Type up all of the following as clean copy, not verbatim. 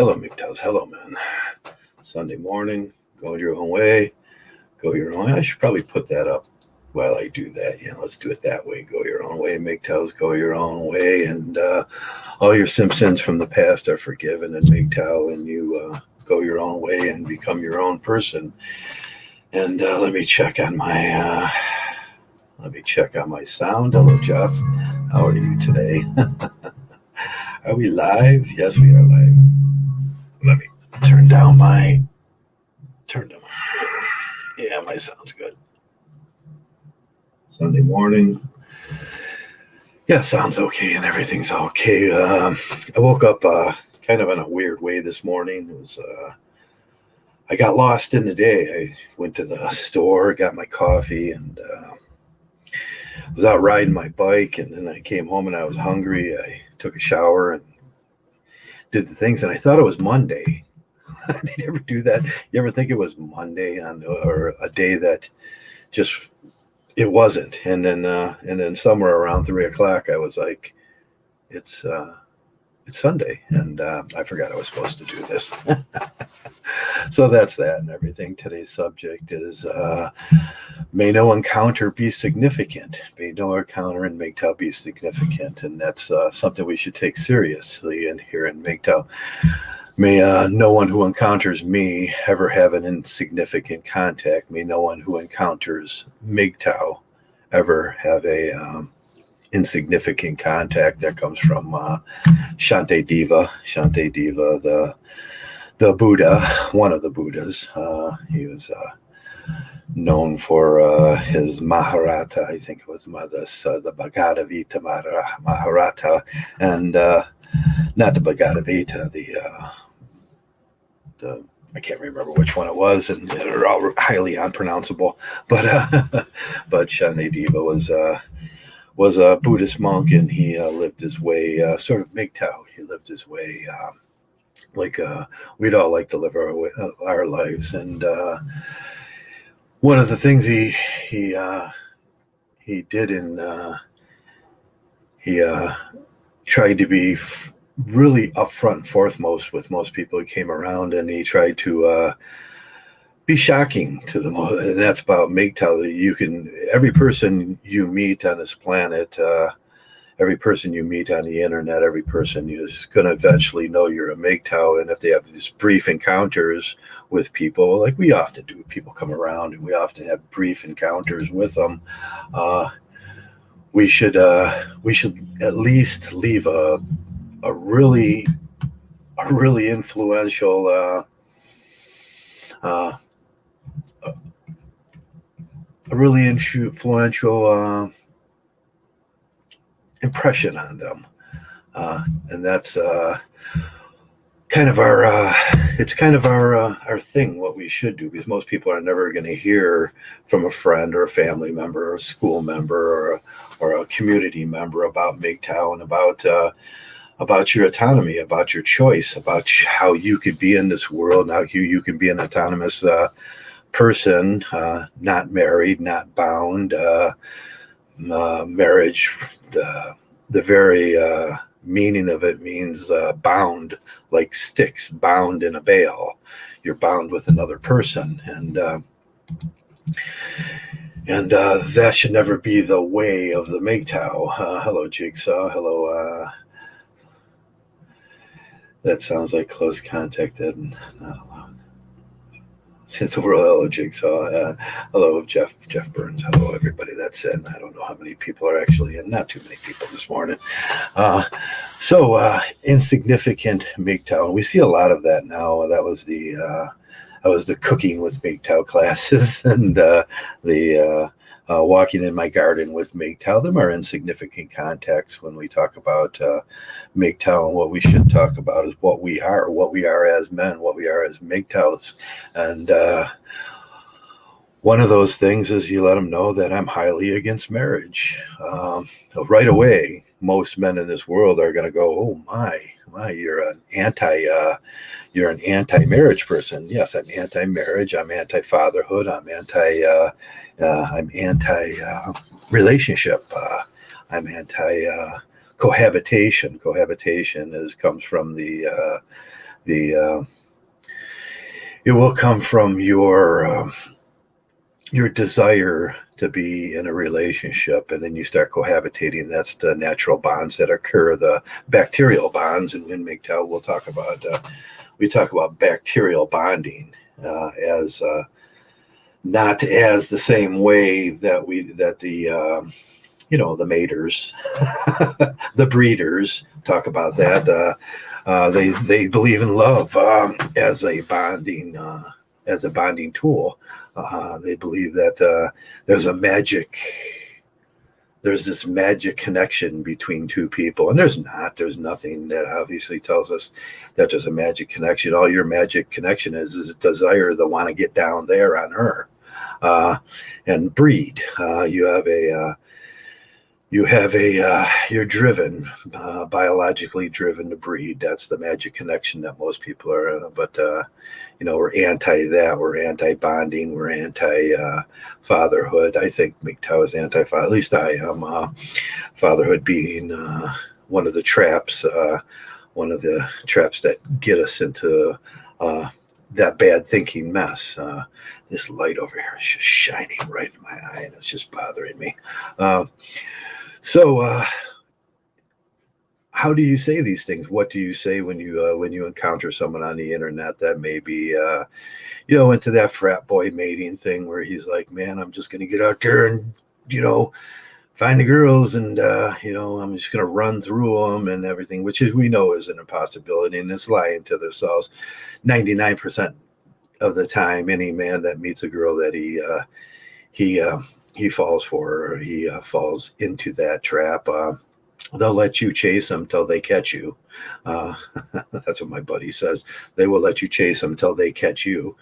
Hello, Mgtows. Hello, man. Sunday morning, go your own way. Go your own way. I should probably put that up while I do that. Let's do it that way. Go your own way, Mgtows. Go your own way. And all your sins from the past are forgiven and Mgtow, and you go your own way and become your own person. And let me check on my sound. Hello, Jeff. How are you today? Are we live? Yes, we are live. Let me turn down my. Yeah, my sound's good. Sunday morning. Yeah, sounds okay and everything's okay. I woke up kind of in a weird way this morning. It was I got lost in the day. I went to the store, got my coffee, and was out riding my bike. And then I came home and I was hungry. I took a shower and did the things, and I thought it was Monday. Did you ever do that? You ever think it was Monday or a day that just it wasn't? And then somewhere around 3:00, I was like, it's Sunday, and I forgot I was supposed to do this. So that's that and everything. Today's subject is may no encounter be significant. May no encounter in Mgtow be significant, and that's something we should take seriously in here in Mgtow. May no one who encounters me ever have an insignificant contact. May no one who encounters Mgtow ever have a insignificant contact. That comes from Shantideva. Shantideva, the Buddha, one of the Buddhas. He was known for his Maharata. I think it was the Bhagavad Gita Maharata, and not the Bhagavad Gita, the I can't remember which one it was, and they're all highly unpronounceable. But Shantideva was a Buddhist monk, and he lived his way sort of Mgtow. He lived his way like we'd all like to live our lives. And one of the things he did he tried to be really upfront and foremost with most people who came around, and he tried to be shocking to them. And that's about Mgtow. Every person you meet on this planet, every person you meet on the internet, every person is going to eventually know you're a Mgtow. And if they have these brief encounters with people, like we often do, people come around and we often have brief encounters with them. We should at least leave a really influential impression on them, and that's kind of our thing. What we should do, because most people are never going to hear from a friend or a family member or a school member or a community member about Mgtow and about your autonomy, about your choice, about how you could be in this world, and how you can be an autonomous person, not married, not bound. Marriage, the very meaning of it means bound, like sticks bound in a bale. You're bound with another person, and that should never be the way of the Mgtow. Hello, Jigsaw. Hello. That sounds like close contact and not allowed. Since the world, hello, Jigsaw. Hello, Jeff Burns. Hello, everybody that's in. I don't know how many people are actually in. Not too many people this morning. So insignificant Mgtow. And we see a lot of that now. That was the cooking with Mgtow classes, and the walking in my garden with Mgtow. Them are insignificant contacts when we talk about Mgtow, and what we should talk about is what we are as men, what we are as Mgtows. And one of those things is you let them know that I'm highly against marriage. Right away, most men in this world are going to go, "Oh my, you're an anti-marriage person." Yes, I'm anti-marriage. I'm anti-fatherhood. I'm anti-relationship. I'm anti-cohabitation. Cohabitation comes from the The it will come from your desire to be in a relationship, and then you start cohabitating. That's the natural bonds that occur, the bacterial bonds. And in Mgtow, we talk about bacterial bonding as not as the same way that the maters, the breeders talk about that. They believe in love as a bonding tool. They believe that there's this magic connection between two people, and there's not. There's nothing that obviously tells us that there's a magic connection. All your magic connection is a desire to want to get down there on her and breed. You're driven, biologically driven to breed. That's the magic connection that most people are. But we're anti that. We're anti bonding. We're anti fatherhood. I think Mgtow is anti father. At least I am. Fatherhood being one of the traps that get us into that bad thinking mess. This light over here is just shining right in my eye, and it's just bothering me. So, how do you say these things? What do you say when you encounter someone on the internet that maybe into that frat boy mating thing where he's like, man, I'm just going to get out there and find the girls, and I'm just going to run through them and everything, which we know is an impossibility, and it's lying to themselves. 99% of the time, any man that meets a girl that he falls for, or he falls into that trap, they'll let you chase them till they catch you. That's what my buddy says. They will let you chase them till they catch you.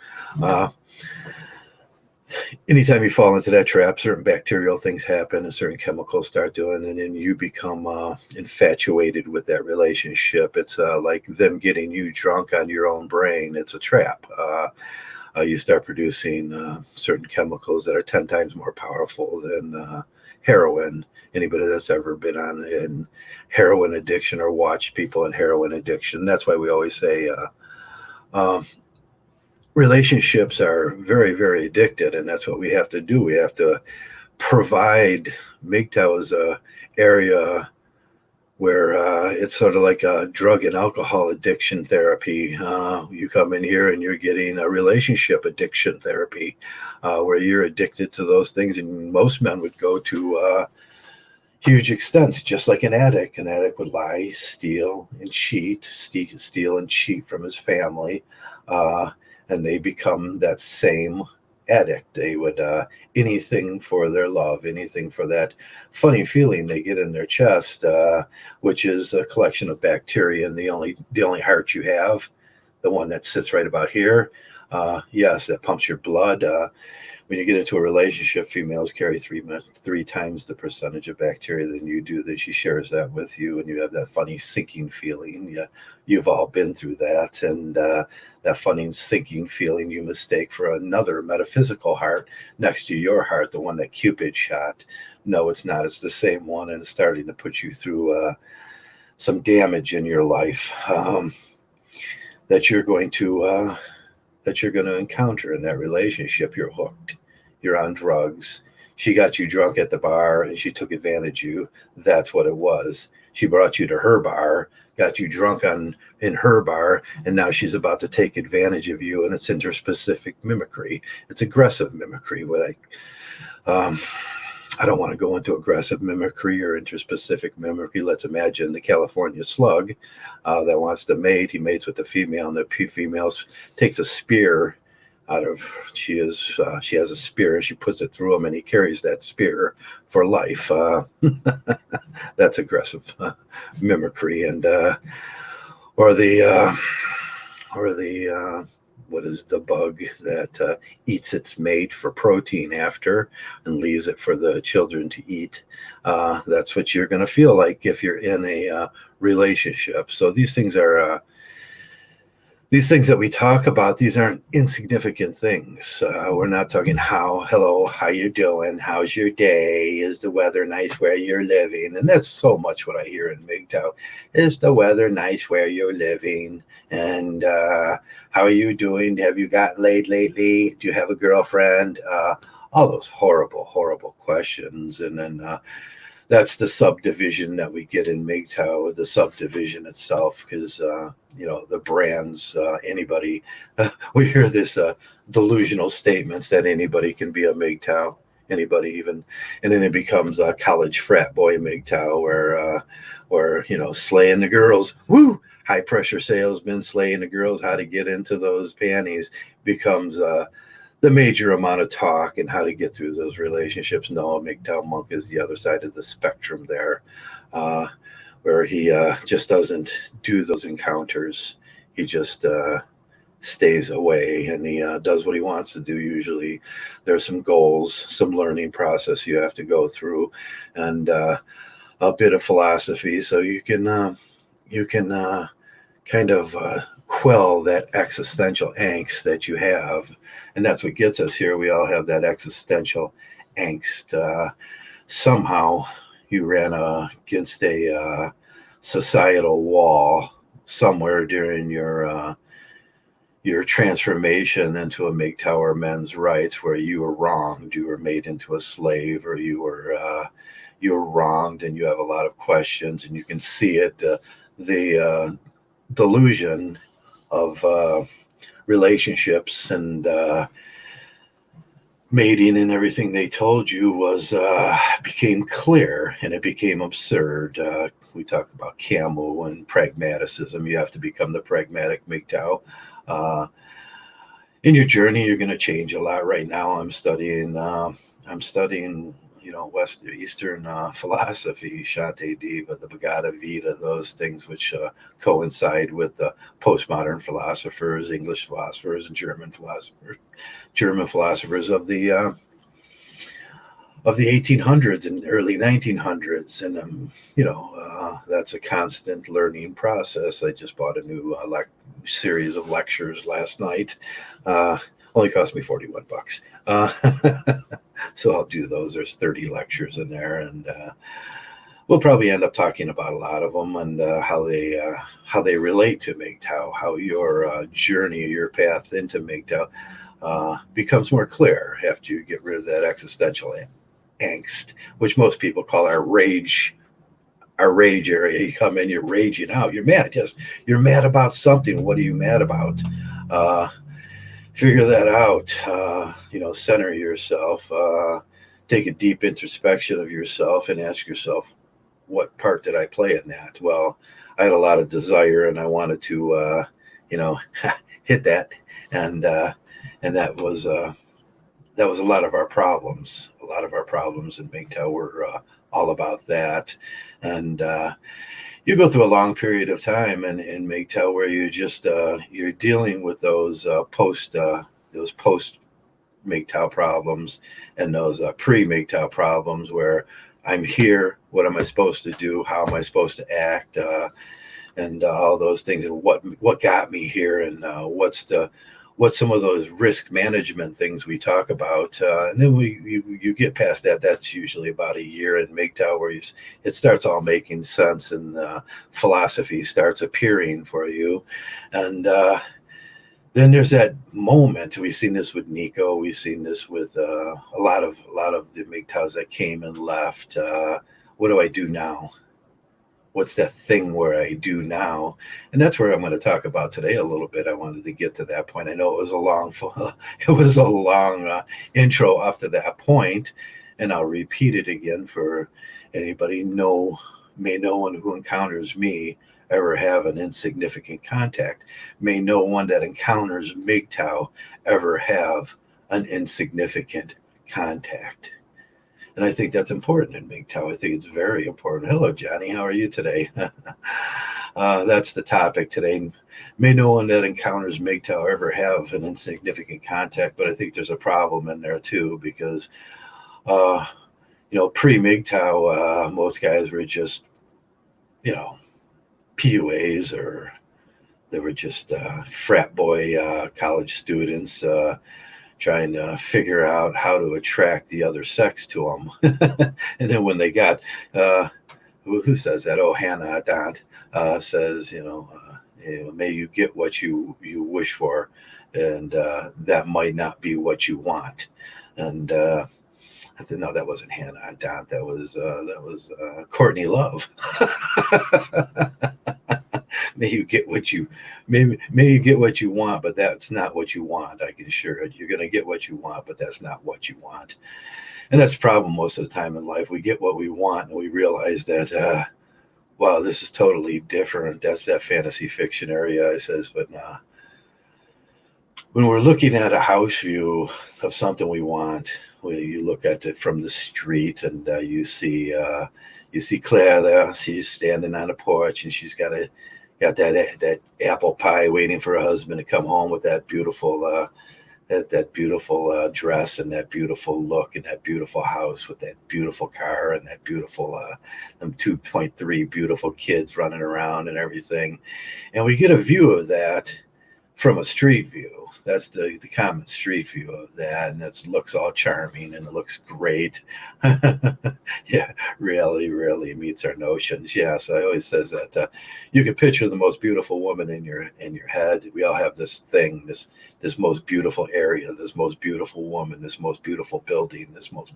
Anytime you fall into that trap, certain bacterial things happen and certain chemicals start doing, and then you become infatuated with that relationship. It's like them getting you drunk on your own brain. It's a trap. You start producing certain chemicals that are 10 times more powerful than heroin. Anybody that's ever been in heroin addiction or watched people in heroin addiction, that's why we always say relationships are very, very addicted, and that's what we have to do. We have to provide. Mgtow as a area where it's sort of like a drug and alcohol addiction therapy. You come in here and you're getting a relationship addiction therapy where you're addicted to those things. And most men would go to huge extents, just like an addict. An addict would lie, steal, and cheat, from his family. And they become that same addict. They would anything for their love, anything for that funny feeling they get in their chest, which is a collection of bacteria. And the only heart you have, the one that sits right about here, yes, that pumps your blood. When you get into a relationship, females carry three times the percentage of bacteria than you do. Then she shares that with you, and you have that funny sinking feeling. Yeah, you've all been through that, and that funny sinking feeling you mistake for another metaphysical heart next to your heart, the one that Cupid shot. No, it's not. It's the same one, and it's starting to put you through some damage in your life that you're going to encounter in that relationship. You're hooked. You're on drugs. She got you drunk at the bar and she took advantage of you. That's what it was. She brought you to her bar, got you drunk in her bar, and now she's about to take advantage of you. And it's interspecific mimicry. It's aggressive mimicry. I don't want to go into aggressive mimicry or interspecific mimicry. Let's imagine the California slug that wants to mate. He mates with the female, and the female takes a spear out of. She has a spear, and she puts it through him, and he carries that spear for life. That's aggressive mimicry, and or the what is the bug that eats its mate for protein after and leaves it for the children to eat. That's what you're going to feel like if you're in a relationship. So these things are these things that we talk about, these aren't insignificant things. We're not talking hello, how you doing? How's your day? Is the weather nice where you're living? And that's so much what I hear in Mgtow. Is the weather nice where you're living? And how are you doing? Have you gotten laid lately? Do you have a girlfriend? All those horrible, horrible questions. And then that's the subdivision that we get in Mgtow, the subdivision itself, because the brands, anybody, we hear this delusional statements that anybody can be a Mgtow, anybody even, and then it becomes a college frat boy Mgtow, where slaying the girls, woo, high pressure salesman slaying the girls, how to get into those panties becomes the major amount of talk and how to get through those relationships. No, Mgtow Monk is the other side of the spectrum there, where he just doesn't do those encounters. He just stays away, and he does what he wants to do. Usually there's some goals, some learning process you have to go through, and a bit of philosophy so you can kind of quell that existential angst that you have. And that's what gets us here. We all have that existential angst. Somehow you ran against a societal wall somewhere during your transformation into a MGTOW men's rights, where you were wronged, you were made into a slave, or you were wronged, and you have a lot of questions, and you can see it. The delusion of relationships and mating and everything they told you was became clear, and it became absurd. We talk about Camus and pragmaticism. You have to become the pragmatic Mgtow. In your journey, you're going to change a lot. Right now, I'm studying West Eastern philosophy, Shanti Deva, the Bhagavad Gita, those things which coincide with the postmodern philosophers, English philosophers, and German philosophers of the 1800s and early 1900s, and that's a constant learning process. I just bought a new series of lectures last night. Only cost me $41. So I'll do those. There's 30 lectures in there, and we'll probably end up talking about a lot of them, and how they relate to Mgtow, how your journey, your path into Mgtow becomes more clear after you get rid of that existential angst, which most people call our rage area. You come in, you're raging out, you're mad, you're mad about something. What are you mad about? Figure that out. Center yourself, take a deep introspection of yourself, and ask yourself, what part did I play in that? Well, I had a lot of desire, and I wanted to hit that, and that was a lot of our problems. A lot of our problems in Mgtow were all about that. And you go through a long period of time in Mgtow where you just you're dealing with those post Mgtow problems, and those pre Mgtow problems, where I'm here, what am I supposed to do, how am I supposed to act, and all those things, and what got me here, and what's some of those risk management things we talk about, and then you get past that. That's usually about a year in Mgtow, where it starts all making sense, and philosophy starts appearing for you, and then there's that moment. We've seen this with Nico. We've seen this with a lot of the Mgtows that came and left. What do I do now? What's that thing where I do now? And that's where I'm going to talk about today a little bit. I wanted to get to that point. I know it was a long intro up to that point, and I'll repeat it again for anybody may no one who encounters me ever have an insignificant contact. May no one that encounters Mgtow ever have an insignificant contact. And I think that's important in Mgtow. I think it's very important. Hello, Johnny. How are you today? That's the topic today. May no one that encounters Mgtow ever have an insignificant contact, but I think there's a problem in there too, because, pre-Mgtow, most guys were just, PUAs or They were just frat boy college students trying to figure out how to attract the other sex to them. And then when they got, uh, who says that? Oh, Hannah Dant says, may you get what you wish for, and that might not be what you want. And I said, no, that wasn't Hannah Dant. That was Courtney Love. May you get what you may you get what you want, but that's not what you want. I can assure you, you're going to get what you want, but that's not what you want. And that's the problem most of the time in life. We get what we want, and we realize that, wow, this is totally different. That's that fantasy fiction area, I says. But when we're looking at a house view of something we want, you look at it from the street, and you see Claire there. She's standing on the porch, and she's got that apple pie waiting for her husband to come home with that beautiful that beautiful dress and that beautiful look and that beautiful house with that beautiful car and that beautiful them 2.3 beautiful kids running around and everything. And we get a view of that from a street view. That's the common street view of that, and it looks all charming and it looks great. Yeah, really meets our notions. Yes, I always says that you can picture the most beautiful woman in your head. We all have this thing, this most beautiful area, this most beautiful woman, this most beautiful building, this most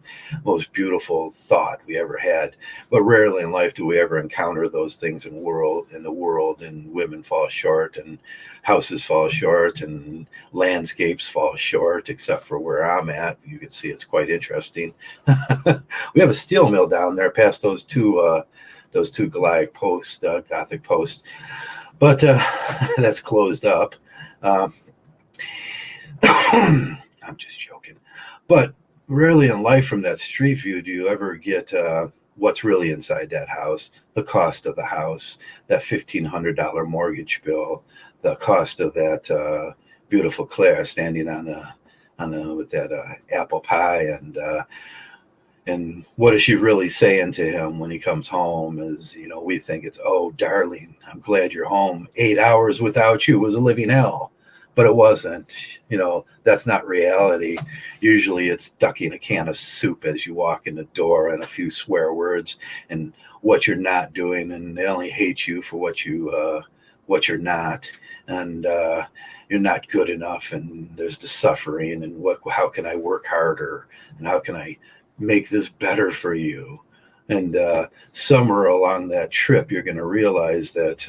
beautiful thought we ever had. But rarely in life do we ever encounter those things in the world, and women fall short, and houses fall short, and landscapes fall short, except for where I'm at. You can see it's quite interesting. We have a steel mill down there past those two Gothic posts, but that's closed up. I'm just joking. But rarely in life from that street view do you ever get what's really inside that house, the cost of the house, that $1,500 mortgage bill, the cost of that beautiful Claire standing on the with that apple pie, and what is she really saying to him when he comes home? Is, we think it's, oh darling, I'm glad you're home. 8 hours without you was a living hell. But it wasn't. That's not reality. Usually it's ducking a can of soup as you walk in the door, and a few swear words and what you're not doing, and they only hate you for what you're not, and you're not good enough, and there's the suffering, and how can I work harder, and how can I make this better for you? And somewhere along that trip, you're going to realize that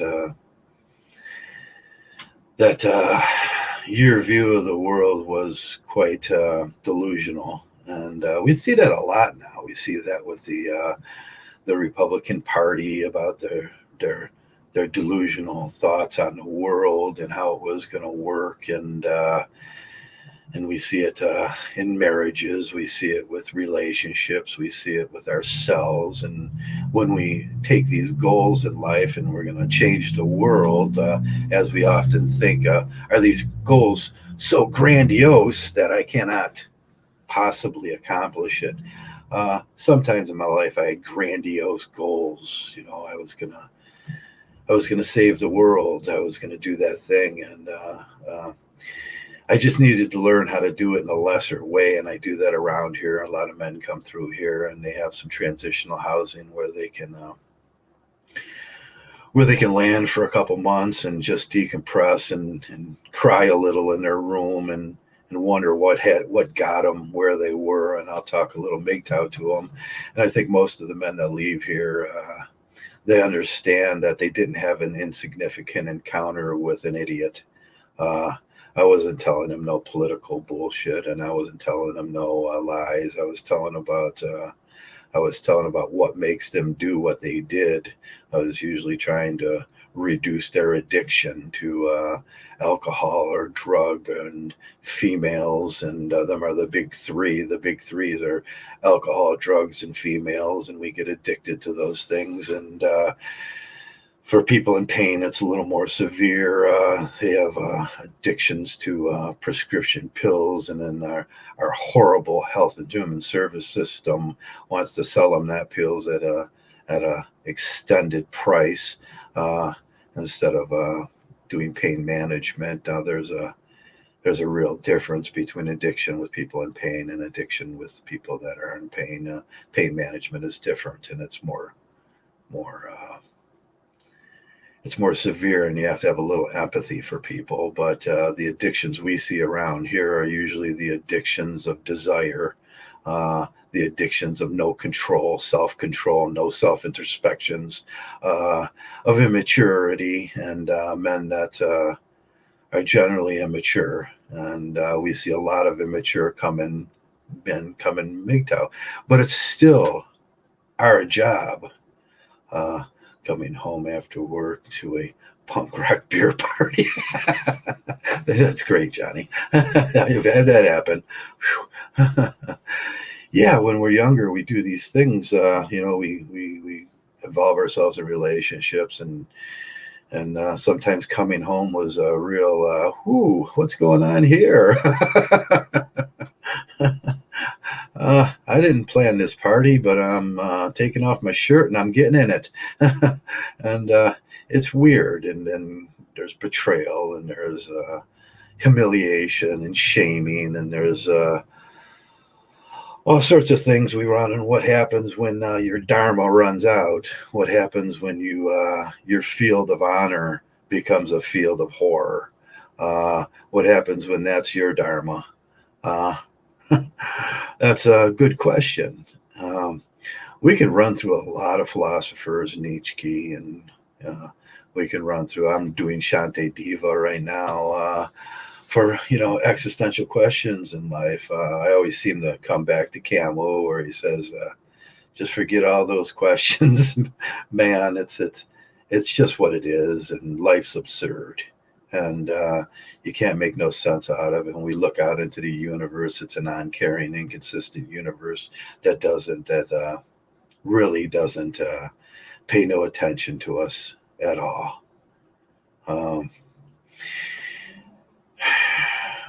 your view of the world was quite delusional, and we see that a lot now. We see that with the Republican Party about their delusional thoughts on the world and how it was going to work, and we see it in marriages, we see it with relationships, we see it with ourselves. And when we take these goals in life and we're going to change the world, as we often think, are these goals so grandiose that I cannot possibly accomplish it? Sometimes in my life I had grandiose goals. I was gonna save the world. I was gonna do that thing, and I just needed to learn how to do it in a lesser way, and I do that around here. A lot of men come through here, and they have some transitional housing where they can land for a couple months and just decompress and cry a little in their room and wonder what got them where they were. And I'll talk a little Mgtow to them. And I think most of the men that leave here, they understand that they didn't have an insignificant encounter with an idiot. I wasn't telling them no political bullshit, and I wasn't telling them no lies. I was telling about what makes them do what they did. I was usually trying to reduce their addiction to alcohol or drug and females, and them are the big three. The big threes are alcohol, drugs, and females, and we get addicted to those things. And for people in pain, it's a little more severe. They have addictions to prescription pills, and then our horrible health and human service system wants to sell them that pills at a extended price instead of doing pain management. Now there's a real difference between addiction with people in pain and addiction with people that are in pain. Pain management is different, and more it's more severe, and you have to have a little empathy for people. But the addictions we see around here are usually the addictions of desire, the addictions of no control, self control, no self introspections, of immaturity, and men that are generally immature. And we see a lot of immature men come in Mgtow. But it's still our job, uh, coming home after work to a punk rock beer party. That's great, Johnny. You've had that happen. Yeah, when we're younger, we do these things. We involve ourselves in relationships, and sometimes coming home was a real, what's going on here? I didn't plan this party, but I'm taking off my shirt and I'm getting in it. And it's weird. And then there's betrayal, and there's humiliation and shaming, and there's all sorts of things we run. And what happens when your dharma runs out? What happens when your field of honor becomes a field of horror? What happens when that's your dharma? Uh, that's a good question. Um, we can run through a lot of philosophers, Nietzsche, and we can run through. I'm doing Shante Diva right now, for existential questions in life. I always seem to come back to Camus, where he says, "Just forget all those questions, man. It's just what it is, and life's absurd, and you can't make no sense out of it. When we look out into the universe, it's a non-caring, inconsistent universe that really doesn't pay no attention to us at all." Um,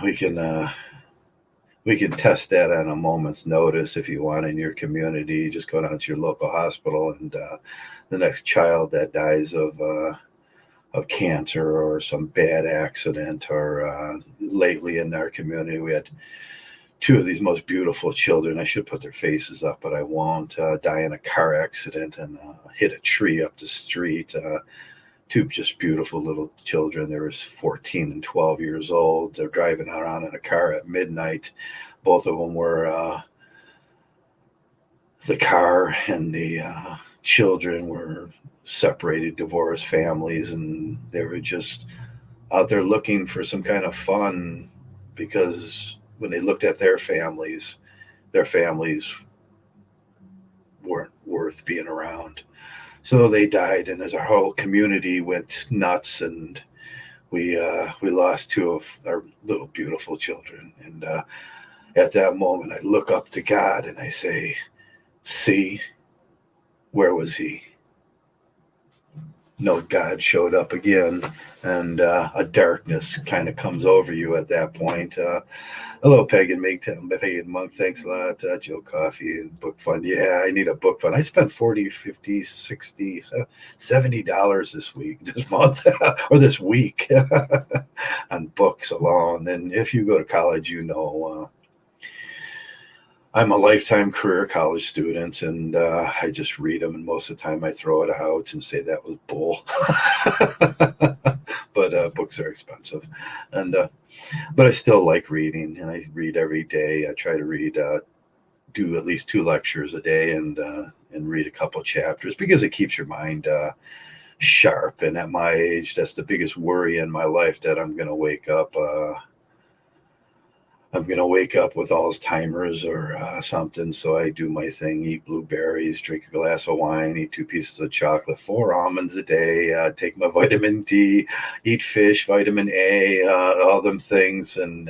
we can test that on a moment's notice if you want in your community. Just go down to your local hospital, and the next child that dies of cancer or some bad accident, or lately in our community we had two of these most beautiful children. I should put their faces up, but I won't. Die in a car accident and hit a tree up the street. Two just beautiful little children. They were 14 and 12 years old. They're driving around in a car at midnight. Both of them were, the car and the children were separated, divorced families, and they were just out there looking for some kind of fun, because when they looked at their families weren't worth being around. So they died, and as our whole community went nuts, and we lost two of our little beautiful children. And at that moment, I look up to God and I say, "See, where was he?" No, God showed up again, and a darkness kind of comes over you at that point. Hello, Pagan Mgtow, Pagan Monk. Thanks a lot. Joe Coffee and Book Fund. Yeah, I need a book fund. I spent 40, 50, 60, $70 this month, or this week, on books alone. And if you go to college, I'm a lifetime career college student, and I just read them, and most of the time I throw it out and say that was bull. But books are expensive, and but I still like reading, and I read every day. I try to read, do at least 2 lectures a day, and read a couple chapters, because it keeps your mind sharp. And at my age, that's the biggest worry in my life, that I'm going to wake up. I'm going to wake up with Alzheimer's or something. So I do my thing, eat blueberries, drink a glass of wine, eat 2 pieces of chocolate, 4 almonds a day, take my vitamin D, eat fish, vitamin A, all them things. And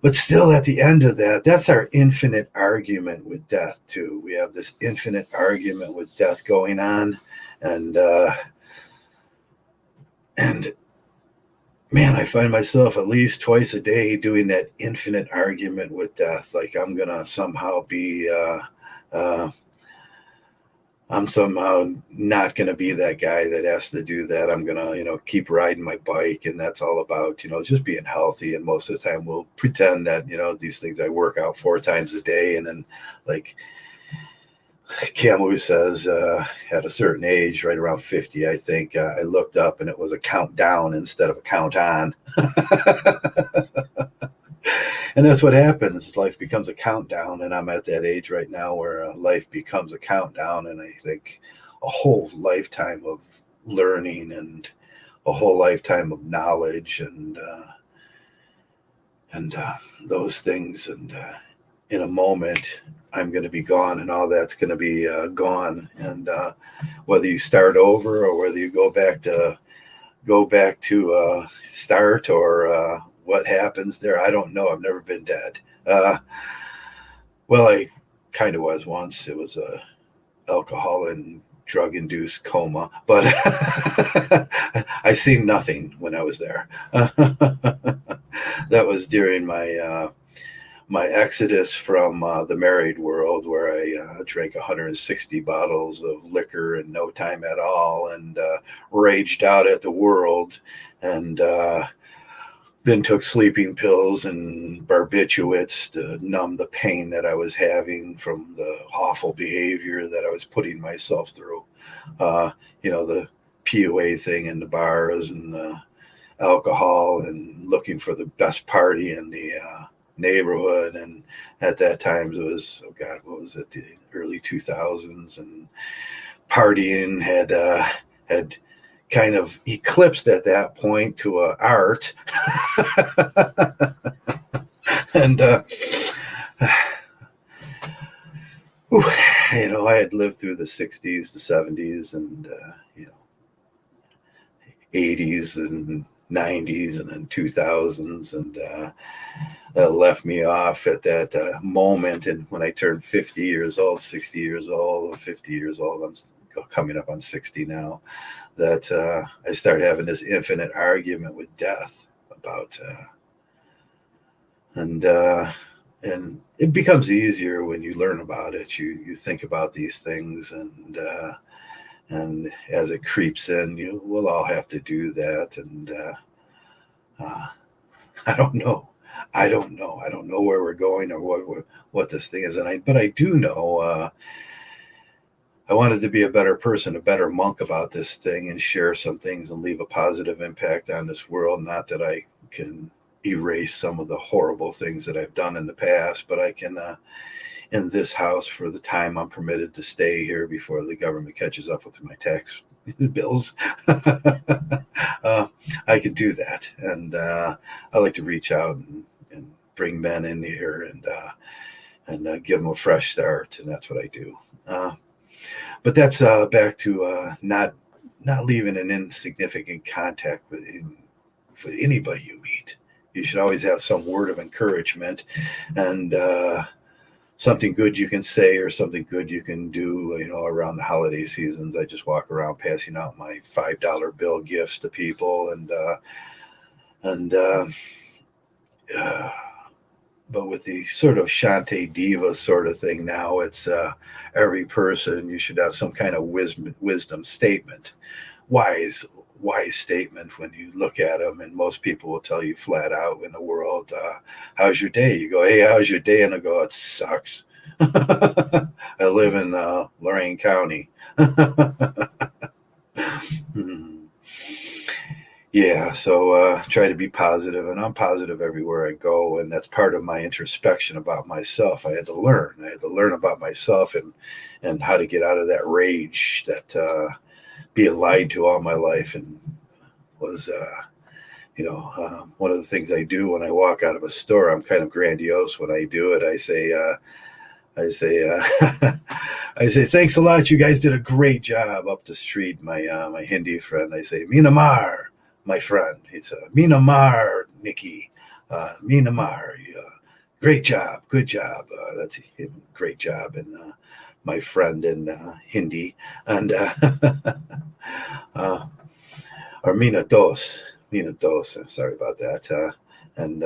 but still at the end of that, that's our infinite argument with death too. We have this infinite argument with death going on. And man, I find myself at least twice a day doing that infinite argument with death. Like I'm going to somehow be, I'm somehow not going to be that guy that has to do that. I'm going to, keep riding my bike. And that's all about, just being healthy. And most of the time we'll pretend that, these things I work out 4 times a day. And then like Camus says, at a certain age, right around 50, I think, I looked up and it was a countdown instead of a count on. And that's what happens. Life becomes a countdown. And I'm at that age right now where life becomes a countdown. And I think a whole lifetime of learning and a whole lifetime of knowledge and those things. And in a moment, I'm going to be gone, and all that's going to be gone. And whether you start over or whether you go back to start or what happens there, I don't know. I've never been dead. Well, I kind of was once. It was a alcohol and drug induced coma, but I seen nothing when I was there. That was during my exodus from the married world, where I drank 160 bottles of liquor in no time at all, and raged out at the world, and then took sleeping pills and barbiturates to numb the pain that I was having from the awful behavior that I was putting myself through. The PUA thing in the bars and the alcohol and looking for the best party in the neighborhood. And at that time it was, oh God, what was it? The early 2000s, and partying had kind of eclipsed at that point to art. And I had lived through the 60s, the 70s, and 80s and 90s, and then 2000s, and that left me off at that moment. And when I turned 50 years old, 60 years old, or 50 years old, I'm coming up on 60 now, that I started having this infinite argument with death about, and it becomes easier when you learn about it. You think about these things, and as it creeps in, you will all have to do that. And I don't know. I don't know where we're going or what this thing is. But I do know. I wanted to be a better person, a better monk about this thing, and share some things and leave a positive impact on this world. Not that I can erase some of the horrible things that I've done in the past, but I can, in this house, for the time I'm permitted to stay here before the government catches up with my tax bills, I could do that. And I like to reach out and bring men in here and give them a fresh start. And that's what I do. But that's back to not leaving an insignificant contact with anybody you meet. You should always have some word of encouragement and something good you can say or something good you can do. Around the holiday seasons, I just walk around passing out my $5 bill gifts to people, but with the sort of Shantae Diva sort of thing now, it's every person, you should have some kind of wisdom statement, wise statement when you look at them. And most people will tell you flat out in the world, how's your day? You go, hey, how's your day? And I go, it sucks. I live in Lorain County. Yeah, so try to be positive, and I'm positive everywhere I go, and that's part of my introspection about myself. I had to learn about myself and how to get out of that rage that being lied to all my life, and was one of the things I do when I walk out of a store. I'm kind of grandiose when I do it. I say, thanks a lot. You guys did a great job up the street. My Hindi friend, I say, Minamar, my friend. He's Minamar, Nikki. Minamar, great job, good job. That's him, great job. And my friend in Hindi. And or Mgtow. Sorry about that. And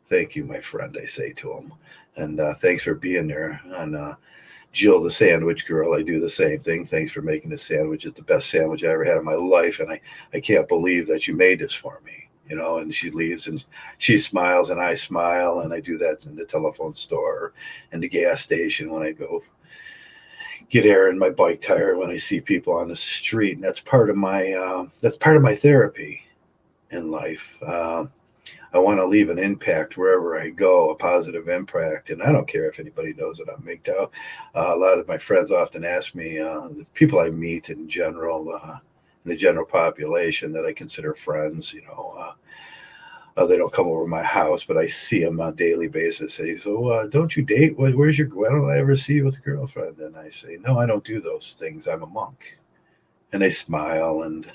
thank you, my friend, I say to him. And thanks for being there on Jill, the sandwich girl, I do the same thing. Thanks for making this sandwich. It's the best sandwich I ever had in my life. And I can't believe that you made this for me, and she leaves and she smiles and I smile. And I do that in the telephone store and the gas station when I go get air in my bike tire when I see people on the street. And that's part of my therapy in life. I want to leave an impact wherever I go, a positive impact. And I don't care if anybody knows that I'm Mgtow. A lot of my friends often ask me, the people I meet in general, in the general population that I consider friends, they don't come over to my house, but I see them on a daily basis. Say, so don't you date? Why don't I ever see you with a girlfriend? And I say, no, I don't do those things. I'm a monk. And they smile and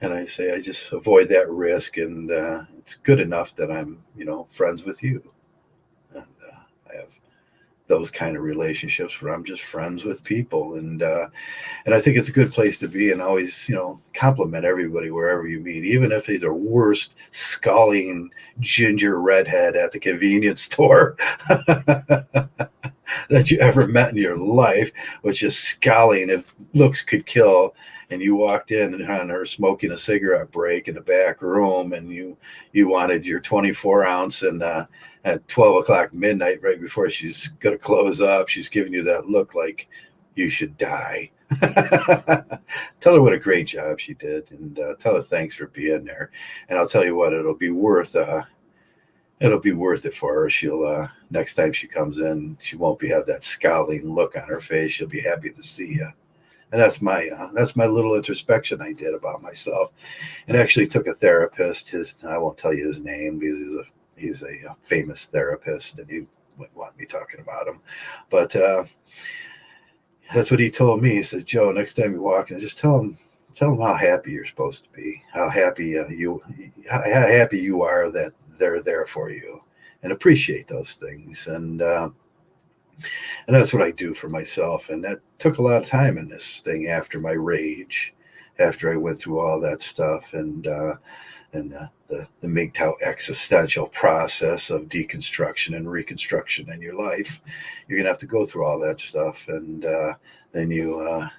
and I say, I just avoid that risk, and it's good enough that I'm, friends with you, and I have those kind of relationships where I'm just friends with people, and I think it's a good place to be, and always, compliment everybody wherever you meet, even if they're the worst scowling ginger redhead at the convenience store that you ever met in your life, which is scowling if looks could kill. And you walked in on her smoking a cigarette break in the back room, and you wanted your 24-ounce, and at 12 o'clock midnight, right before she's going to close up, she's giving you that look like you should die. Tell her what a great job she did, and tell her thanks for being there. And I'll tell you what, it'll be worth it for her. She'll next time she comes in, she won't have that scowling look on her face. She'll be happy to see you. And that's my little introspection I did about myself, and actually took a therapist. I won't tell you his name because he's a famous therapist, and you wouldn't want me talking about him. But that's what he told me. He said, Joe, next time you walk in, just tell him how happy you're supposed to be, how happy you are that they're there for you, and appreciate those things. And that's what I do for myself. And that took a lot of time in this thing after my rage, after I went through all that stuff, and the Mgtow existential process of deconstruction and reconstruction in your life. You're going to have to go through all that stuff. And then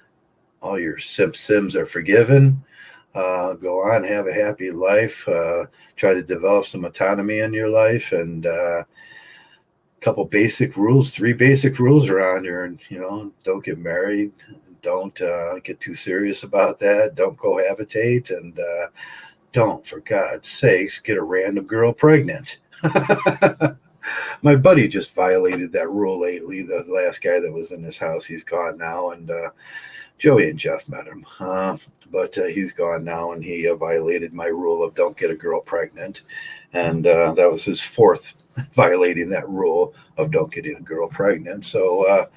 all your sins are forgiven. Go on, have a happy life. Try to develop some autonomy in your life, and three basic rules around here. And don't get married, don't get too serious about that, don't cohabitate, and don't, for God's sakes, get a random girl pregnant. My buddy just violated that rule lately. The last guy that was in this house, he's gone now, and Joey and Jeff met him, but he's gone now, and he violated my rule of don't get a girl pregnant, and that was his fourth violating that rule of don't get a girl pregnant. So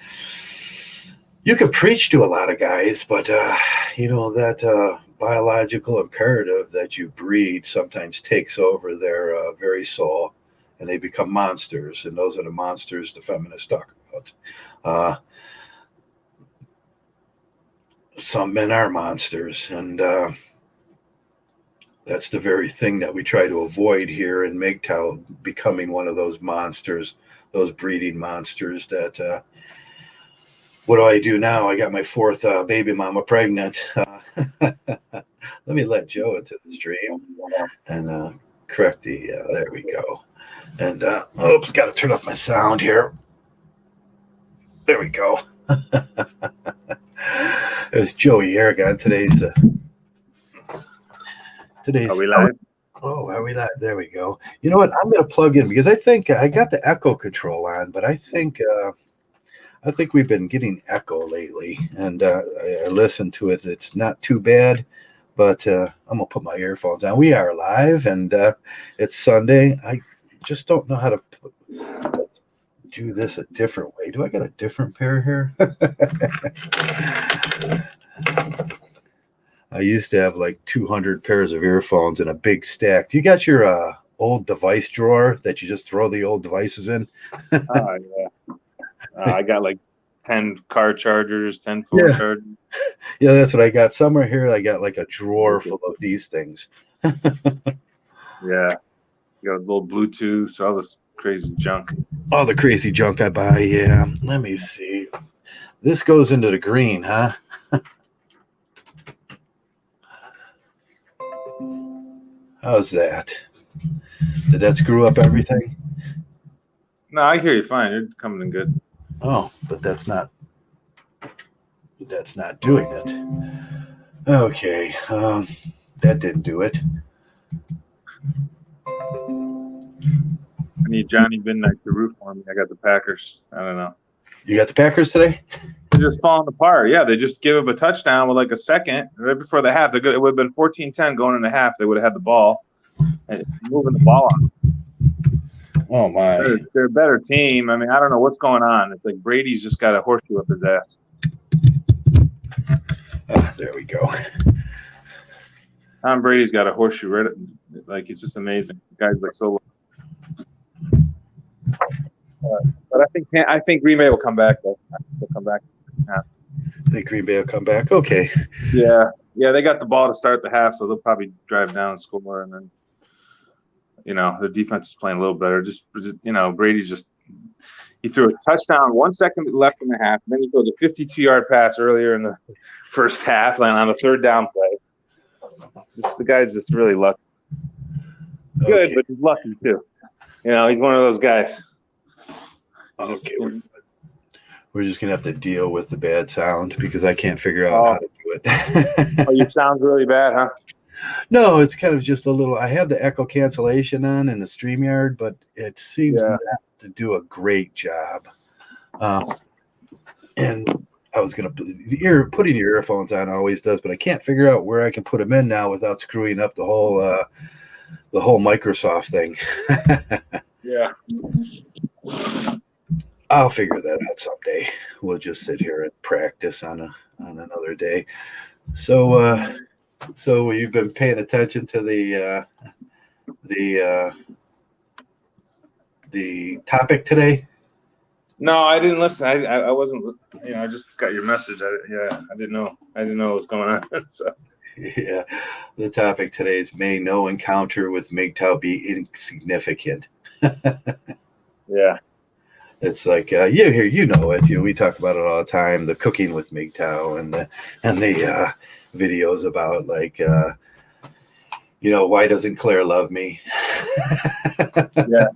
you can preach to a lot of guys, but that biological imperative that you breed sometimes takes over their very soul, and they become monsters. And those are the monsters the feminists talk about. Some men are monsters, and that's the very thing that we try to avoid here in Mgtow, becoming one of those monsters, those breeding monsters that, what do I do now? I got my fourth baby mama pregnant. Let me let Joe into the stream and correct there we go. And, oops, got to turn up my sound here. There we go. There's Joey Aragon. Today's Are we live? Oh, are we live? There we go. You know what? I'm going to plug in because I think I got the echo control on, but I think we've been getting echo lately, and I listened to it. It's not too bad, but I'm gonna put my earphones on. We are live, and it's Sunday. I just don't know how to do this a different way. Do I got a different pair here? I used to have like 200 pairs of earphones in a big stack. Do you got your old device drawer that you just throw the old devices in? Oh, yeah. I got like 10 car chargers, 10 phone chargers. Yeah, that's what I got. Somewhere here, I got like a drawer full of these things. Yeah. You got little Bluetooth, all this crazy junk. All the crazy junk I buy. Yeah. Let me see. This goes into the green, huh? How's that? Did that screw up everything? No, I hear you fine. You're coming in good. Oh, but that's not doing it. Okay. That didn't do it. I need Johnny Midnight to root for me. I got the Packers. I don't know. You got the Packers today? They're just falling apart. Yeah, they just give up a touchdown with like a second right before the half. It would have been 14-10 going into half. They would have had the ball and moving the ball on. Oh my! They're a better team. I mean, I don't know what's going on. It's like Brady's just got a horseshoe up his ass. There we go. Tom Brady's got a horseshoe right. Like it's just amazing. The guy's like so. But I think Green Bay will come back though. They'll come back. I think Green Bay will come back. Okay. Yeah, they got the ball to start the half, so they'll probably drive down and score, and then the defense is playing a little better. Just Brady's he threw a touchdown 1 second left in the half, and then he threw the 52-yard pass earlier in the first half, and on the third down play. The guy's just really lucky. Good, but he's lucky too. He's one of those guys. Okay, we're just gonna have to deal with the bad sound because I can't figure out how to do it. Your sound's really bad, huh? No, it's kind of just a little. I have the echo cancellation on in the StreamYard, but it seems not to do a great job. And I was gonna putting your earphones on always does, but I can't figure out where I can put them in now without screwing up the whole Microsoft thing. Yeah. I'll figure that out someday. We'll just sit here and practice on another day. So you've been paying attention to the topic today? No, I didn't listen. I wasn't. I just got your message. I didn't know. I didn't know what was going on. So. Yeah, the topic today is: may no encounter with Mgtow be insignificant? Yeah. It's like it. We talk about it all the time. The cooking with Mgtow and the videos about why doesn't Claire love me? Yeah.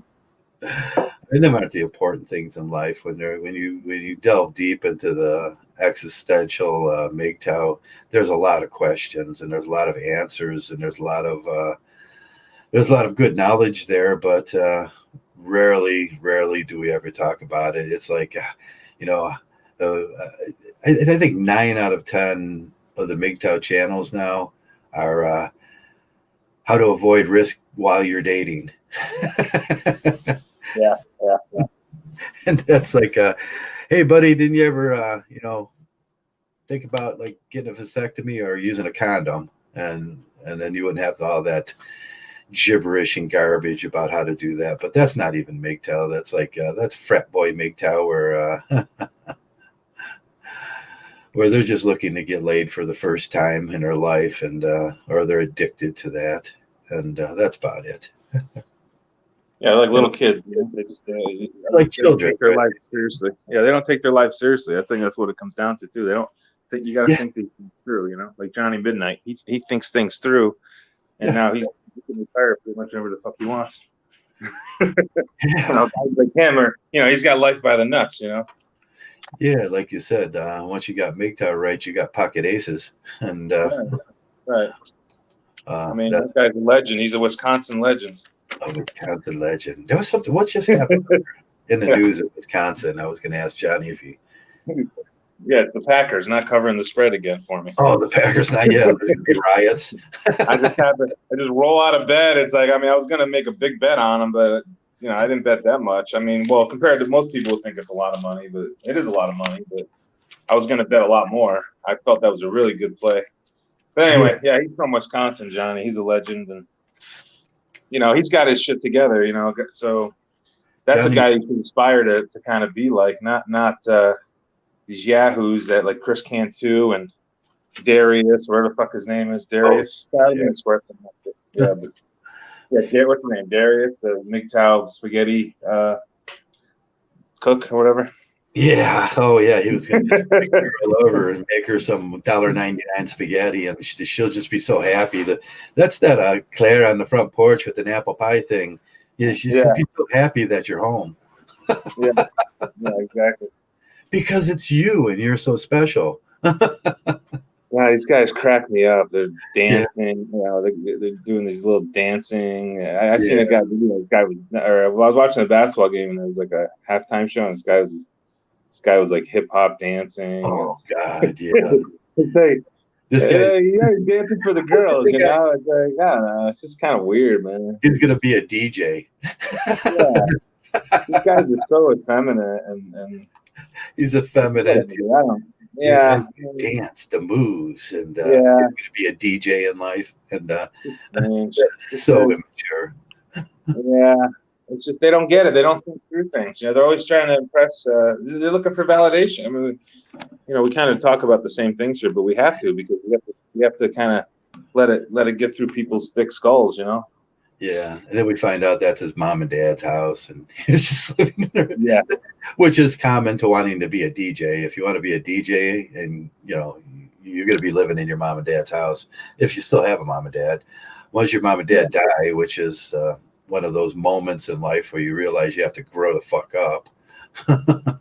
And them aren't the important things in life. When you delve deep into the existential Mgtow, there's a lot of questions and there's a lot of answers and there's a lot of good knowledge there, but rarely do we ever talk about it. It's like, I think 9 out of 10 of the Mgtow channels now are how to avoid risk while you're dating. Yeah. And that's like, hey, buddy, didn't you ever, think about like getting a vasectomy or using a condom, and then you wouldn't have all that gibberish and garbage about how to do that. But that's not even Mgtow. That's like that's frat boy Mgtow, where they're just looking to get laid for the first time in their life, and or they're addicted to that, and that's about it. Yeah, like little kids. They just like children. Take their life seriously. Yeah, they don't take their life seriously. I think that's what it comes down to too. They don't think you got to think these things through. Like Johnny Midnight, he thinks things through, and now he can retire pretty much whenever the fuck he wants. Guys like him, or he's got life by the nuts. Yeah, like you said, once you got Mgtow right, you got pocket aces, and right. I mean, that guy's a legend. He's a Wisconsin legend. A Wisconsin legend. There was something. What just happened in the news in Wisconsin? I was going to ask Johnny if he. Yeah, it's the Packers not covering the spread again for me. Oh, the Packers not yet. There's going to be riots. I just roll out of bed. It's like, I was going to make a big bet on them, but I didn't bet that much. I mean, well, compared to most people who think it's a lot of money, but it is a lot of money. But I was going to bet a lot more. I felt that was a really good play. But anyway, yeah, he's from Wisconsin, Johnny. He's a legend, and he's got his shit together. So that's Johnny, a guy you can aspire to kind of be like, not these yahoos that like Chris Cantu and Darius, whatever the fuck his name is, Darius. Oh, yeah, but Yeah, what's his name? Darius, the Mgtow spaghetti cook or whatever. Yeah. Oh, yeah. He was going to just pick the girl over and make her some $1.99 spaghetti, and she'll just be so happy. That's that Claire on the front porch with an apple pie thing. Yeah, she's Yeah, just be so happy that you're home yeah, yeah, exactly. because it's you and you're so special. Yeah, these guys crack me up. They're Yeah. dancing, they're doing these little dancing. I seen Yeah. a guy. This guy was, or well, I was watching a basketball game, and there was like a halftime show, and this guy was like hip hop dancing, and Oh God. Yeah. it's like, This guy's yeah, he's dancing for the girls, you know. It's like, I don't know, it's just kind of weird, man. he's going to be a DJ. Yeah, these guys are so effeminate, and He's effeminate. I don't. He's Yeah, dance, the moves, and he's yeah, going to be a DJ in life, and it's just strange. so immature. Yeah, it's just they don't get it. They don't think through things. They're always trying to impress. They're looking for validation. I mean, we kind of talk about the same things here, but we have to because we have to kind of let it get through people's thick skulls. Yeah, and then we find out that's his mom and dad's house, and he's just living there. Yeah, Which is common to wanting to be a DJ. If you want to be a DJ, and you're going to be living in your mom and dad's house if you still have a mom and dad. Once your mom and dad die, which is one of those moments in life where you realize you have to grow the fuck up.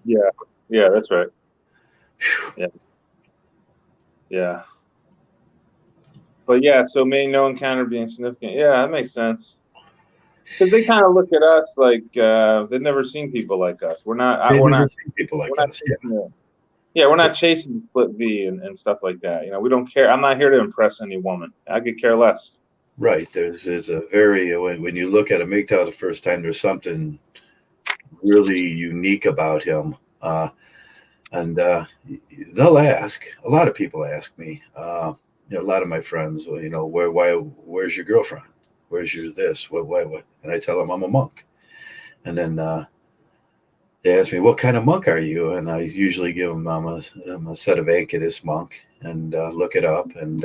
yeah, that's right. Yeah, yeah. But yeah, so may no encounter being significant. Yeah, that makes sense. Because they kind of look at us like they've never seen people like us. We're not. They've We're never not. seen people like We're not us. chasing it. Yeah, we're not chasing split V and stuff like that. We don't care. I'm not here to impress any woman. I could care less. Right. There's a very when you look at a Mgtow the first time, there's something really unique about him. And they'll ask. A lot of people ask me. A lot of my friends, where's your girlfriend? Where's your this? What? And I tell them I'm a monk. And then they ask me, what kind of monk are you? And I usually give them I'm a set of Ankadis monk, and look it up. And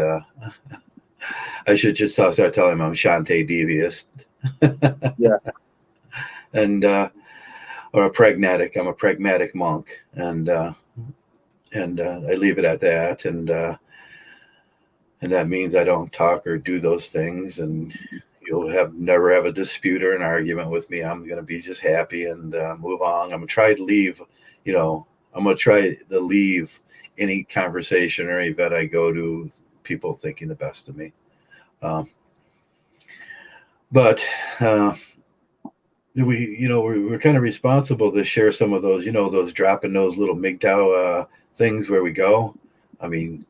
I should just start telling them I'm Shante Devious. Yeah. And or a pragmatic. I'm a pragmatic monk, and I leave it at that. And that means I don't talk or do those things, and you'll never have a dispute or an argument with me. I'm going to be just happy and move on. I'm going to try to leave, I'm going to try to leave any conversation or event I go to people thinking the best of me. But we're kind of responsible to share some of those, those dropping those little Mgtow things where we go. I mean,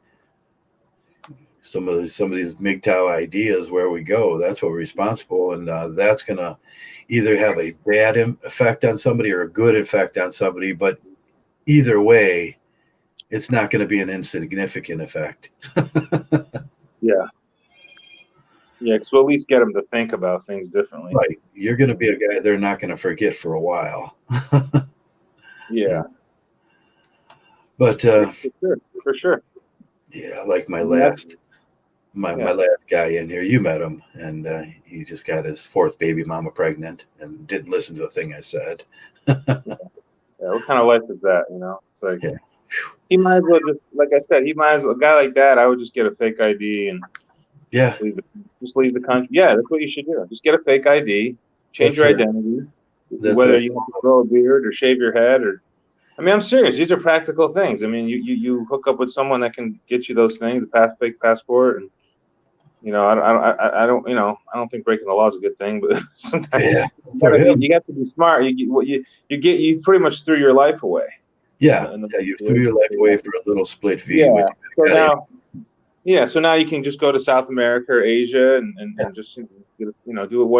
some of these Mgtow ideas where we go, that's what we're responsible, and that's going to either have a bad effect on somebody or a good effect on somebody, but either way, it's not going to be an insignificant effect. Yeah, because we'll at least get them to think about things differently. Right. You're going to be a guy they're not going to forget for a while. Yeah. But for sure. Yeah, like my last guy in here, you met him, and he just got his fourth baby mama pregnant and didn't listen to a thing I said. Yeah, what kind of life is that? It's like he might as well just, like I said, a guy like that, I would just get a fake ID and just leave the country. Yeah, that's what you should do. Just get a fake ID, change your identity, whether you have to grow a beard or shave your head I'm serious. These are practical things. You hook up with someone that can get you those things, fake passport, and I don't think breaking the law is a good thing, but sometimes you have to be smart. You pretty much threw your life away. Yeah, you threw your life away for a little split fee. Yeah. So now you can just go to South America or Asia and just do what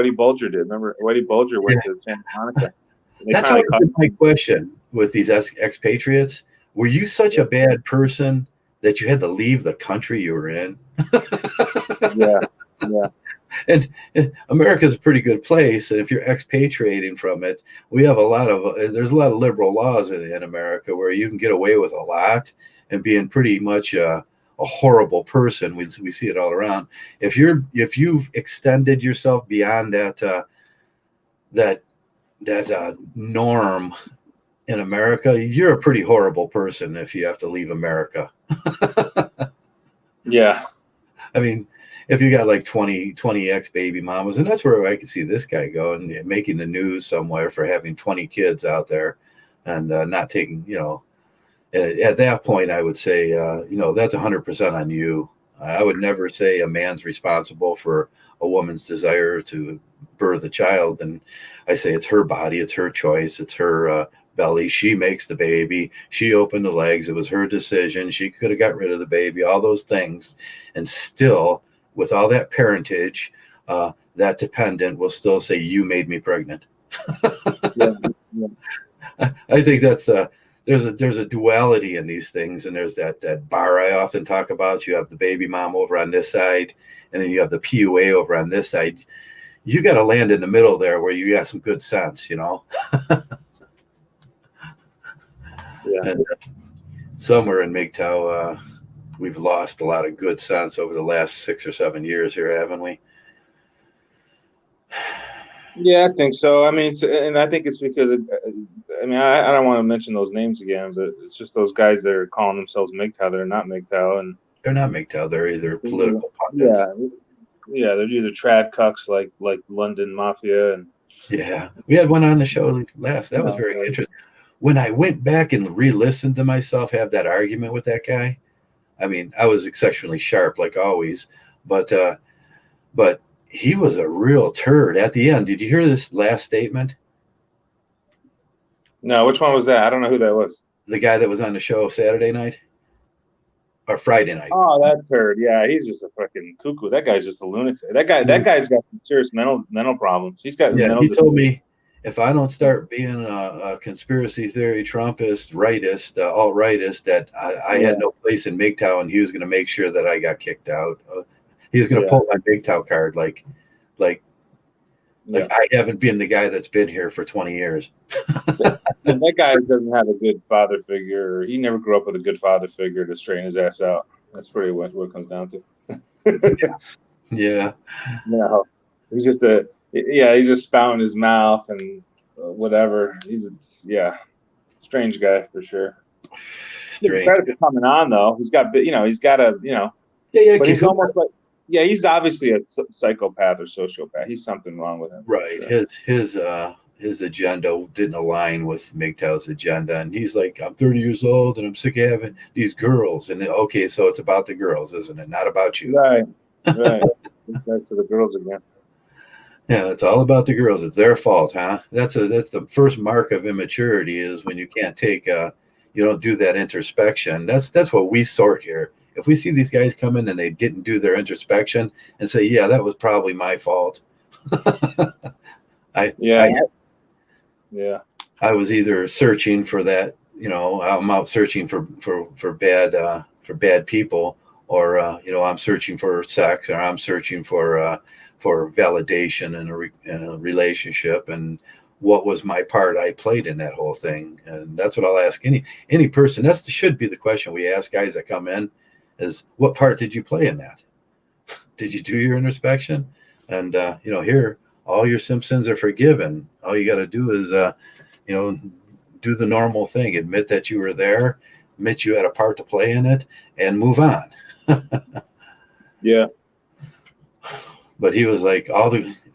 Whitey Bulger did. Remember, Whitey Bulger went to Santa Monica. That's always been my question with these expatriates. Were you such a bad person that you had to leave the country you were in? Yeah. And America's a pretty good place, and if you're expatriating from it, there's a lot of liberal laws in America where you can get away with a lot and being pretty much a horrible person. We see it all around. If you've extended yourself beyond that norm in America, you're a pretty horrible person if you have to leave America. Yeah. I mean, if you got like 20 ex-baby mamas, and that's where I could see this guy going, making the news somewhere for having 20 kids out there and not taking, at that point, I would say, that's 100% on you. I would never say a man's responsible for a woman's desire to birth a child. And I say it's her body, it's her choice, it's her belly. She makes the baby. She opened the legs. It was her decision. She could have got rid of the baby, all those things. And still, with all that parentage, that dependent will still say, you made me pregnant. Yeah. I think that's there's a duality in these things, and there's that bar I often talk about. You have the baby mom over on this side, and then you have the PUA over on this side. You got to land in the middle there where you got some good sense, Yeah. And somewhere in Mgtow, we've lost a lot of good sense over the last 6 or 7 years here, haven't we? Yeah, I think so. I mean, and I think it's because, I don't want to mention those names again, but it's just those guys that are calling themselves Mgtow. They're not Mgtow, and they're not Mgtow. They're either political pundits. Yeah, they're either trad cucks like London Mafia, and yeah, we had one on the show last. That was very interesting. When I went back and re-listened to myself have that argument with that guy, I mean, I was exceptionally sharp like always, but he was a real turd at the end. Did you hear this last statement? No, which one was that? I don't know who that was. The guy that was on the show Saturday night or Friday night. Oh, that turd. Yeah, he's just a fucking cuckoo. That guy's just a lunatic. That guy's got some serious mental problems. He's got he told me if I don't start being a conspiracy theory Trumpist, rightist, alt-rightist, that I had no place in Mgtow, and he was going to make sure that I got kicked out. He was going to pull my Mgtow card, like I haven't been the guy that's been here for 20 years. That guy doesn't have a good father figure. He never grew up with a good father figure to straighten his ass out. That's pretty what it comes down to. Yeah. No, he's just he's just spouting his mouth and whatever. He's strange guy for sure. Strange. Credit for coming on though. He's got but he's almost like. Yeah, he's obviously a psychopath or sociopath. He's something wrong with him. Right. Sure. His agenda didn't align with Mgtow's agenda. And he's like, I'm 30 years old and I'm sick of having these girls. And okay, so it's about the girls, isn't it? Not about you. Right. Back to the girls again. Yeah, it's all about the girls. It's their fault, huh? That's the first mark of immaturity is when you can't take you don't do that introspection. That's what we sort here. If we see these guys come in and they didn't do their introspection and say, yeah, that was probably my fault. I was either searching for that, I'm out searching for bad people, or I'm searching for sex, or I'm searching for validation in a relationship, and what was my part I played in that whole thing. And that's what I'll ask any person. Should be the question we ask guys that come in. Is what part did you play in that? Did you do your introspection? And here all your Simpsons are forgiven. All you got to do is do the normal thing, admit that you were there, admit you had a part to play in it, and move on. Yeah. But he was like,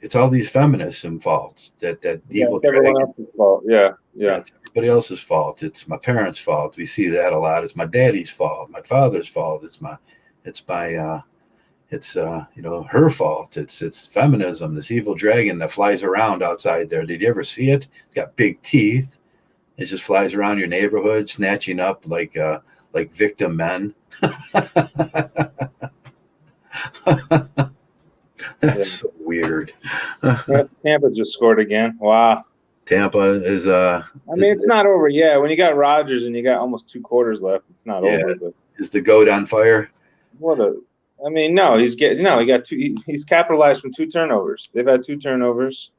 it's all these feminists' faults that evil everyone else's fault. Yeah. It's everybody else's fault. It's my parents' fault. We see that a lot. It's my daddy's fault, my father's fault. It's her fault. It's feminism, this evil dragon that flies around outside there. Did you ever see it? It's got big teeth. It just flies around your neighborhood, snatching up like victim men. That's so weird. Tampa just scored again. Wow. Tampa is it's not over yet. When you got Rodgers and you got almost 2 quarters left, it's not over. But is the goat on fire? No, he got 2. He's capitalized from 2 turnovers. They've had 2 turnovers.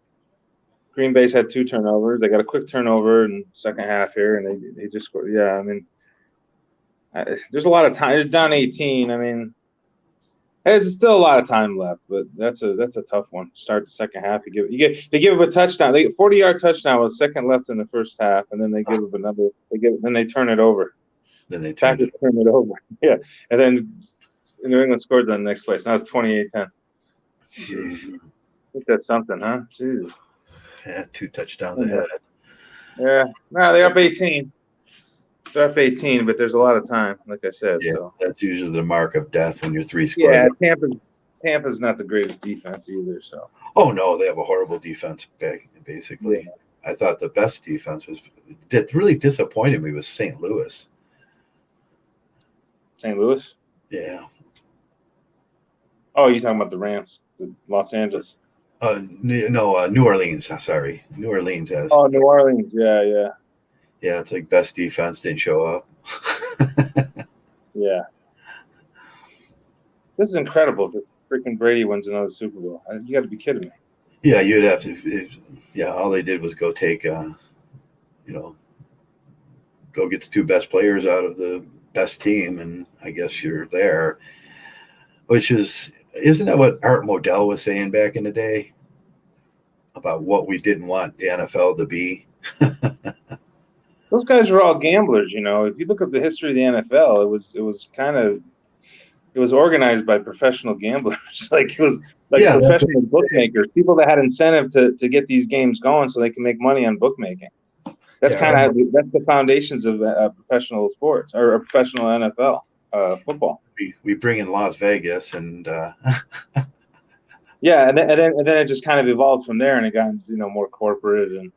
Green Bay's had 2 turnovers. They got a quick turnover in the second half here, and they just scored. Yeah, There's a lot of time. It's down 18. I mean, there's still a lot of time left, but that's a tough one. Start the second half. They give up a touchdown. They 40-yard touchdown with a second left in the first half, and then they give up another. Then they turn it over. Then they turn it over. Yeah, and then New England scored on the next place. Now it's 28-10. Jeez, I think that's something, huh? Jeez. Yeah, 2 touchdowns ahead. Yeah, no, they're up 18. They're up 18, but there's a lot of time, like I said. Yeah, so that's usually the mark of death when you're 3 scores. Yeah, Tampa's not the greatest defense either. So. Oh no, they have a horrible defense. Basically, yeah. I thought the best defense that really disappointed me was St. Louis. St. Louis? Yeah. Oh, you're talking about the Rams, the Los Angeles. No, New Orleans. Sorry, New Orleans has. Oh, New Orleans. Yeah. Yeah, it's like best defense didn't show up. Yeah. This is incredible. If freaking Brady wins another Super Bowl, you got to be kidding me. Yeah, you'd have to. Yeah, all they did was go take, go get the 2 best players out of the best team, and I guess you're there. Isn't that what Art Modell was saying back in the day about what we didn't want the NFL to be? Those guys were all gamblers, If you look at the history of the NFL, it was organized by professional gamblers. It was professional bookmakers, people that had incentive to get these games going so they can make money on bookmaking. That's that's the foundations of professional sports or professional NFL football. We bring in Las Vegas and yeah, and then it just kind of evolved from there, and it got more corporate and.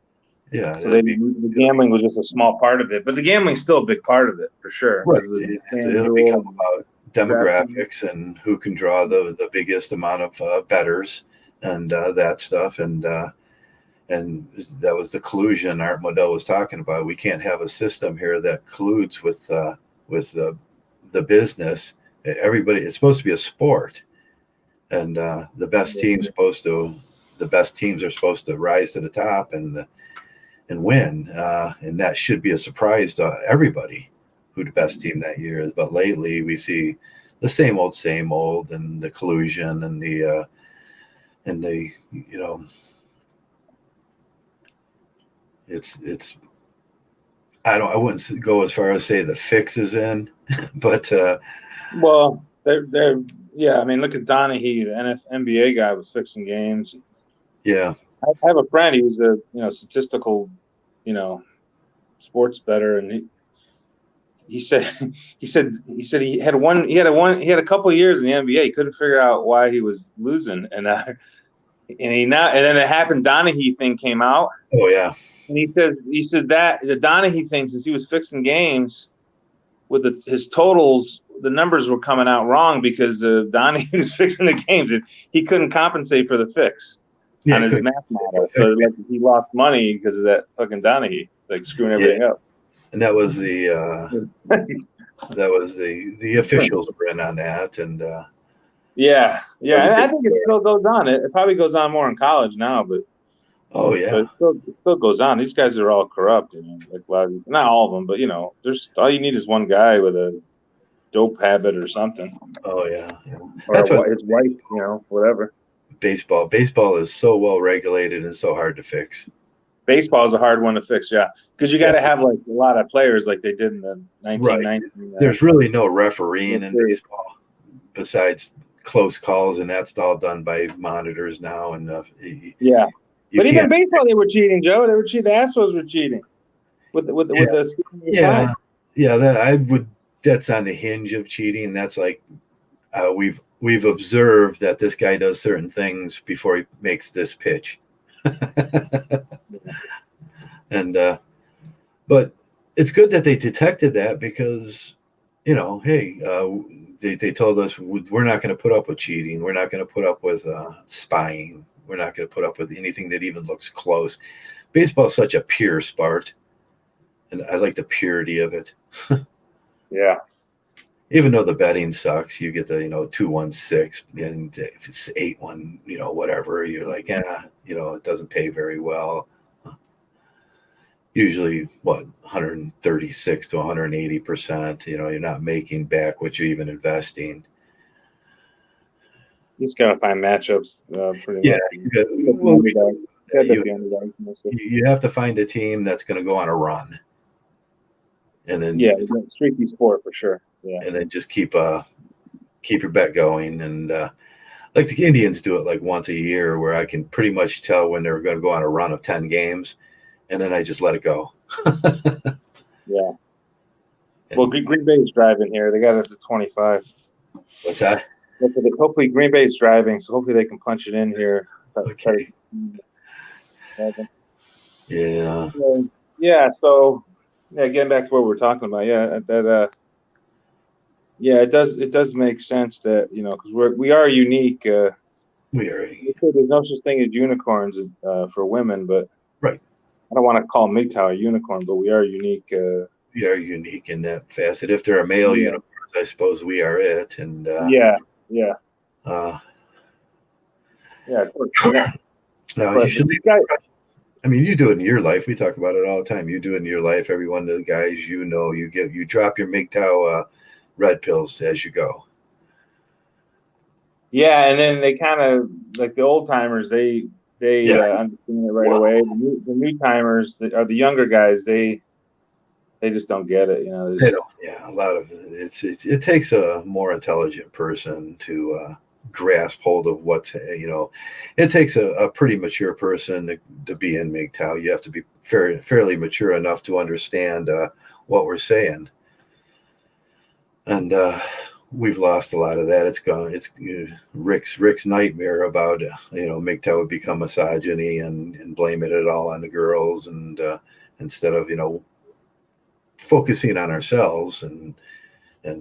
Yeah, so the gambling was just a small part of it, but the gambling's still a big part of it for sure. Right. It'll become about demographics and who can draw the biggest amount of bettors and that stuff, and that was the collusion Art Modell was talking about. We can't have a system here that colludes with the business. Everybody, it's supposed to be a sport, and the best teams are supposed to rise to the top and win, and that should be a surprise to everybody who the best team that year is. But lately we see the same old, and the collusion and the it's I wouldn't go as far as say the fix is in, but well, they're yeah. I mean, look at Donahue, the NBA guy, was fixing games. Yeah. I have a friend. He was a statistical, sports bettor, and he said he had a couple of years in the NBA. He couldn't figure out why he was losing, and then it happened. Donahue thing came out. Oh yeah. And he says that the Donahue thing, since he was fixing games with his totals, the numbers were coming out wrong because Donahue was fixing the games and he couldn't compensate for the fix. Yeah, on his math model, so he lost money because of that fucking Donahue, screwing everything up. And that was the officials were in on that, and yeah. And I think it still goes on. It probably goes on more in college now, but oh yeah, but it still goes on. These guys are all corrupt, not all of them, but there's all you need is one guy with a dope habit or something. Oh yeah. Or his wife, whatever. Baseball is so well regulated and so hard to fix. Baseball is a hard one to fix, yeah, because you got to have a lot of players like they did in the 1990s. Right. There's really no refereeing in baseball besides close calls, and that's all done by monitors now. And yeah, but even baseball, they were cheating, Joe. They were cheating. The Astros were cheating with the That's on the hinge of cheating. That's like we've observed that this guy does certain things before he makes this pitch. And but it's good that they detected that because they told us we're not going to put up with cheating, we're not going to put up with spying, we're not going to put up with anything that even looks close. Baseball is such a pure sport, and I like the purity of it. Yeah. Even though the betting sucks, you get the 2-1-6, and if it's 8-1, whatever, you're like, it doesn't pay very well. usually what 136 to 180%. You're not making back what you're even investing. Just gotta find matchups, pretty Yeah, much. well, you, The underdog mostly. you have to find a team that's going to go on a run, and Yeah, then streaky sport for sure. Yeah. and then just keep your bet going. And like the Indians do it like once a year, where I can pretty much tell when they're going to go on a run of 10 games, and then I just let it go. Yeah. Well, Green Bay's driving here. They got it to 25. What's that? Hopefully Green Bay's driving, so hopefully they can punch it in here. Okay. Yeah. Yeah. So, yeah, getting back to what we're talking about. Yeah, yeah, it does make sense that, because we are unique. We are. There's no such thing as unicorns for women, but Right. I don't want to call Mgtow a unicorn, but we are unique. We are unique in that facet. If there are male unicorns, I suppose we are it. And yeah. Now you should leave. I mean, you do it in your life. We talk about it all the time. You do it in your life. Every one of the guys, you drop your Mgtow red pills as you go. Yeah, and then they kind of like the old timers. They understand it right away. The new timers are the younger guys. They just don't get it. They don't. Yeah, a lot of it takes a more intelligent person to grasp hold of what's. It takes a pretty mature person to be in Mgtow. You have to be fairly mature enough to understand what we're saying, and we've lost a lot of that. It's gone. It's Rick's nightmare about Mgtow would become misogyny and blaming it all on the girls, and instead of focusing on ourselves and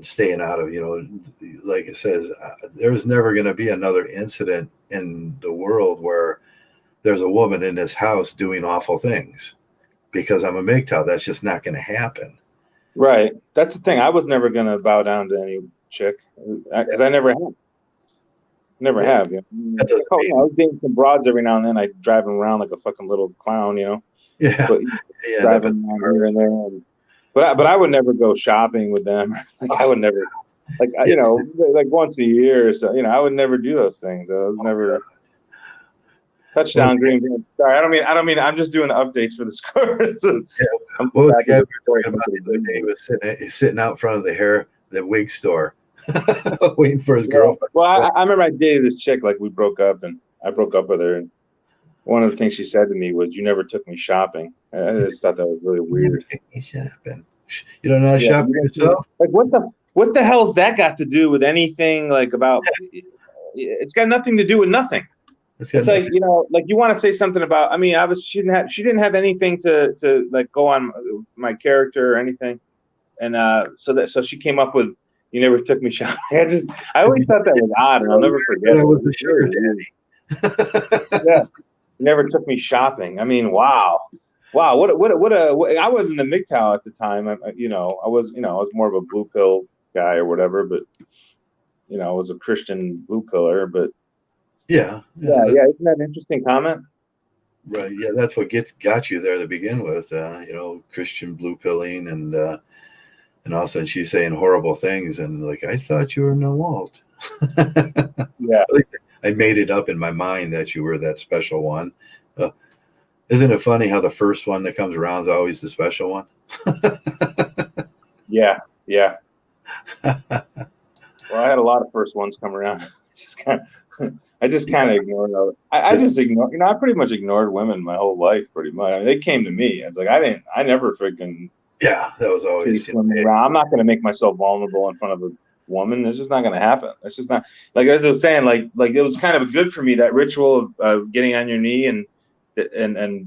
staying out of like it says, there's never going to be another incident in the world where there's a woman in this house doing awful things because I'm a Mgtow. That's just not going to happen. Right. That's the thing. I was never going to bow down to any chick because I never have. Never have. I was dating some broads every now and then. I drive them around like a fucking little clown, Yeah. But drive them around here and there. But I would never go shopping with them. Like I would never, like like once a year or so. I would never do those things. I was never. Touchdown, Green Bay. Sorry, I don't mean. I'm just doing the updates for the scores. What was the guy we were talking about the other day? He was sitting out in front of the wig store, waiting for his girlfriend. Well, I remember I dated this chick. Like we broke up, and I broke up with her. And one of the things she said to me was, "You never took me shopping." I just thought that was really weird. Shopping. You don't know how to shop for yourself? Like what the hell's that got to do with anything? Like about? It's got nothing to do with nothing. It's like like you want to say something about. I mean, she didn't have anything to like go on my character or anything, and so she came up with, "You never took me shopping." I always thought that was odd, and I'll never forget it. I was the sugar daddy. Yeah, you never took me shopping. I mean, wow, what I wasn't a Mgtow at the time. I was more of a blue pill guy or whatever, but I was a Christian blue piller, but. Yeah. Isn't that an interesting comment? Right. Yeah, that's what got you there to begin with. Christian blue pilling, and all of a sudden she's saying horrible things, and like, I thought you were no Walt. Yeah. I made it up in my mind that you were that special one. Isn't it funny how the first one that comes around is always the special one? Yeah. Well, I had a lot of first ones come around. I just kind of ignored them. I just ignored. I pretty much ignored women my whole life, pretty much. I mean, they came to me. It's like I never freaking. Yeah, that was always. I'm not going to make myself vulnerable in front of a woman. It's just not going to happen. It's just not. Like as I was saying, like it was kind of good for me, that ritual of getting on your knee and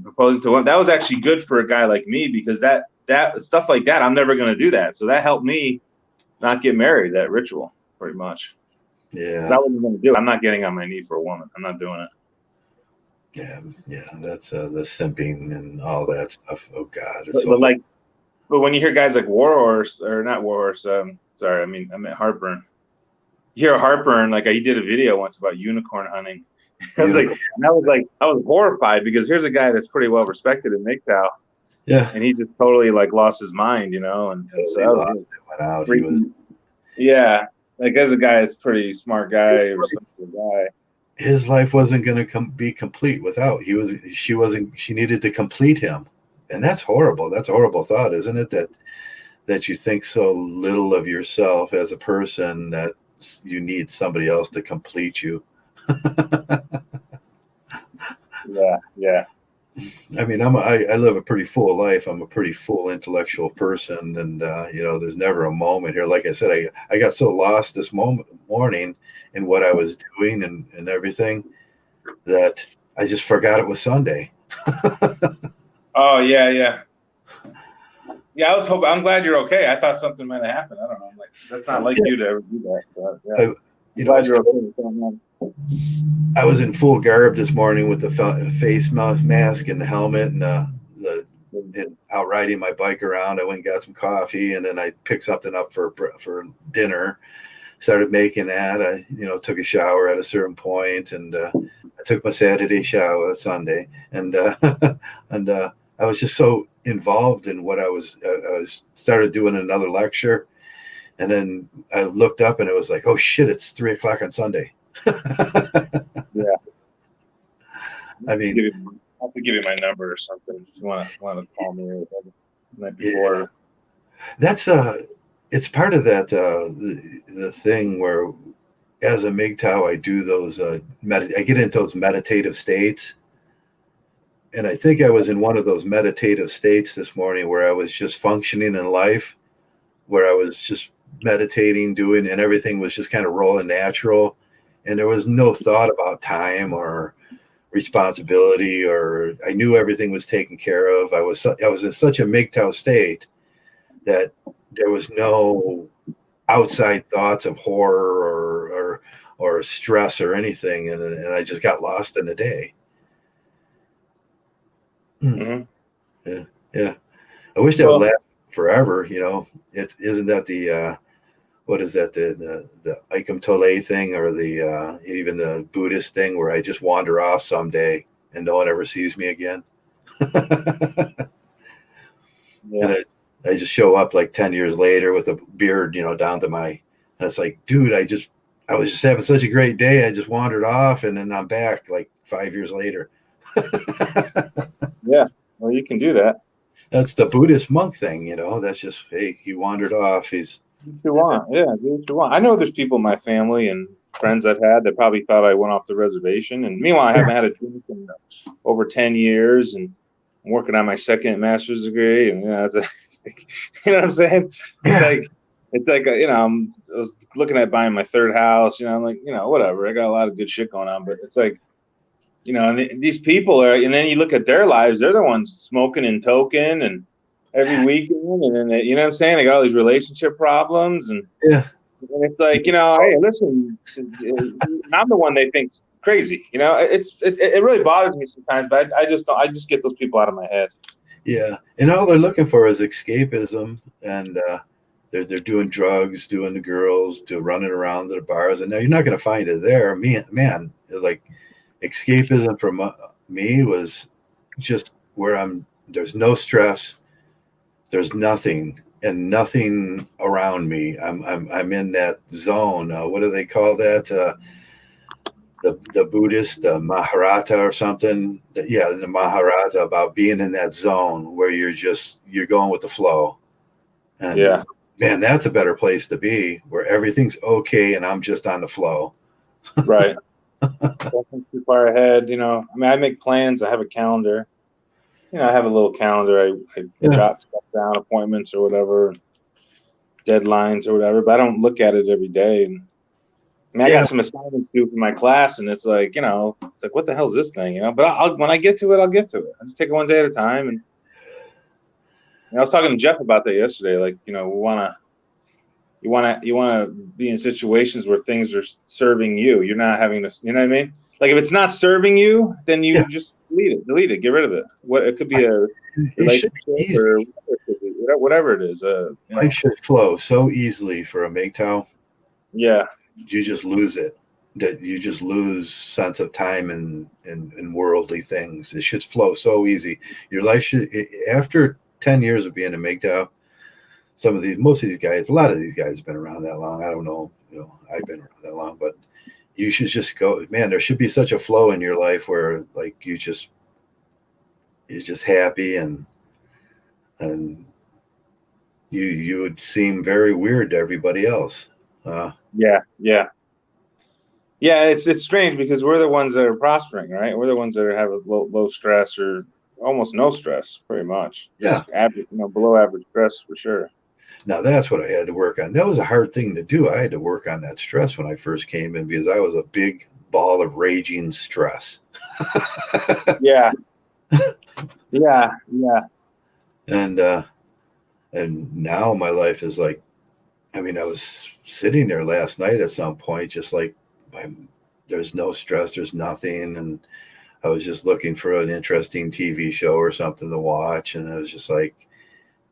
proposing to one. That was actually good for a guy like me, because that stuff like that, I'm never going to do that. So that helped me not get married. That ritual, pretty much. Yeah, that wasn't going to do it. I'm not getting on my knee for a woman. I'm not doing it. Yeah, that's the simping and all that stuff. Oh God, but when you hear guys like Warhorse, or not Warhorse, sorry, I meant Heartburn. You hear Heartburn, like he did a video once about unicorn hunting. I was horrified, because here's a guy that's pretty well respected in Mgtow, Yeah. and he just totally like lost his mind, and so Totally that lost was it. Went out. He was. freaking, yeah. Like as a guy, it's pretty smart guy, respectful guy. His life wasn't going to be complete without. He was. She wasn't. She needed to complete him, and that's horrible. That's a horrible thought, isn't it? That you think so little of yourself as a person that you need somebody else to complete you. Yeah, yeah. I mean, I live a pretty full life. I'm a pretty full intellectual person, and there's never a moment here. Like I said, I got so lost this morning in what I was doing and everything that I just forgot it was Sunday. Oh yeah, yeah. Yeah, I was hoping. I'm glad you're okay. I thought something might have happened. I don't know. I'm like, that's not like you to ever do that. So yeah, I, I'm I glad was you're okay. I was in full garb this morning with the face mask and the helmet and and out riding my bike around. I went and got some coffee, and then I picked something up for dinner. Started making that. I took a shower at a certain point, and I took my Saturday shower Sunday, and and I was just so involved in what I was started doing another lecture, and then I looked up and it was like, oh shit, it's 3 o'clock on Sunday. Yeah. I mean, I'll have to give you my number or something if you want to call me or whatever. The night yeah, before. that's it's part of that the thing where as a Mgtow I do those I get into those meditative states, and I think I was in one of those meditative states this morning where I was just functioning in life, where I was just meditating, doing, and everything was just kind of rolling natural, and there was no thought about time or responsibility, or I knew everything was taken care of. I was in such a Mgtow state that there was no outside thoughts of horror or stress or anything, and I just got lost in the day. Mm-hmm. Yeah, yeah. I wish that would last forever. It isn't that the what is that the Mgtow thing, or the even the Buddhist thing where I just wander off someday and no one ever sees me again. Yeah. And I just show up like 10 years later with a beard, down to my, and it's like, dude, I was just having such a great day. I just wandered off, and then I'm back like 5 years later. Yeah. Well, you can do that. That's the Buddhist monk thing, that's just, hey, he wandered off. He's, Do what you want. Yeah, do what you want. I know there's people in my family and friends I've had that probably thought I went off the reservation. And meanwhile, I haven't had a drink in over 10 years, and I'm working on my second master's degree. And, it's like, you know what I'm saying? yeah. It's like, I was looking at buying my third house, I'm like, whatever. I got a lot of good shit going on, but it's like, and these people are, and then you look at their lives, they're the ones smoking and toking and every weekend, and then you know what I'm saying? They got all these relationship problems, and Yeah. it's like, hey, listen, I'm the one they think's crazy. It really bothers me sometimes, but I just get those people out of my head. Yeah. And all they're looking for is escapism, and they're doing drugs, doing the girls, running around the bars, and now you're not going to find it there. Man, like escapism from me was just where there's no stress, there's nothing, and nothing around me. I'm in that zone. What do they call that? The Buddhist, the Maharata or something. Yeah, the Maharata, about being in that zone where you're going with the flow. And Yeah. Man, that's a better place to be, where everything's okay and I'm just on the flow. Right. Nothing too far ahead. I make plans. I have a calendar. I have a little calendar. I jot stuff down, appointments or whatever, deadlines or whatever, but I don't look at it every day. And I got some assignments due for my class, and it's like, what the hell is this thing? But when I get to it, I'll get to it. I just take it one day at a time. And I was talking to Jeff about that yesterday. Like, you want to be in situations where things are serving you. You're not having to, you know what I mean? Like, if it's not serving you, then you just delete it, get rid of it. It could be a relationship or whatever it is. Life should flow so easily for a Mgtow. Yeah. You just lose it. that you just lose sense of time and worldly things. It should flow so easy. Your life should, after 10 years of being a Mgtow, most of these guys, a lot of these guys have been around that long. I don't know, I've been around that long, but you should just go, man, there should be such a flow in your life where like you're just happy and you would seem very weird to everybody else. Yeah. It's strange because we're the ones that are prospering, right? We're the ones that have a low stress or almost no stress, pretty much. Just average, below average stress for sure. Now that's what I had to work on. That was a hard thing to do. I had to work on that stress when I first came in because I was a big ball of raging stress. Yeah. And now my life is like, I mean, I was sitting there last night at some point, just like there's no stress, there's nothing. And I was just looking for an interesting TV show or something to watch. And I was just like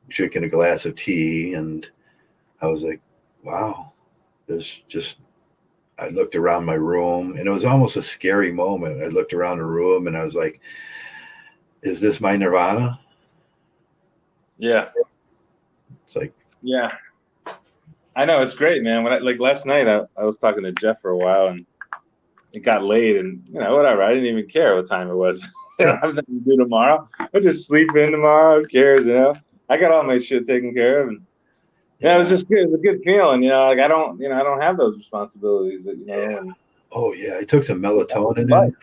drinking a glass of tea. And I was like, wow, I looked around my room and it was almost a scary moment. I looked around the room and I was like, is this my nirvana? Yeah. It's like, yeah. I know, it's great, man. Like last night, I was talking to Jeff for a while, and it got late, and whatever. I didn't even care what time it was. I don't have nothing to do tomorrow. I'll just sleep in tomorrow. Who cares? I got all my shit taken care of, and it was just good. It was a good feeling, like I don't have those responsibilities that And, oh yeah, I took some melatonin.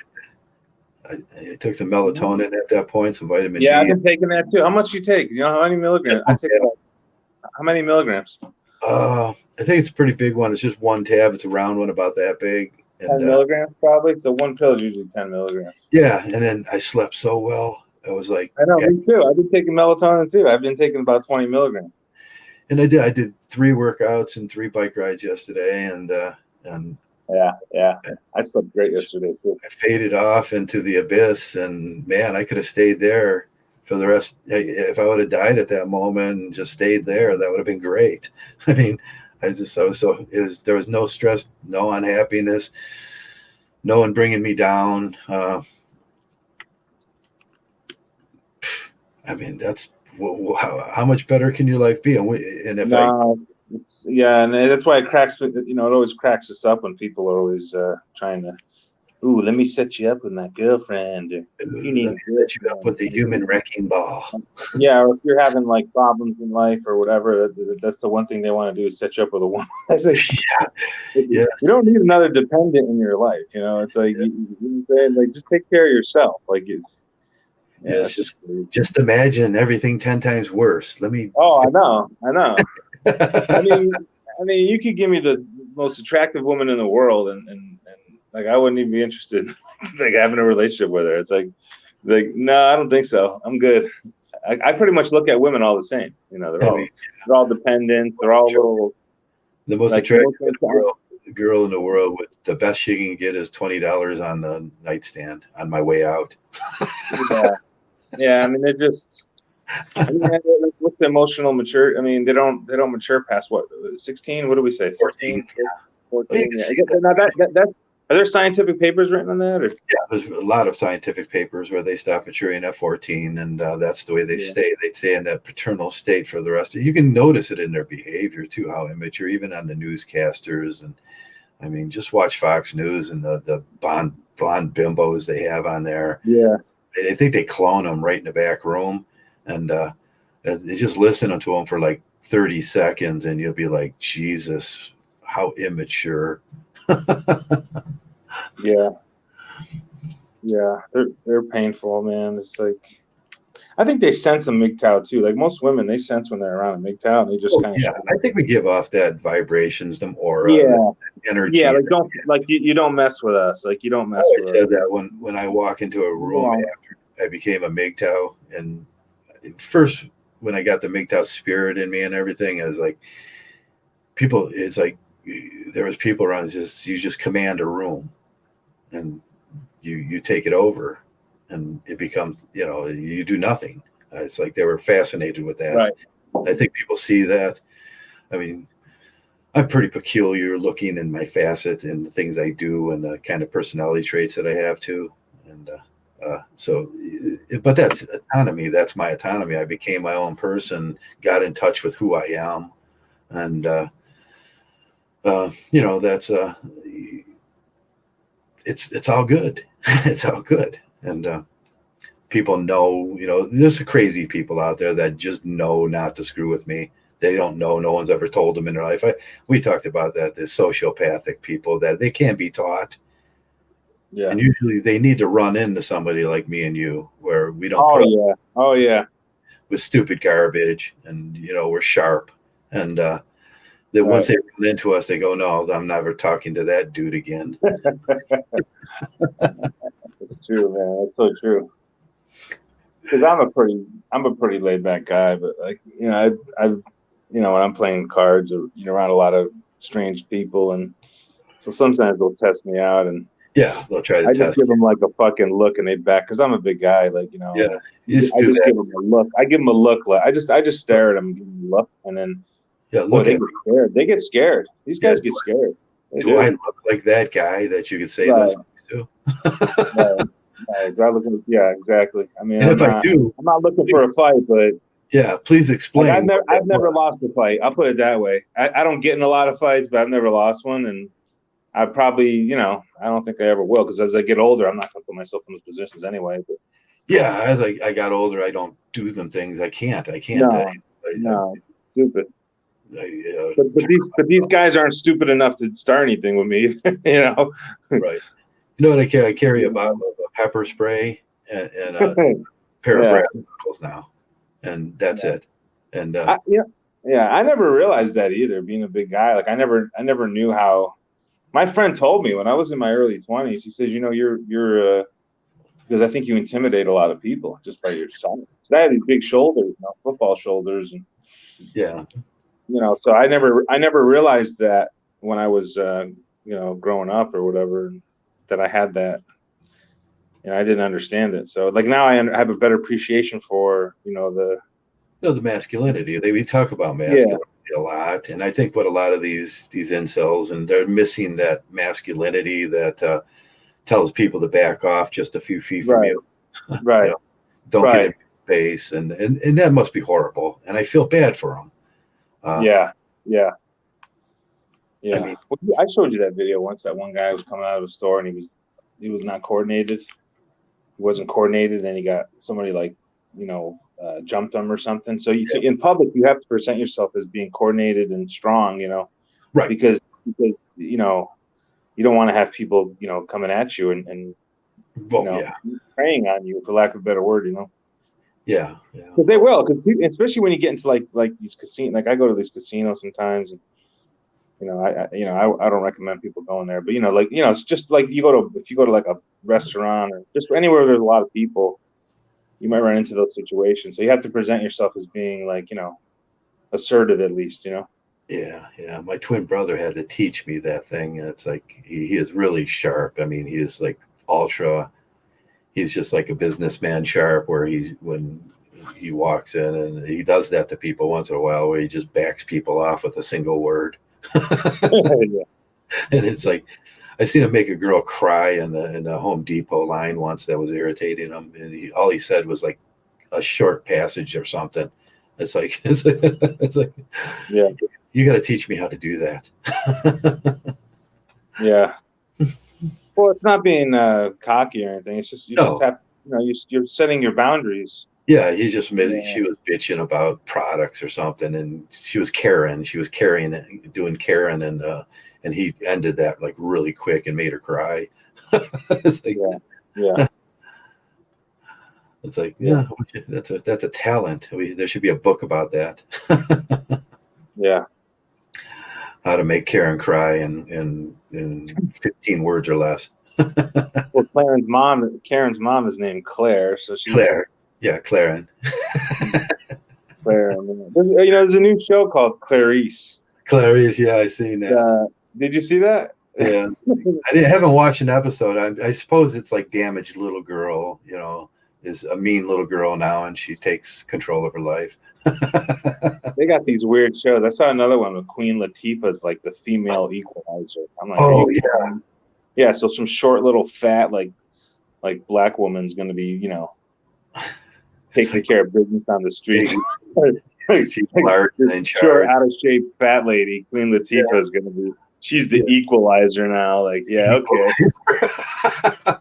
I took some melatonin at that point, some vitamin D. Yeah, I've been taking that too. How much you take? How many milligrams? I take how many milligrams? I think it's a pretty big one. It's just one tab. It's a round one about that big. And, 10 milligrams probably. So one pill is usually 10 milligrams. Yeah, and then I slept so well. I was like, I know, me too. I've been taking melatonin too. I've been taking about 20 milligrams. And I did 3 workouts and 3 bike rides yesterday, and yeah. I slept great yesterday too. I faded off into the abyss, and man, I could have stayed there for the rest. If I would have died at that moment and just stayed there, that would have been great. I mean, there was no stress, no unhappiness, no one bringing me down. I mean, that's how much better can your life be? And that's why it cracks. It always cracks us up when people are always trying to. Ooh, let me set you up with my girlfriend. You need to set you up with the human wrecking ball. Yeah, or if you're having like problems in life or whatever, that's the one thing they want to do is set you up with a woman. You don't need another dependent in your life. It's like like just take care of yourself. Like just imagine everything 10 times worse. Let me. Oh, I know. I mean, you could give me the most attractive woman in the world, and like I wouldn't even be interested in like having a relationship with her. It's like no, I don't think so. I'm good. I pretty much look at women all the same. They're all dependents. They're all little. The most attractive girl in the world with the best she can get is $20 on the nightstand on my way out. Yeah. I mean, they're just. What's the emotional mature? I mean, they don't mature past what 16? What do we say? 14. 14. Yeah. Are there scientific papers written on that? Or? Yeah, there's a lot of scientific papers where they stop maturing at 14, and that's the way they stay. They stay in that paternal state for the rest of. You can notice it in their behavior too, how immature, even on the newscasters. And I mean, just watch Fox News and the blonde bimbos they have on there. Yeah, I think they clone them right in the back room, and they just listen to them for like 30 seconds, and you'll be like, Jesus, how immature. Yeah, they're painful, man. It's like I think they sense a Mgtow too. Like most women, they sense when they're around a Mgtow, and they just kind of. Yeah, I think we give off that vibrations, them aura, that energy. Yeah, like you don't mess with us. Like you don't mess with us. I said that when I walk into a room after I became a Mgtow, and first when I got the Mgtow spirit in me and everything, I was like, people. It's like there was people around. You just command a room, and you take it over, and it becomes you do nothing. It's like they were fascinated with that. Right. I think people see that. I mean, I'm pretty peculiar looking in my facet and the things I do and the kind of personality traits that I have too. And but that's autonomy. That's my autonomy. I became my own person, got in touch with who I am, and that's it's all good. It's all good, and people know. There's crazy people out there that just know not to screw with me. They don't know. No one's ever told them in their life. We talked about that. The sociopathic people that they can't be taught. Yeah. And usually they need to run into somebody like me and you, where we don't Oh yeah. with stupid garbage, and we're sharp, and that once they run into us, they go, "No, I'm never talking to that dude again." It's true, man. That's so true. Because I'm a pretty laid back guy, but like I've when I'm playing cards or around a lot of strange people, and so sometimes they'll test me out, and yeah, they'll try to I test just give them like a fucking look, and they back because I'm a big guy, like Yeah, I just give them a look. I give them a look, like I just stare at them, and give them a look, and then look they get scared. They get scared. These guys get scared. Do I look like that guy that you could say those things to? Right. Yeah, exactly. I mean, and I do, I'm not looking for a fight, but yeah, please explain. Like I've never lost a fight. I'll put it that way. I don't get in a lot of fights, but I've never lost one, and I probably, I don't think I ever will, because as I get older, I'm not going to put myself in those positions anyway. But yeah, as I got older, I don't do them things. I can't. No, stupid. But these guys aren't stupid enough to start anything with me, Right. You know what I carry? I carry a bottle of pepper spray and a pair of brass knuckles now, and that's it. And I never realized that either. Being a big guy, like I never knew how. My friend told me when I was in my early 20s. He says, you're because I think you intimidate a lot of people just by your size. So I had these big shoulders, football shoulders, and yeah. So I never realized that when I was growing up or whatever, that I had that. I didn't understand it. So like now I have a better appreciation for the masculinity. We talk about masculinity a lot, and I think what a lot of these incels, and they're missing that masculinity that tells people to back off just a few feet from you. Right. Don't get in space, and that must be horrible. And I feel bad for them. Yeah. I mean, I showed you that video once. That one guy was coming out of a store, and he was not coordinated. He wasn't coordinated, and he got somebody like jumped him or something. So in public, you have to present yourself as being coordinated and strong, right? Because you don't want to have people coming at you and preying on you, for lack of a better word, Yeah. Because they will, especially when you get into like these casinos. Like I go to these casinos sometimes, and I don't recommend people going there, but it's just like if you go to like a restaurant or just anywhere where there's a lot of people, you might run into those situations. So you have to present yourself as being like, assertive at least, Yeah. My twin brother had to teach me that thing. It's like he is really sharp. I mean, he is like ultra. He's just like a businessman sharp, where when he walks in, and he does that to people once in a while, where he just backs people off with a single word. Yeah. And it's like, I seen him make a girl cry in the Home Depot line once. That was irritating him, and all he said was like a short passage or something. It's like yeah, you got to teach me how to do that. Yeah. Well, it's not being cocky or anything. It's just just have you're setting your boundaries. Yeah, he just made. She was bitching about products or something, and she was Karen. She was carrying it, doing Karen, and he ended that like really quick and made her cry. It's like, yeah. It's like, that's a talent. There should be a book about that. Yeah. How to make Karen cry in 15 words or less. Well, Karen's mom is named Claire, so she's Claire. Yeah, Claren. Claire. There's a new show called Clarice. Clarice, yeah, I seen that. Did you see that? Yeah, I haven't watched an episode. I suppose it's like Damaged Little Girl. Is a mean little girl now, and she takes control of her life. They got these weird shows. I saw another one with Queen Latifah's like the female equalizer. I'm like, are Oh you yeah, kidding me? Yeah, so some short little fat like black woman's gonna be, it's taking like care of business on the streets. big, she's Like large and this in short, charge. out of shape fat lady, Queen Yeah, Latifah is gonna be. She's the yeah. equalizer now. Like, yeah, okay.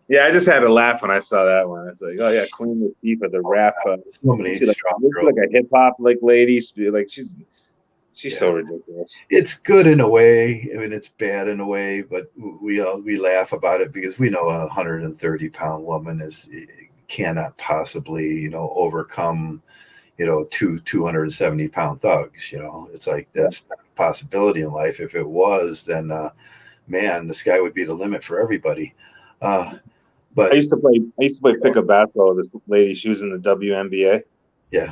Yeah, I just had to laugh when I saw that one. It's like, oh yeah, Queen Latifah, the rap. So many strong Looks girls. like a hip hop like lady. Like she's Yeah, so ridiculous. it's good in a way. I mean, it's bad in a way, but we laugh about it because we know a 130-pound woman cannot possibly overcome 270-pound thugs. It's like Yeah. that's not a possibility in life. If it was, then man, the sky would be the limit for everybody. Uh, I but used to play. I used to play pickup basketball with this lady. She was in the WNBA. yeah,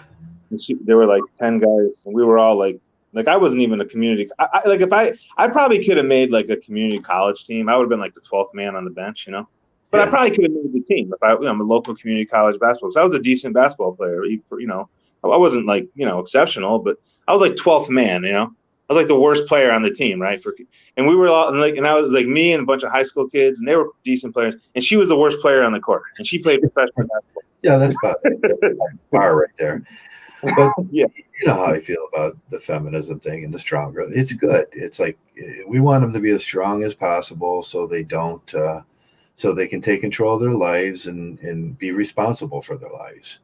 And there were like 10 guys, and we were all like I wasn't even a community. Like if I probably could have made like a community college team. I would have been like the 12th man on the bench. But I yeah, probably could have made the team if I'm a local community college basketball. So I was a decent basketball player. I wasn't like exceptional, but I was like 12th man. I was like the worst player on the team, right? And we were all and I was like me and a bunch of high school kids, and they were decent players. And she was the worst player on the court, and she played professional yeah. That's about par right there. But yeah, you know how I feel about the feminism thing and the stronger. It's good. It's like we want them to be as strong as possible, so they don't, so they can take control of their lives and be responsible for their lives.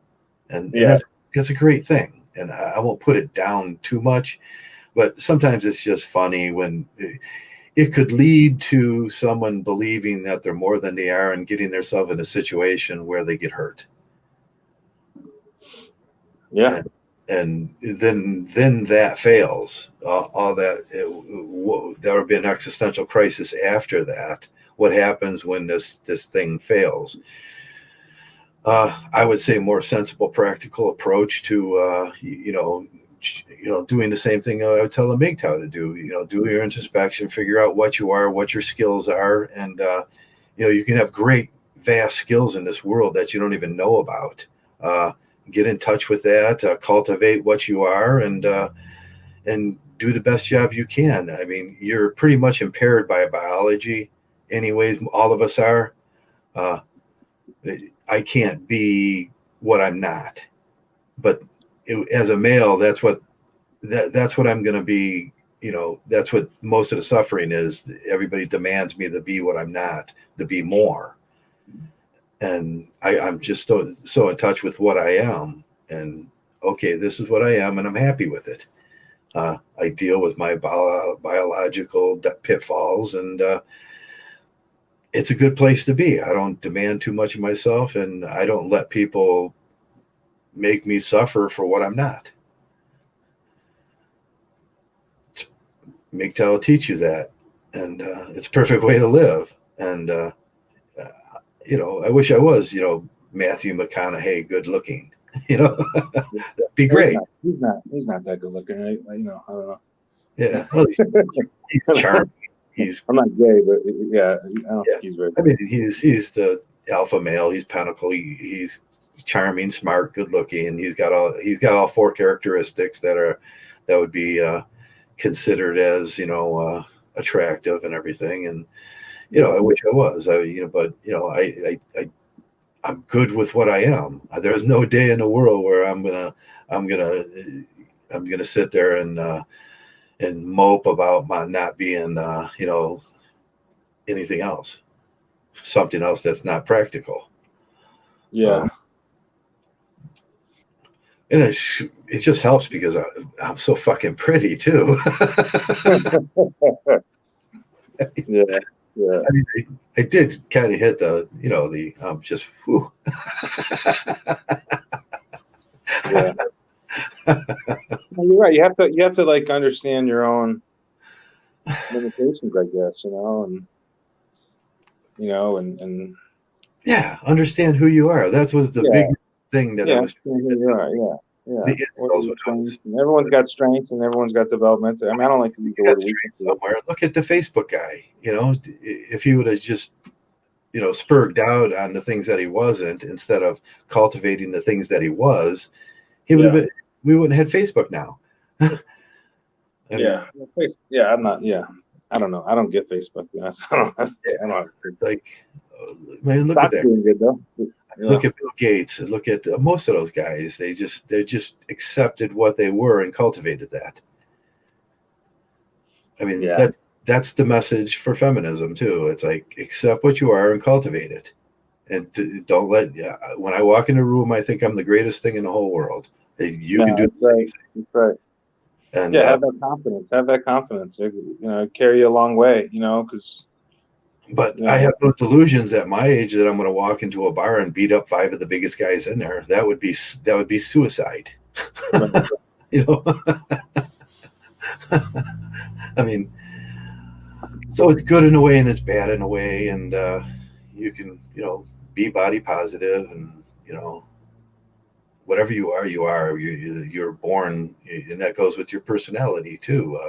And yeah, that's a great thing. And I won't put it down too much, but sometimes it's just funny when it could lead to someone believing that they're more than they are and getting themselves in a situation where they get hurt. yeah. And then that fails. All that there will be an existential crisis after that. What happens when this thing fails? I would say more sensible, practical approach to doing the same thing I would tell a Mgtow to do. Do your introspection, figure out what you are, what your skills are, and you can have great, vast skills in this world that you don't even know about. Get in touch with that, cultivate what you are, and do the best job you can. I mean, you're pretty much impaired by biology, anyways. All of us are. Uh, I can't be what I'm not, but as a male, that's what I'm going to be. That's what most of the suffering is. Everybody demands me to be what I'm not, to be more. And I'm just so in touch with what I am, and okay, this is what I am, and I'm happy with it. I deal with my biological pitfalls, and it's a good place to be. I don't demand too much of myself, and I don't let people make me suffer for what I'm not. Mgtow will teach you that, and it's a perfect way to live. And I wish I was, Matthew McConaughey, good looking. That'd be great. He's not that good looking. I don't know. Yeah, well, he's charming. I'm not gay, but yeah, I don't think he's very. I mean, he's the alpha male. He's pinnacle. He's charming, smart, good looking. He's got all four characteristics that would be considered as attractive and everything. And I wish I was. But I'm good with what I am. There's no day in the world where I'm gonna sit there and mope about my not being anything else, something else that's not practical. Yeah. And it just helps because I'm so fucking pretty too. Yeah. Yeah. I mean, I did kind of hit the just whew. Yeah. Well, you're right. You have to like understand your own limitations, I guess, and Yeah, understand who you are. That was the big thing that I was. Understand who you are. Yeah. Yeah. The Everyone's got strengths and everyone's got development. I mean, I don't like to use the word weakness somewhere. Look at the Facebook guy. If he would have just spurred out on the things that he wasn't instead of cultivating the things that he was, He would have been. We wouldn't have had Facebook now. I yeah. Yeah. I'm not. Yeah. I don't know. I don't get Facebook. I don't. I don't know. like, man, look at Stock's that. doing good though. Yeah. Look at Bill Gates. Look at most of those guys. They just accepted what they were and cultivated that. I mean, Yeah. that's the message for feminism too. It's like accept what you are and cultivate it, and don't let. When I walk in a room, I think I'm the greatest thing in the whole world. You can do the same thing. That's right. And yeah, have that confidence. Have that confidence. Carry you a long way. Because. But I have no delusions at my age that I'm going to walk into a bar and beat up 5 of the biggest guys in there. That would be suicide. You know. I mean, so it's good in a way and it's bad in a way, and you can be body positive, and whatever you are, you're born, and that goes with your personality too.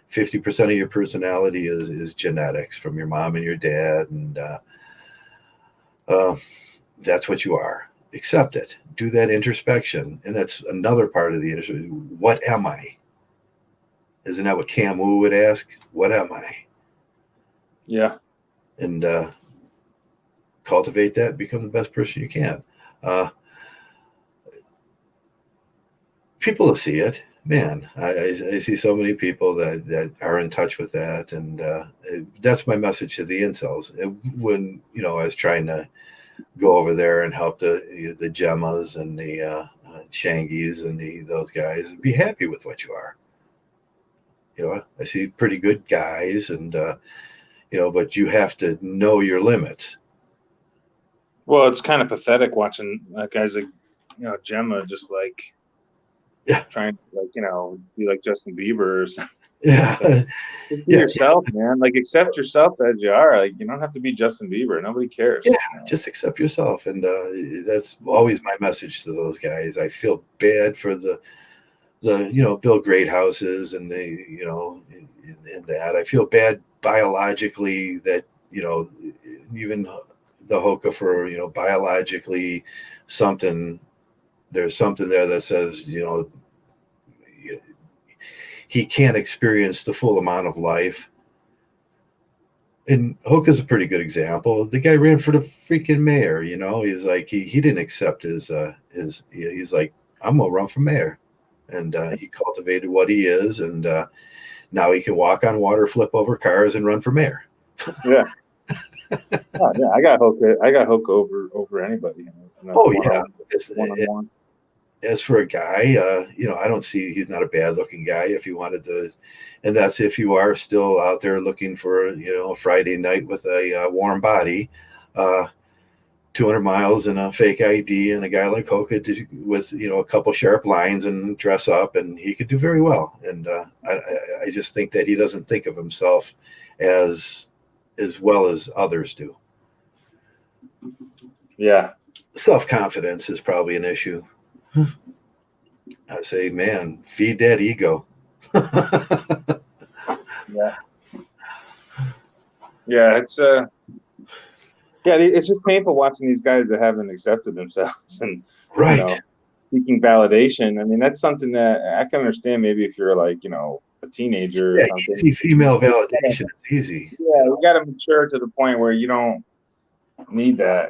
50% of your personality is genetics from your mom and your dad, and that's what you are. Accept it. Do that introspection, and that's another part of the introspection. What am I? Isn't that what Cam Wu would ask? What am I? Yeah. And cultivate that. Become the best person you can. People will see it. Man, I see so many people that are in touch with that, and that's my message to the incels. When I was trying to go over there and help the Gemmas and the Shangis and those guys, be happy with what you are. I see pretty good guys, and but you have to know your limits. Well, it's kind of pathetic watching guys like Gemma just like. Yeah, trying to be like Justin Bieber or something. Yeah, be yourself, man. Like accept yourself as you are. Like you don't have to be Justin Bieber. Nobody cares. Yeah, just accept yourself, and that's always my message to those guys. I feel bad for the Bill Greathouses and and that. I feel bad biologically that even the Hoka for biologically something. There's something there that says he can't experience the full amount of life. And Hoka's a pretty good example. The guy ran for the freaking mayor. He's like he didn't accept his. He's like, I'm gonna run for mayor, and he cultivated what he is, and now he can walk on water, flip over cars, and run for mayor. Yeah. Oh, yeah, I got Hoka over anybody. Oh yeah. One-on-one. As for a guy, I don't see he's not a bad looking guy if you wanted to, and that's if you are still out there looking for a Friday night with a warm body, 200 miles and a fake ID, and a guy like Hoka with a couple sharp lines and dress up, and he could do very well. And I just think that he doesn't think of himself as well as others do. Yeah, self-confidence is probably an issue. I say, man, feed that ego. Yeah, it's it's just painful watching these guys that haven't accepted themselves and right seeking validation. I mean, that's something that I can understand. Maybe if you're like a teenager, or something. Easy female validation is easy. Yeah, you got to mature to the point where you don't need that.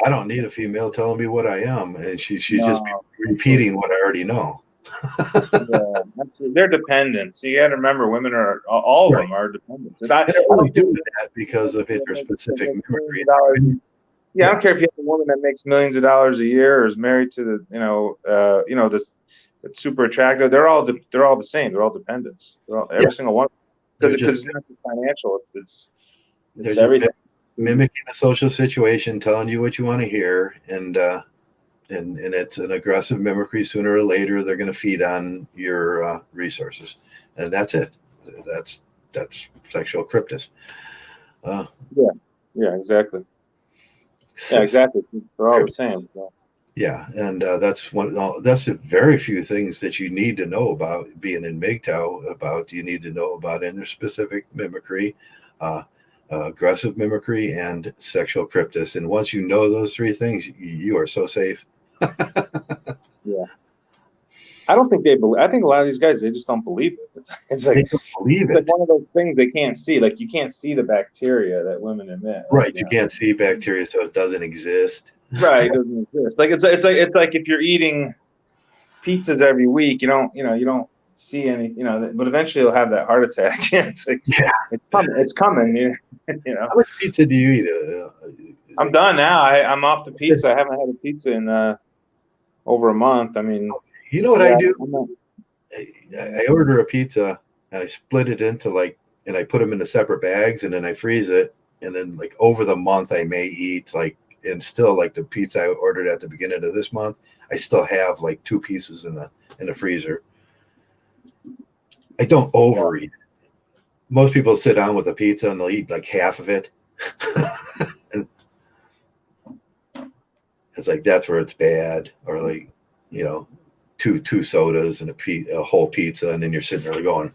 I don't need a female telling me what I am, and she's just repeating what I already know. Yeah, they're dependents. So you got to remember, women are all of them are dependents. I don't really do that because of interspecific memory. Yeah, I don't care if you have a woman that makes millions of dollars a year or is married to the this that's super attractive. They're all the same. They're all dependents. Every single one, because it's not just financial. It's everything. Mimicking a social situation, telling you what you want to hear, and it's an aggressive mimicry. Sooner or later, they're going to feed on your resources, and that's it. That's sexual cryptis. Yeah, exactly. Yeah, exactly. They're all the same. So. Yeah, and that's the very few things that you need to know about being in Mgtow. You need to know about interspecific mimicry, aggressive mimicry, and sexual cryptis. And once you know those 3 things, you are so safe. Yeah. I don't think they believe. I think a lot of these guys, they just don't believe it. It's They like don't believe it's like it. one of those things they can't see. Like you can't see the bacteria that women emit. Like Right. You can't see bacteria, so it doesn't exist. right, it doesn't exist. Like it's like if you're eating pizzas every week, you don't see any, but eventually you'll have that heart attack. It's like Yeah. it's coming. It's coming. How much pizza do you eat? I'm done now. I'm off the pizza. I haven't had a pizza in over a month. I mean, You know what I yeah, do? I'm not, I order a pizza and I split it into and I put them into separate bags and then I freeze it. And then like over the month, I may eat and still like the pizza I ordered at the beginning of this month, I still have like 2 pieces in the freezer. I don't overeat. Most people sit down with a pizza and they'll eat like half of it. And it's like, that's where it's bad. Or like, you know, two sodas and a whole pizza. And then you're sitting there going,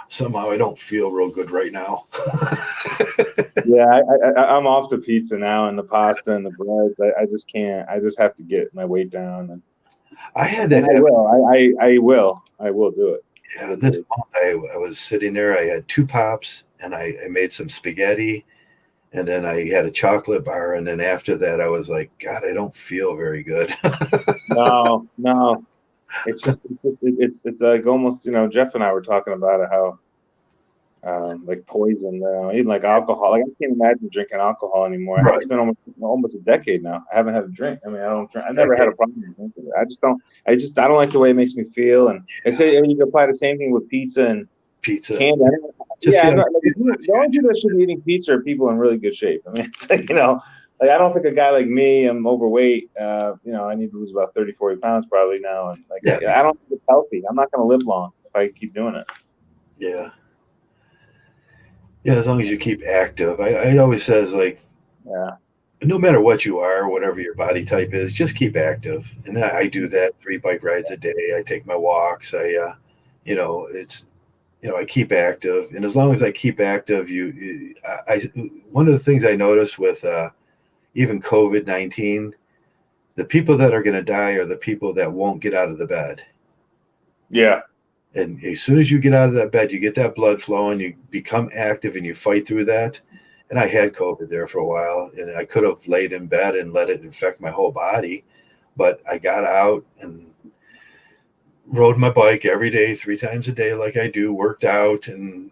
somehow I don't feel real good right now. yeah, I'm off the pizza now and the pasta and the breads. I just can't. I just have to get my weight down, I had and that I happen. will. I will do it. I Yeah, will this do it. month I was sitting there. I had 2 pops and I made some spaghetti and then I had a chocolate bar. And then after that, I was like, God, I don't feel very good. No, no. It's like almost, Jeff and I were talking about it, how like poison, even like alcohol. Like I can't imagine drinking alcohol anymore. It's Right. been almost a decade now. I haven't had a drink. I mean, I don't drink. I never had Okay. a problem with drinking it. I just don't. I don't like the way it makes me feel. And they say you can apply the same thing with pizza and Pizza. candy. Just Yeah, see I'm how not, like, you live. the only people that should be eating pizza are people in really good shape. I mean, it's like, like I don't think a guy like me, I'm overweight. I need to lose about 30, 40 pounds probably now. And like, Yeah. I don't think it's healthy. I'm not going to live long if I keep doing it. Yeah. Yeah. As long as you keep active. I always says like, Yeah. no matter what you are, whatever your body type is, just keep active. And I do that 3 bike rides a day. I take my walks. It's, I keep active. And as long as I keep active, one of the things I noticed with even COVID-19, the people that are going to die are the people that won't get out of the bed. Yeah. And as soon as you get out of that bed, you get that blood flowing, you become active and you fight through that. And I had COVID there for a while and I could have laid in bed and let it infect my whole body. But I got out and rode my bike every day, 3 times a day, like I do, worked out. And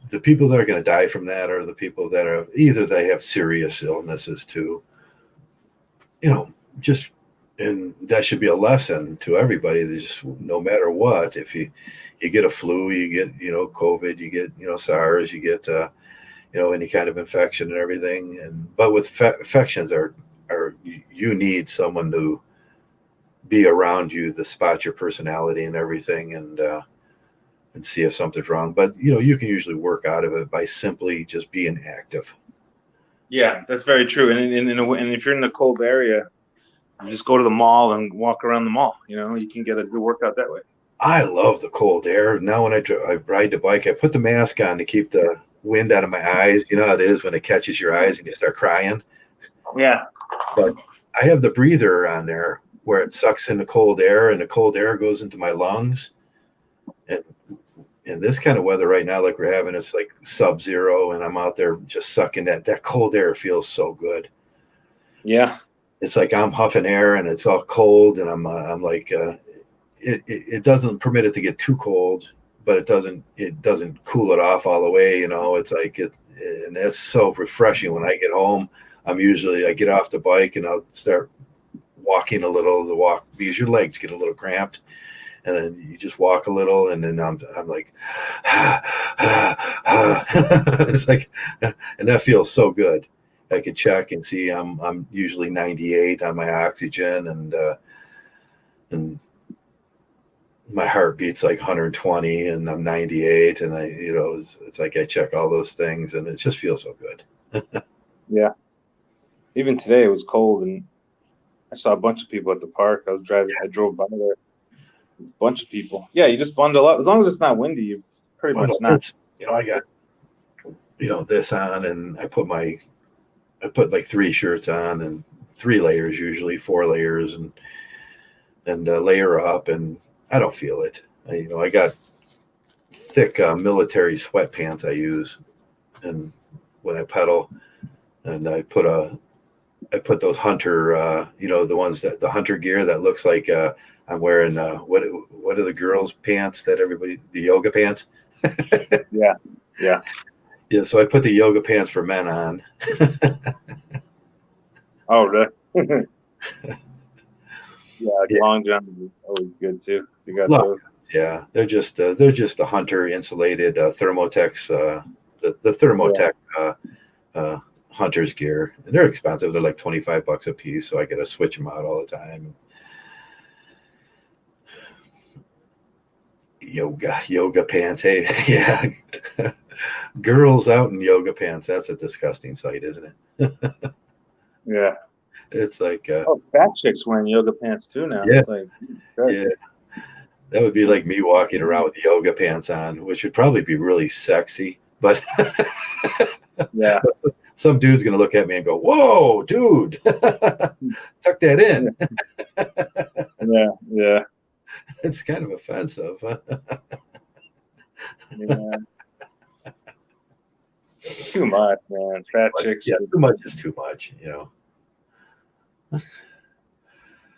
the people that are going to die from that are the people that are either they have serious illnesses too, just, and that should be a lesson to everybody. There's no matter what, if you get a flu, you get, COVID, you get, SARS, you get, any kind of infection and everything. But with infections are you need someone to be around you to spot your personality and everything and see if something's wrong. But, you can usually work out of it by simply just being active. Yeah, that's very true. And if you're in a cold area, you just go to the mall and walk around the mall. You can get a good workout that way. I love the cold air. Now when I ride the bike, I put the mask on to keep the wind out of my eyes. You know how it is when it catches your eyes and you start crying. Yeah. But I have the breather on there where it sucks in the cold air and the cold air goes into my lungs. And in this kind of weather right now, like we're having, it's like sub-zero, and I'm out there just sucking that cold air. Feels so good. Yeah. It's like I'm huffing air and it's all cold, and I'm like, it doesn't permit it to get too cold, but it doesn't cool it off all the way. It's like and that's so refreshing. When I get home, I get off the bike and I'll start walking a little. The walk, because your legs get a little cramped, and then you just walk a little, and then I'm like, it's like, and that feels so good. I could check and see I'm usually 98 on my oxygen, and my heart beats like 120, and I'm 98, and it's like I check all those things, and it just feels so good. Yeah. Even today it was cold, and I saw a bunch of people at the park. I drove by there. A bunch of people. Yeah, you just bundle up. As long as it's not windy, you pretty much Well, not. I got this on, and I put like 3 shirts on and 3 layers, usually 4 layers, and and layer up, and I don't feel it. I got thick military sweatpants I use, and when I pedal, and I put those hunter, the ones that the hunter gear that looks like I'm wearing what are the girls' pants that everybody the yoga pants? Yeah. Yeah. Yeah, so I put the yoga pants for men on. Oh, really? Yeah, Yeah, long johns is always good too. You got long those. yeah, they're just the hunter insulated Thermotex, the Yeah. Thermotech uh, hunter's gear. And they're expensive. They're like $25 a piece, so I got to switch them out all the time. Yoga pants. Hey, yeah, girls out in yoga pants. That's a disgusting sight, isn't it? Yeah. It's like, Oh, fat chicks wearing yoga pants too now. yeah, It's like, yeah. Christ. That would be like me walking around with yoga pants on, which would probably be really sexy. But Yeah. some dude's gonna look at me and go, "Whoa, dude, tuck that in." Yeah. Yeah. It's kind of offensive. Yeah. It's too much, man. Fat chicks. Yeah, too much is too much.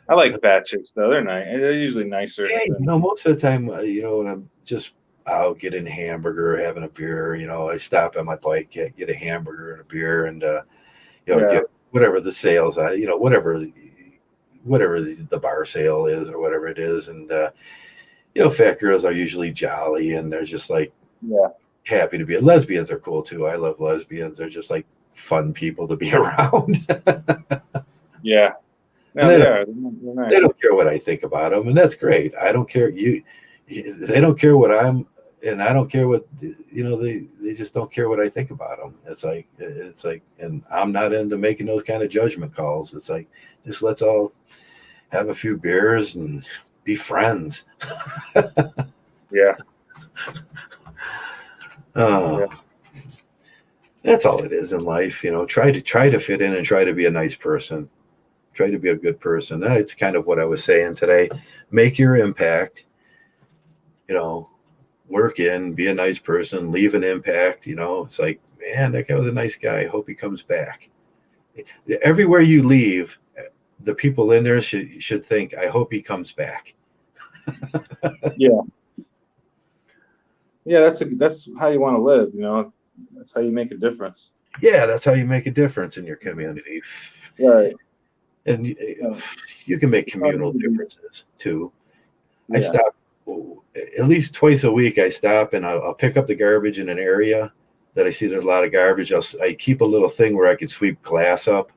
I like fat chicks though. They're nice. They're usually nicer Hey, than. most of the time, when I'm just out getting a hamburger, having a beer, I stop on my bike, get a hamburger and a beer, and Yeah. get whatever the sales, whatever the bar sale is or whatever it is, and fat girls are usually jolly and they're just like Yeah. happy to be. Lesbians are cool too. I love lesbians. They're just like fun people to be around. Yeah. No, And they are. They're nice. they don't care what I think about them, and that's great. I don't care. They don't care what I'm, and I don't care what They just don't care what I think about them. It's like, and I'm not into making those kind of judgment calls. It's like, just let's all have a few beers and be friends. Yeah. Uh, Yeah. that's all it is in life. Try to fit in and try to be a nice person. Try to be a good person. It's kind of what I was saying today. Make your impact. Work in, be a nice person, leave an impact. It's like, man, that guy was a nice guy. I hope he comes back. Everywhere you leave, the people in there should think, I hope he comes back. Yeah. Yeah. That's how you want to live. That's how you make a difference. Yeah, that's how you make a difference in your community. Right. And Yeah. you can make communal differences too. I Yeah. stop at least twice a week. I stop and I'll pick up the garbage in an area that I see there's a lot of garbage. I keep a little thing where I can sweep glass up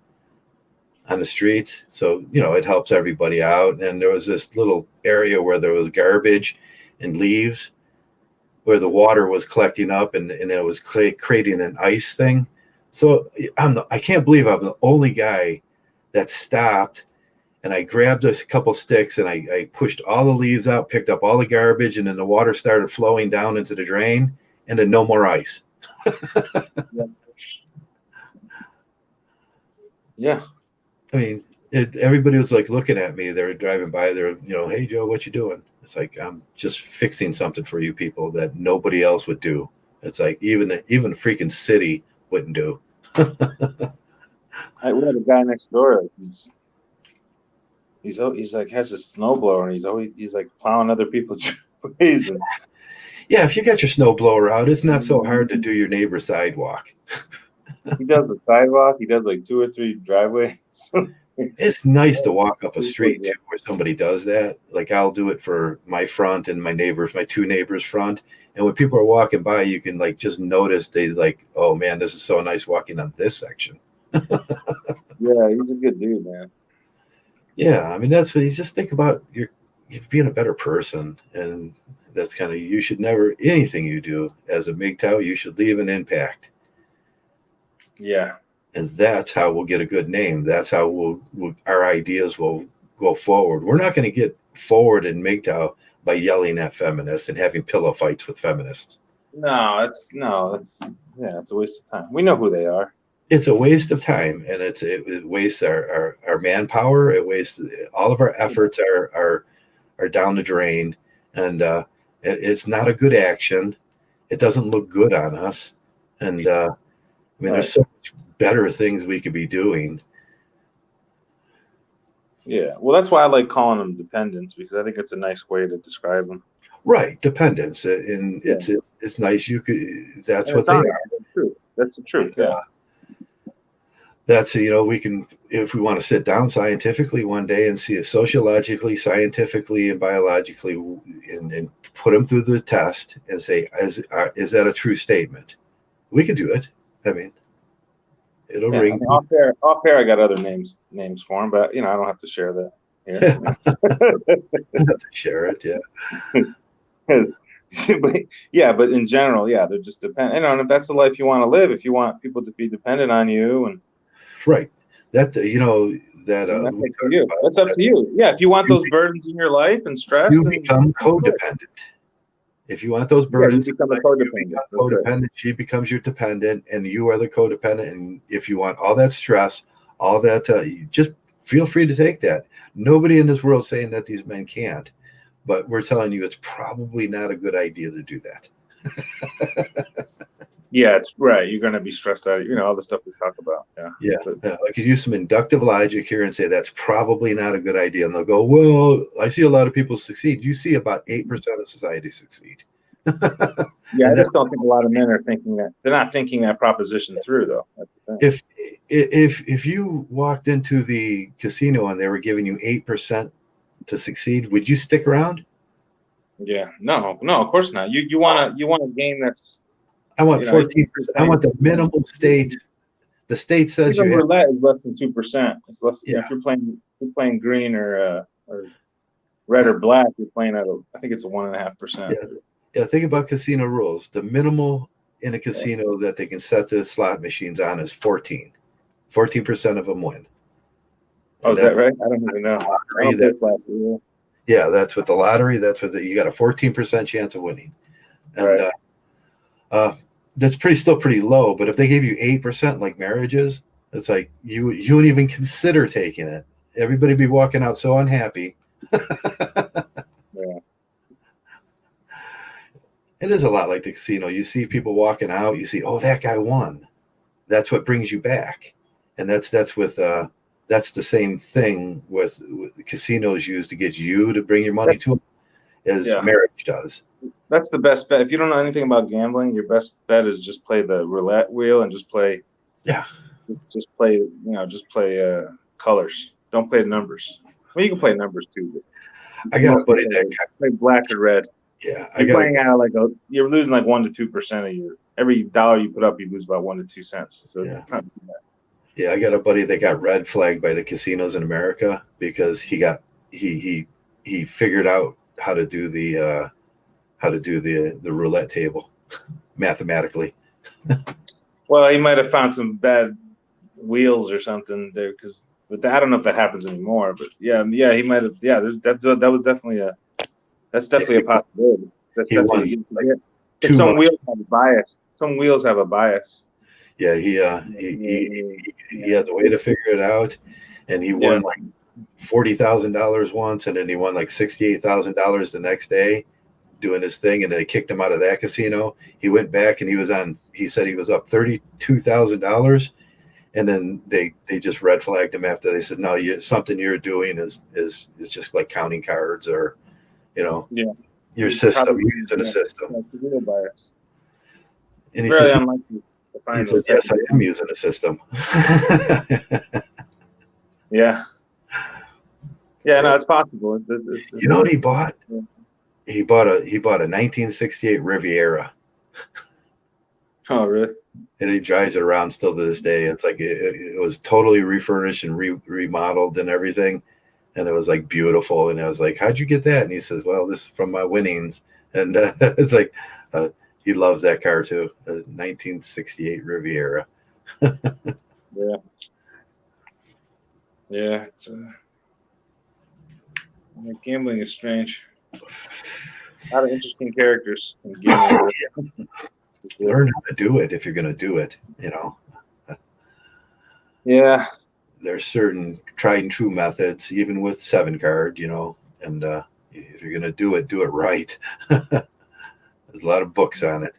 on the streets, so it helps everybody out. And there was this little area where there was garbage and leaves, where the water was collecting up, and it was creating an ice thing. So I can't believe I'm the only guy that stopped, and I grabbed a couple sticks and I pushed all the leaves out, picked up all the garbage, and then the water started flowing down into the drain, and then no more ice. Yeah. Yeah. I mean, everybody was like looking at me. They were driving by. They're, hey Joe, what you doing? It's like, I'm just fixing something for you people that nobody else would do. It's like even freaking city wouldn't do. We had a guy next door. He's like has a snowblower and he's like plowing other people's driveways. And Yeah, if you got your snow blower out, it's not so hard to do your neighbor's sidewalk. he does the sidewalk. He does like 2 or 3 driveways. It's nice to walk up a street too, where somebody does that. Like I'll do it for my front and my 2 neighbors' front. And when people are walking by, you can like just notice they like, oh man, this is so nice walking on this section. Yeah, he's a good dude, man. Yeah, I mean that's what you just think about. You're being a better person, and that's kind of you should never anything you do as a Mgtow, you should leave an impact. Yeah. And that's how we'll get a good name. That's how our ideas will go forward. We're not going to get forward in Mgtow by yelling at feminists and having pillow fights with feminists. No, it's a waste of time. We know who they are. it's a waste of time, and it wastes our manpower. It wastes all of our efforts are down the drain, and it's not a good action. It doesn't look good on us, and I mean, there's so much better things we could be doing. Yeah, well, that's why I like calling them dependents, because I think it's a nice way to describe them. Right, dependence, and it's nice. You could that's what they are. True. That's the truth. Yeah. That's we can, if we want to sit down scientifically one day and see it sociologically, scientifically, and biologically, and put them through the test and say, is that a true statement? We could do it. I mean, it'll ring. I mean, off air, I got other names for them, but I don't have to share that here. Share it, but in general, they're just dependent. And if that's the life you want to live, if you want people to be dependent on you, and right, that that's up to you. Yeah, if you want those burdens in your life and stress, you become codependent. If you want those burdens, you become a codependent. She becomes your dependent, and you are the codependent. And if you want all that stress, all that, just feel free to take that. Nobody in this world is saying that these men can't, but we're telling you it's probably not a good idea to do that. Yeah, it's right. You're going to be stressed out. All the stuff we talk about. I could use some inductive logic here and say that's probably not a good idea. And they'll go, well, I see a lot of people succeed. You see about 8% of society succeed. I just don't think a lot of men are thinking that. They're not thinking that proposition through, though. That's the thing. If you walked into the casino and they were giving you 8% to succeed, would you stick around? Yeah, no, of course not. You want a game that's. I want 14%. I want the minimal state. The state says even roulette is less than 2%. It's less. Yeah. If you're playing green or red or black, you're playing at I think it's a 1.5%. Yeah. Think about casino rules. The minimal in a casino that they can set the slot machines on is 14. 14% of them win. Oh, is that right? I don't even know. Yeah, that's what the lottery. That's what you got a 14% chance of winning, and that's still pretty low. But if they gave you 8% like marriages, it's like you wouldn't even consider taking it. Everybody be walking out so unhappy. It is a lot like the casino. You see people walking out. You see, oh, that guy won. That's what brings you back, and that's the same thing with casinos used to get you to bring your money to them as marriage does. That's the best bet. If you don't know anything about gambling, your best bet is just play the roulette wheel and just play. Yeah. Just play. Just play colors. Don't play numbers. Well, you can play numbers too. But I got a buddy that play black or red. Yeah, you're playing out you're losing like 1 to 2% a year. Every dollar you put up, you lose about 1 to 2 cents. So it's not too bad. Yeah, I got a buddy that got red flagged by the casinos in America because he figured out how to do the roulette table mathematically. Well, he might have found some bad wheels or something there, but I don't know if that happens anymore. But he might have. Yeah, that was definitely a possibility. That's definitely some wheels have a bias. Some wheels have a bias. Yeah, he has a way to figure it out, and he won like $40,000 once, and then he won like $68,000 the next day doing his thing, and then they kicked him out of that casino. He went back and he said he was up $32,000, and then they just red flagged him after. They said, no, something you're doing is just like counting cards or your system. You're using a system. That's a real bias. And he says, he says, yes, I am using a system. Yeah, no, it's possible. You know what he bought? Yeah. He bought a 1968 Riviera. Oh, really? And he drives it around still to this day. It's like it was totally refurnished and remodeled and everything, and it was like beautiful. And I was like, "How'd you get that?" And he says, "Well, this is from my winnings." And it's like he loves that car too, a 1968 Riviera. Yeah. It's, gambling is strange. A lot of interesting characters in gambling. Learn how to do it if you're going to do it. Yeah. There's certain tried and true methods, even with 7 card, and if you're going to do it right. There's a lot of books on it.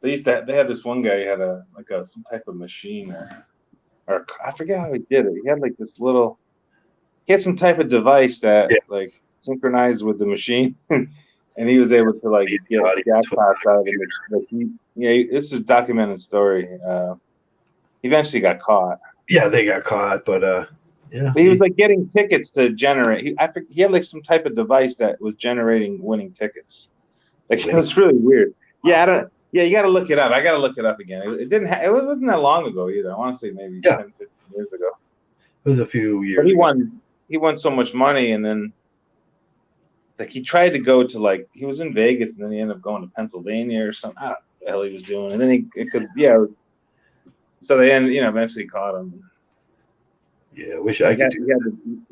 They had this one guy who had some type of machine or I forget how he did it. He had like this little, he had some type of device that Yeah. like synchronized with the machine, and he was able to like get jackpots out of it. Like this is a documented story. He eventually got caught. Yeah, they got caught, but yeah. But he was like getting tickets to generate. He had like some type of device that was generating winning tickets. Like it was really weird. Yeah, I don't. Yeah, you got to look it up. I got to look it up again. It didn't. It wasn't that long ago either. I want to say maybe 10, 15 years ago. It was a few years. But he won so much money, and then like he tried to go to like he was in Vegas, and then he ended up going to Pennsylvania or something. I don't know what the hell he was doing, and then so they eventually caught him. Yeah, I wish I could.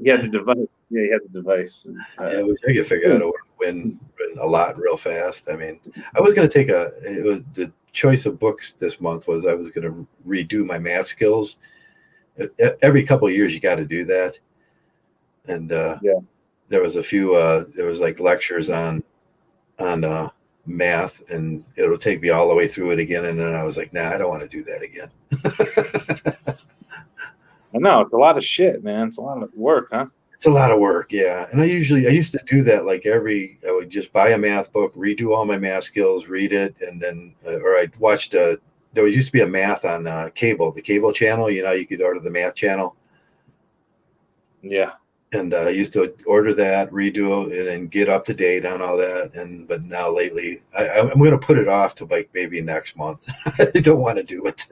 He had the device. Yeah, he had the device. I wish I could figure out a way to win a lot real fast. I mean, I was going to it was the choice of books this month was I was going to redo my math skills. Every couple of years, you got to do that. And there was there was like lectures on math, and it'll take me all the way through it again. And then I was like, nah, I don't want to do that again. I know it's a lot of shit, man. It's a lot of work, huh? It's a lot of work, yeah. And I used to do that like I would just buy a math book, redo all my math skills, read it, and then or I watched there used to be a math on the cable channel. You could order the math channel. Yeah. And I used to order that, redo it, and then get up to date on all that. But now lately, I'm going to put it off to like maybe next month. I don't want to do it.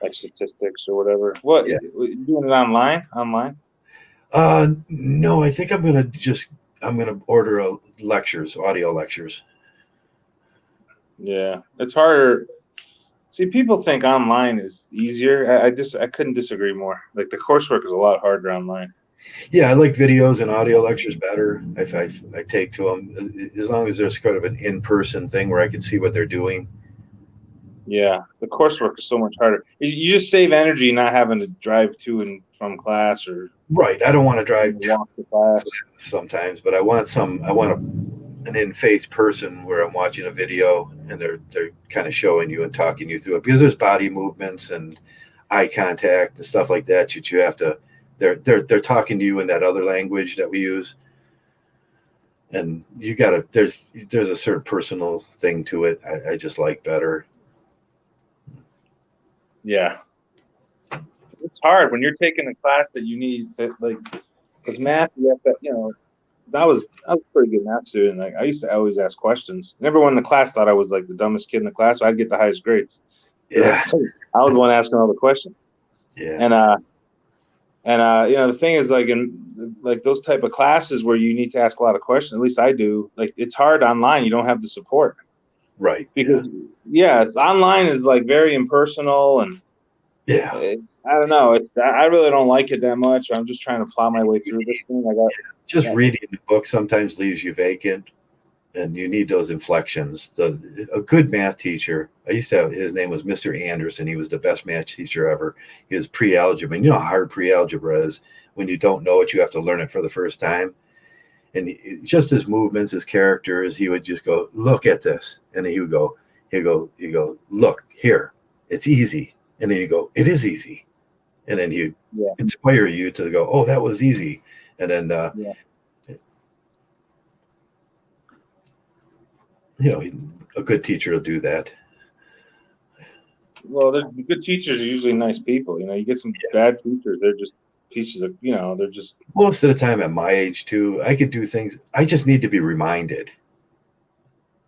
Like statistics or whatever. What? Yeah. You doing it online? No, I think I'm going to order audio lectures. Yeah, it's harder. See, people think online is easier. I couldn't disagree more. Like the coursework is a lot harder online. Yeah, I like videos and audio lectures better. I take to them as long as there's kind of an in-person thing where I can see what they're doing. Yeah, the coursework is so much harder. You just save energy not having to drive to and from class or right. I don't want to drive walk to class sometimes, but I want an in-face person where I'm watching a video and they're kind of showing you and talking you through it, because there's body movements and eye contact and stuff like that you have to. They're talking to you in that other language that we use, and you gotta. There's a certain personal thing to it. I just like better. Yeah, it's hard when you're taking a class that you need that, like, because math, you have to, I was a pretty good math student. Like I used to always ask questions, and everyone in the class thought I was like the dumbest kid in the class, so I'd get the highest grades. Yeah, I was the one asking all the questions. Yeah, and the thing is, like in like those type of classes where you need to ask a lot of questions, at least I do. Like it's hard online; you don't have the support. Right. Because it's online is like very impersonal, and I don't know. I really don't like it that much. I'm just trying to plow my way through this thing. Reading the book sometimes leaves you vacant, and you need those inflections. A good math teacher, I used to have, his name was Mr. Anderson. He was the best math teacher ever. He was pre-algebra, and you know how hard pre-algebra is when you don't know it. You have to learn it for the first time. And just his movements, his characters, he would just go, look at this. And then he'd go, look here, it's easy. And then you go, it is easy. And then he'd inspire you to go, oh, that was easy. And then, a good teacher will do that. Well, the good teachers are usually nice people. You get some bad teachers, they're just pieces of, they're just. Most of the time at my age too, I could do things. I just need to be reminded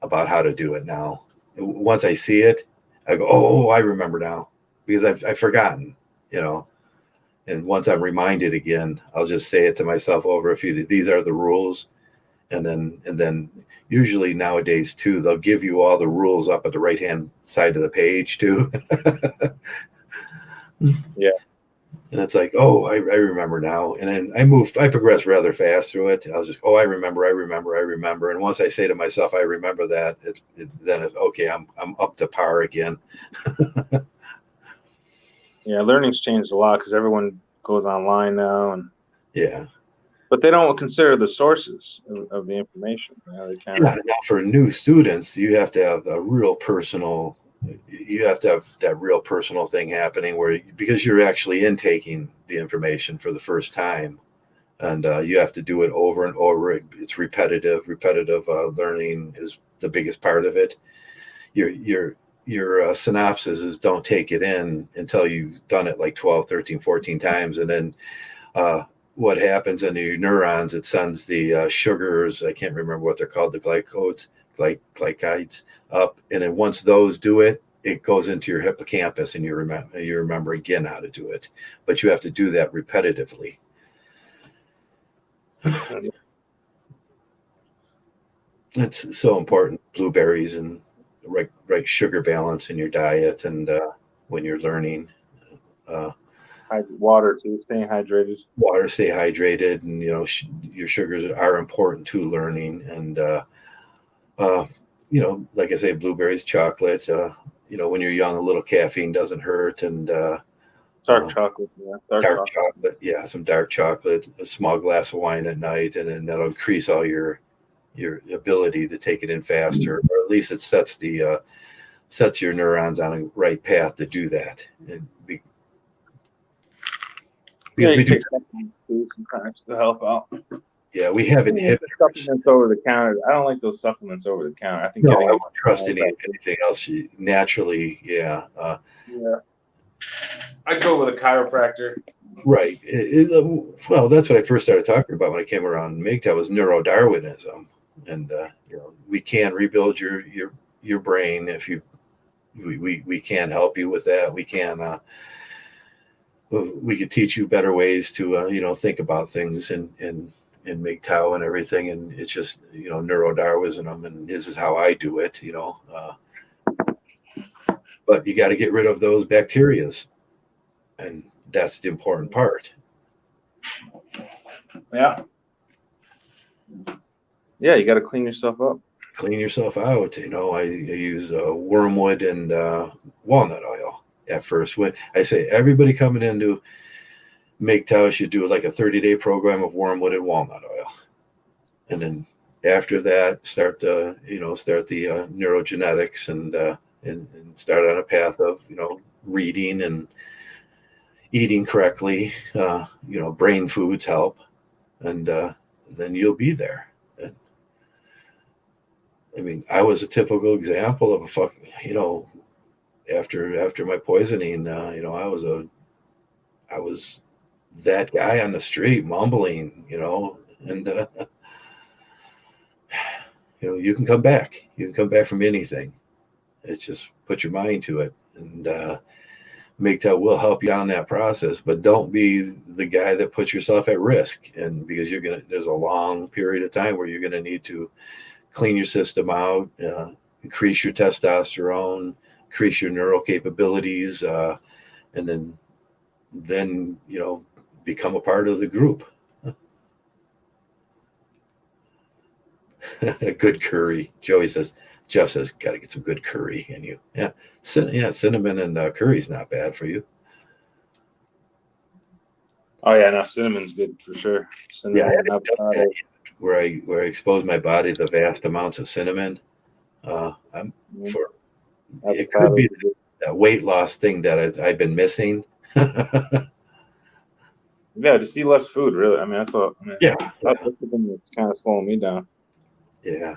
about how to do it now. Once I see it, I go, oh, I remember now, because I've forgotten, and once I'm reminded again, I'll just say it to myself over a few. These are the rules. And then usually nowadays too, they'll give you all the rules up at the right-hand side of the page too. Yeah. And it's like, oh, I remember now. And then I progress rather fast through it. I was just, oh, I remember. And once I say to myself, I remember that, then it's okay. I'm up to par again. Yeah, learning's changed a lot because everyone goes online now, Yeah. but they don't consider the sources of the information. They kind of. Yeah. Now for new students, you have to have you have to have that real personal thing happening because you're actually intaking the information for the first time, and you have to do it over and over. It's repetitive. Repetitive learning is the biggest part of it. Your synopsis don't take it in until you've done it like 12, 13, 14 times, and then what happens in your neurons, it sends the sugars, I can't remember what they're called, the glycides up, and then once those do it, it goes into your hippocampus, and you remember again how to do it, but you have to do that repetitively. It's so important. Blueberries and right sugar balance in your diet, and when you're learning, Water too, staying hydrated. Water, stay hydrated, and your sugars are important to learning. And like I say, blueberries, chocolate. When you're young, a little caffeine doesn't hurt, and dark chocolate, yeah, dark chocolate, yeah, some dark chocolate, a small glass of wine at night, and then that'll increase all your ability to take it in faster, or at least it sets your neurons on a right path to do that. Because we do sometimes to help out. Yeah, we have inhibitors. Supplements over the counter. I don't like those supplements over the counter. I think I won't trust anything else. Naturally, yeah. Yeah. I'd go with a chiropractor. Right. Well, that's what I first started talking about when I came around Mgtow was neurodarwinism, and we can rebuild your brain if we can help you with that. We can. We could teach you better ways to think about things and Mgtow and everything, and it's just neurodarwinism, and this is how I do it. But you got to get rid of those bacterias, and that's the important part. Yeah. Yeah, you got to clean yourself up. Clean yourself out. I use wormwood and walnut oil at first. When I say everybody coming into Mgtow should do like a 30-day program of wormwood and walnut oil, and then after that start the neurogenetics and start on a path of reading and eating correctly. Brain foods help, and then you'll be there. And, I was a typical example of a after my poisoning, I was that guy on the street mumbling, and you can come back. You can come back from anything. It's just put your mind to it, and Mgtow will help you on that process. But don't be the guy that puts yourself at risk, and because there's a long period of time where you're gonna need to clean your system out, increase your testosterone, increase your neural capabilities, and then become a part of the group. Good curry. Jeff says, got to get some good curry in you. Yeah, cinnamon and curry is not bad for you. Oh yeah, no, cinnamon's good for sure. Cinnamon, where I expose my body to vast amounts of cinnamon. It could be that weight loss thing that I've been missing. Yeah, just eat less food, really. That's what. That's the thing that's kind of slowing me down. Yeah.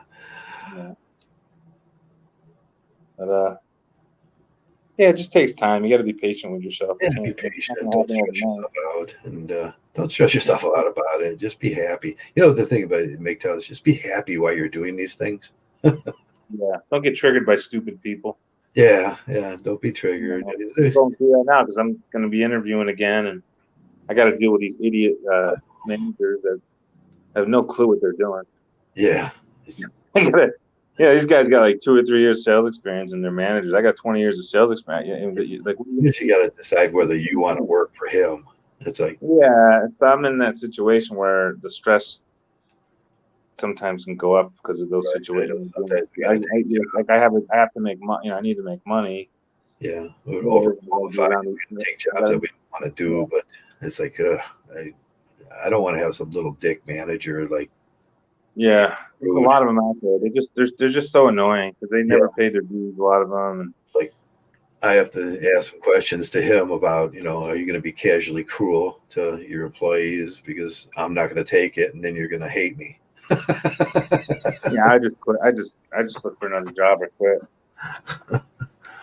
But it just takes time. You got to be patient with yourself. Yeah, be patient. Don't stress yourself out, and don't stress yourself out about it. Just be happy. The thing about Mgtow is just be happy while you're doing these things. Yeah, don't get triggered by stupid people. Yeah, don't be triggered. I'm going through that now because I'm going to be interviewing again, and I got to deal with these idiot managers that have no clue what they're doing. Yeah. These guys got like 2 or 3 years sales experience, and they're managers. I got 20 years of sales experience. You got to decide whether you want to work for him. It's like, Yeah, so I'm in that situation where the stress sometimes can go up because of those right, I know situations. sometimes you gotta take, Like I have to make money. I need to make money. yeah, we're Whatever I gotta do overqualified. around We gotta take I jobs that gotta, we don't want to yeah, do, but it's like, I don't want to have some little dick manager like yeah. There's a rude. lot of them out there. They're just so annoying because they Yeah, never paid their dues. A lot of them, and like I have to ask some questions to him about, are you going to be casually cruel to your employees because I'm not going to take it, and then you're going to hate me. yeah, I just quit. I just look for another job or quit.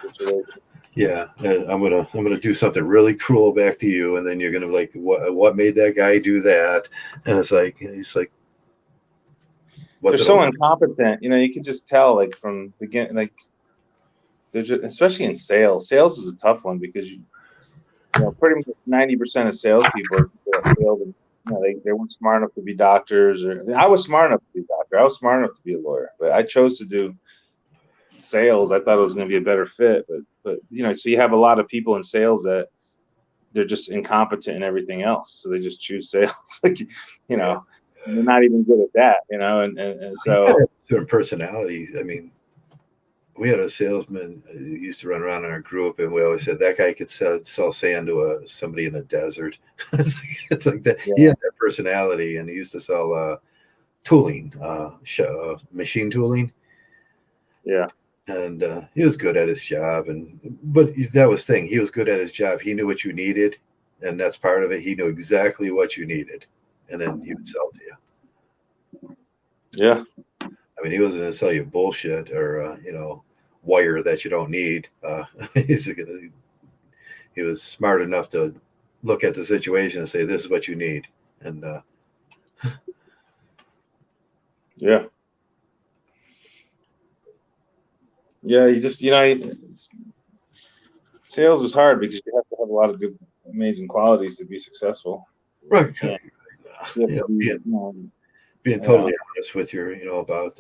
Situation. Yeah, I'm gonna do something really cruel back to you, and then you're gonna be like, what made that guy do that? And he's like, They're was it so okay? incompetent. You could just tell, like from beginning, like they're just, especially in sales. Sales is a tough one because pretty much 90% of salespeople are people that failed, and they weren't smart enough to be doctors. Or I was smart enough to be a doctor. I was smart enough to be a lawyer, but I chose to do sales. I thought it was going to be a better fit, but so you have a lot of people in sales that they're just incompetent in everything else, so they just choose sales. Like, Yeah, and they're not even good at that, and you gotta so have a certain personality. I mean, we had a salesman who used to run around in our group, and we always said that guy could sell sand to somebody in the desert. It's like that. He yeah, had that personality, and he used to sell tooling, machine tooling, yeah, and he was good at his job. But that was the thing. He was good at his job. He knew what you needed, and that's part of it. He knew exactly what you needed, and then he would sell to you. yeah, I mean, he wasn't going to sell you bullshit or wire that you don't need. He was smart enough to look at the situation and say, "This is what you need." And yeah. Yeah, you just sales is hard because you have to have a lot of good, amazing qualities to be successful. right, You can't. You have to be, being yeah, totally honest with your, about,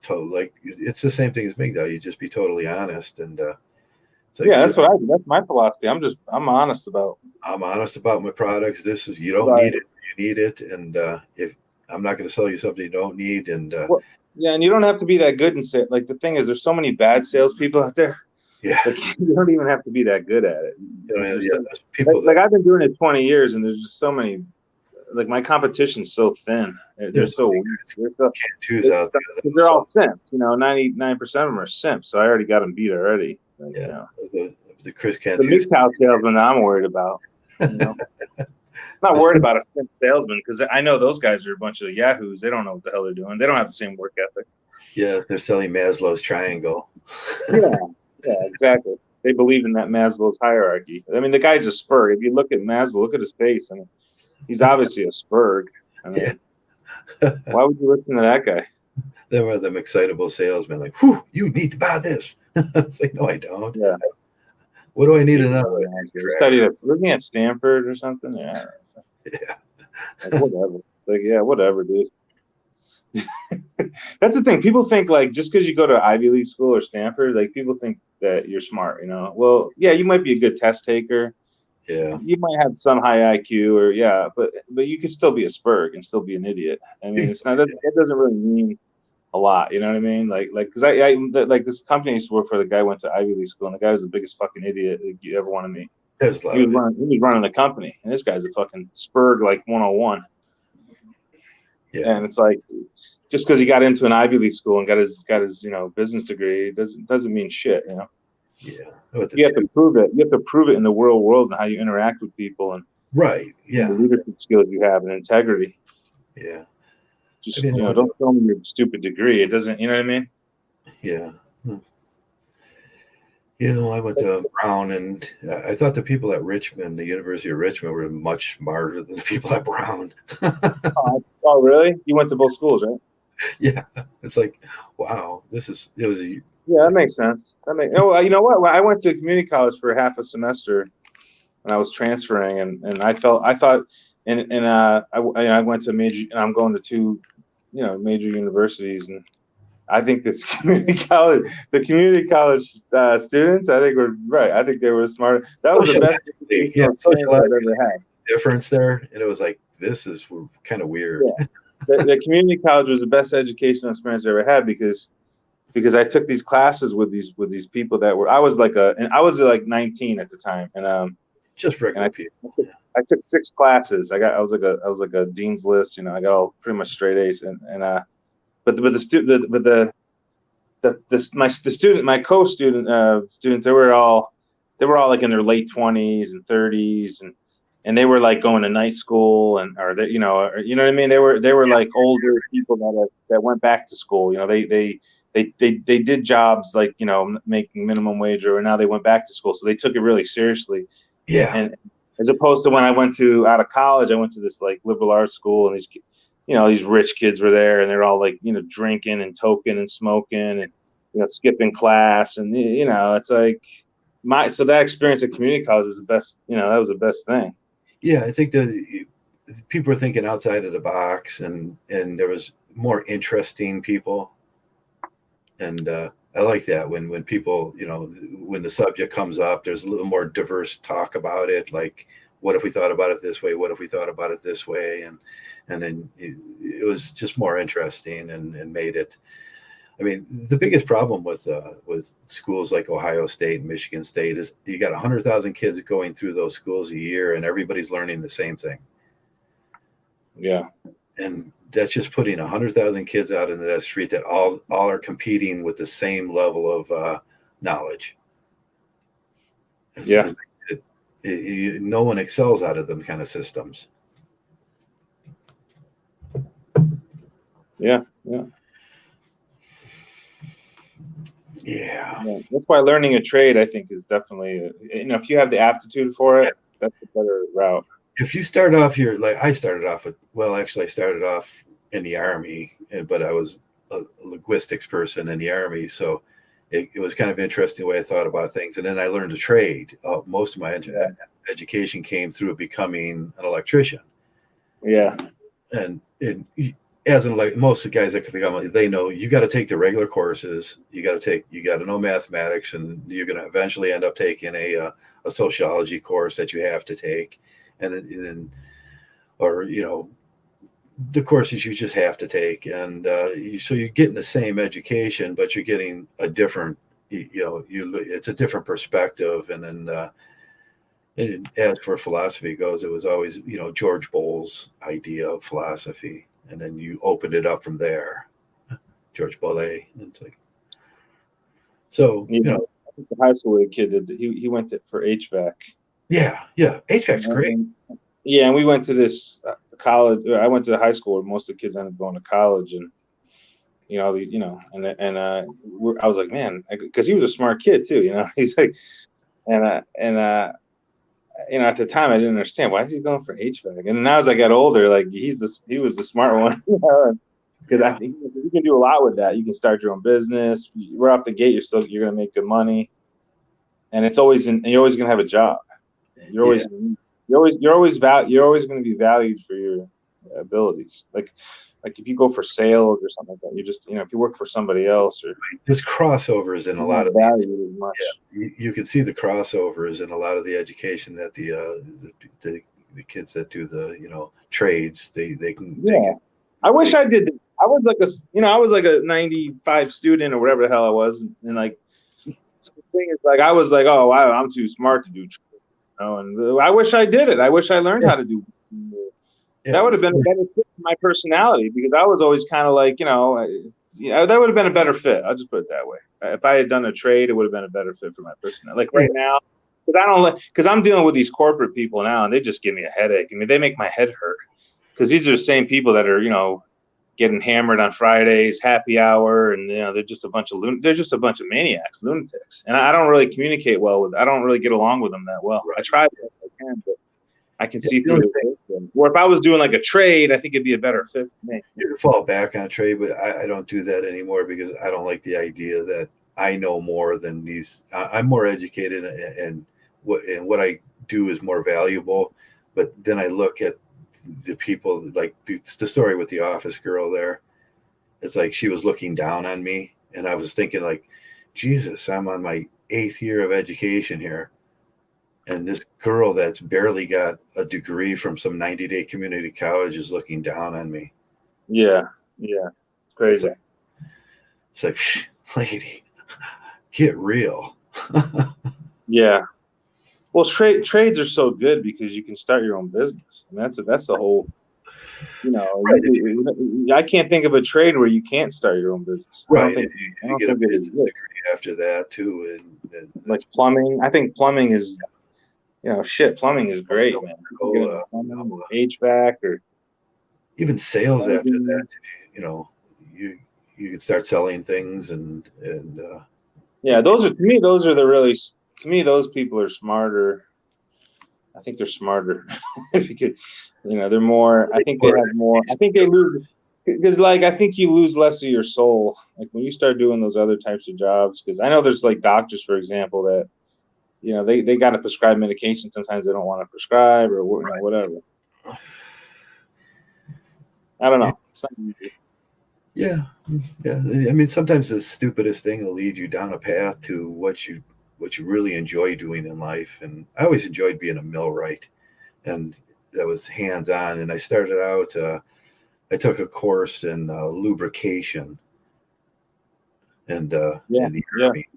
like it's the same thing as Mgtow. You just be totally honest, and it's like, yeah. That's what I do. That's my philosophy. I'm honest about. I'm honest about my products. This is, you don't Right. need it, you need it, and if I'm not going to sell you something you don't need, and Well, yeah, and you don't have to be that good in sales. Like the thing is, there's so many bad salespeople out there. yeah, Like you don't even have to be that good at it. There's yeah, so, there's people that like I've been doing it 20 years, and there's just so many. Like my competition's so thin. They're there's so so many weak. guys can't choose out there that will They're all sell. simps. 99% of them are simps. So I already got them beat already. Like, Yeah, the Chris the Cantu. Mgtow salesman I'm worried about. I'm not worried about a simp salesman because I know those guys are a bunch of yahoos. They don't know what the hell they're doing. They don't have the same work ethic. Yeah, they're selling Maslow's triangle. Yeah, yeah, exactly. They believe in that Maslow's hierarchy. I mean, the guy's a spurg. If you look at Maslow, look at his face, and he's obviously a spurg. I Yeah, mean, why would you listen to that guy? them are them excitable salesmen. Like, whew, you need to buy this. It's like, no, I don't. Yeah, What do I need he's to know? he studied at wasn't he at Stanford or something? Yeah, Yeah, like whatever. It's like yeah, whatever, dude. That's the thing. People think like just because you go to Ivy League school or Stanford, like people think that you're smart. Well, yeah, you might be a good test taker. yeah. You might have some high IQ or yeah, but you could still be a spurg and still be an idiot. I mean, it's not that doesn't really mean a lot. You know what I mean? Like because like this company I used to work for. The guy went to Ivy League school, and the guy was the biggest fucking idiot you ever want to meet. There's a lot He was of it. running. He was running the company, and this guy's a fucking spurg like 101. Yeah, And it's like just because he got into an Ivy League school and got his business degree doesn't mean shit. yeah. With the You have to two, prove it. You have to prove it in the real world and how you interact with people right? and the Yeah, leadership skills you have and integrity. yeah. I Just mean, don't show me your stupid degree. It doesn't. You know what I mean? yeah. I went to Brown, and I thought the people at Richmond, the University of Richmond, were much smarter than the people at Brown. Oh, really? You went to both schools, right? Yeah, it's like, wow, it was Yeah, it's that like, makes sense. Oh, you know what? When I went to community college for half a semester, and I was transferring, and I thought, I went to major, and I'm going to two, major universities, and I think this the community college students, I think were right. I think they were smart. That was the best Yeah, educational experience I've sociologically ever had. difference there, and it was like this is kind of weird. Yeah, the community college was the best educational experience I ever had because I took these classes with these people that were I was like 19 at the time, Just and regular people. I took 6 classes. I was like a dean's list. I got all pretty much straight A's, but the student the student my co-student students they were all like in their late 20s and 30s, and they were like going to night school, and or they, you know what I mean, they were like older people that went back to school. They did jobs like making minimum wage, or now they went back to school, so they took it really seriously. Yeah, And as opposed to when I went to out of college, I went to this like liberal arts school, and these rich kids were there, and they're all like drinking and toking and smoking and skipping class, and it's like so that experience at community college was the best. That was the best thing. yeah. I think the people were thinking outside of the box, and there was more interesting people, and I like that when people, when the subject comes up, there's a little more diverse talk about it. Like, what if we thought about it this way? What if we thought about it this way? And then it was just more interesting, and made it. I mean, the biggest problem with schools like Ohio State and Michigan State is you got 100,000 kids going through those schools a year, and everybody's learning the same thing. Yeah. And that's just putting 100,000 kids out into that street that all are competing with the same level of knowledge. Yeah. No one excels out of them kind of systems. Yeah. Yeah. Yeah. That's why learning a trade, I think, is definitely if you have the aptitude for it, that's a better route. If you start off here, like I started off I started off in the Army, but I was a linguistics person in the Army, so it was kind of interesting the way I thought about things. And then I learned a trade. Most of my education came through becoming an electrician. Yeah. And as most of the guys that could become, they know you got to take the regular courses. You got to know mathematics, and you're going to eventually end up taking a sociology course that you have to take, and then or the courses you just have to take, and so you're getting the same education, but you're getting a different, it's a different perspective. And then and as for philosophy goes, it was always George Bowles' idea of philosophy, and then you opened it up from there, George Bolle. It's like, so I think the high school kid he went for HVAC. Yeah, HVAC's great. Yeah, and we went to this college. I went to the high school where most of the kids ended up going to college, and I was like, man, because he was a smart kid too. He's like, at the time I didn't understand why is he going for HVAC, and now as I got older, like he was the smart one, because I think you can do a lot with that. You can start your own business. Right off the gate, you're gonna make good money, and you're always gonna have a job. You're always going to be valued for your abilities. Like if you go for sales or something like that, you just if you work for somebody else, or there's crossovers in a lot of value as much. Yeah, you can see the crossovers in a lot of the education that the kids that do the trades they can. Yeah, I wish I did. I was like a 95 student or whatever the hell I was, and like the thing is, like I was like, oh wow, I'm too smart to do. And I wish I did it. I wish I learned how to do. That would have been a better fit for my personality, because I was always kind of like, that would have been a better fit. I'll just put it that way. If I had done a trade, it would have been a better fit for my personality. Like right now, because I'm dealing with these corporate people now, and they just give me a headache. I mean, they make my head hurt, because these are the same people that are, getting hammered on Fridays, happy hour, and they're just a bunch of maniacs, lunatics, and I don't really communicate well with. I don't really get along with them that well. Right. I try if I can, but I can see through the thing. Or if I was doing like a trade, I think it'd be a better fit for me. You could fall back on a trade, but I don't do that anymore, because I don't like the idea that I know more than these. I'm more educated, and what I do is more valuable. But then I look at the people, like the story with the office girl there. it's like she was looking down on me, and I was thinking like, Jesus, I'm on my 8th year of education here, and this girl that's barely got a degree from some 90-day community college is looking down on me. Yeah. Yeah. It's Crazy. like, it's like, lady, get real. Yeah. Well, trades are so good because you can start your own business, and that's the whole. Right. If you, I can't think of a trade where you can't start your own business. I don't right. think. If I you don't get a think it business exists. degree after that too, and Like that's plumbing, I think plumbing is. Shit, plumbing is great, man. You can get wonderful. into plumbing or HVAC or Even sales after that, lighting. you you can start selling things and Yeah, those are to me. Those are the really. To me, those people are smarter. I think they're smarter because they're more. I think they or have more. I think they lose because I think you lose less of your soul like when you start doing those other types of jobs. Because I know there's like doctors, for example, that they got to prescribe medication. Sometimes they don't want to prescribe or whatever. I don't yeah, know. It's not easy. yeah, yeah. I mean, sometimes the stupidest thing will lead you down a path to what you really enjoy doing in life. And I always enjoyed being a millwright, and that was hands on. And I started out. I took a course in lubrication and Yeah, in the yeah, army,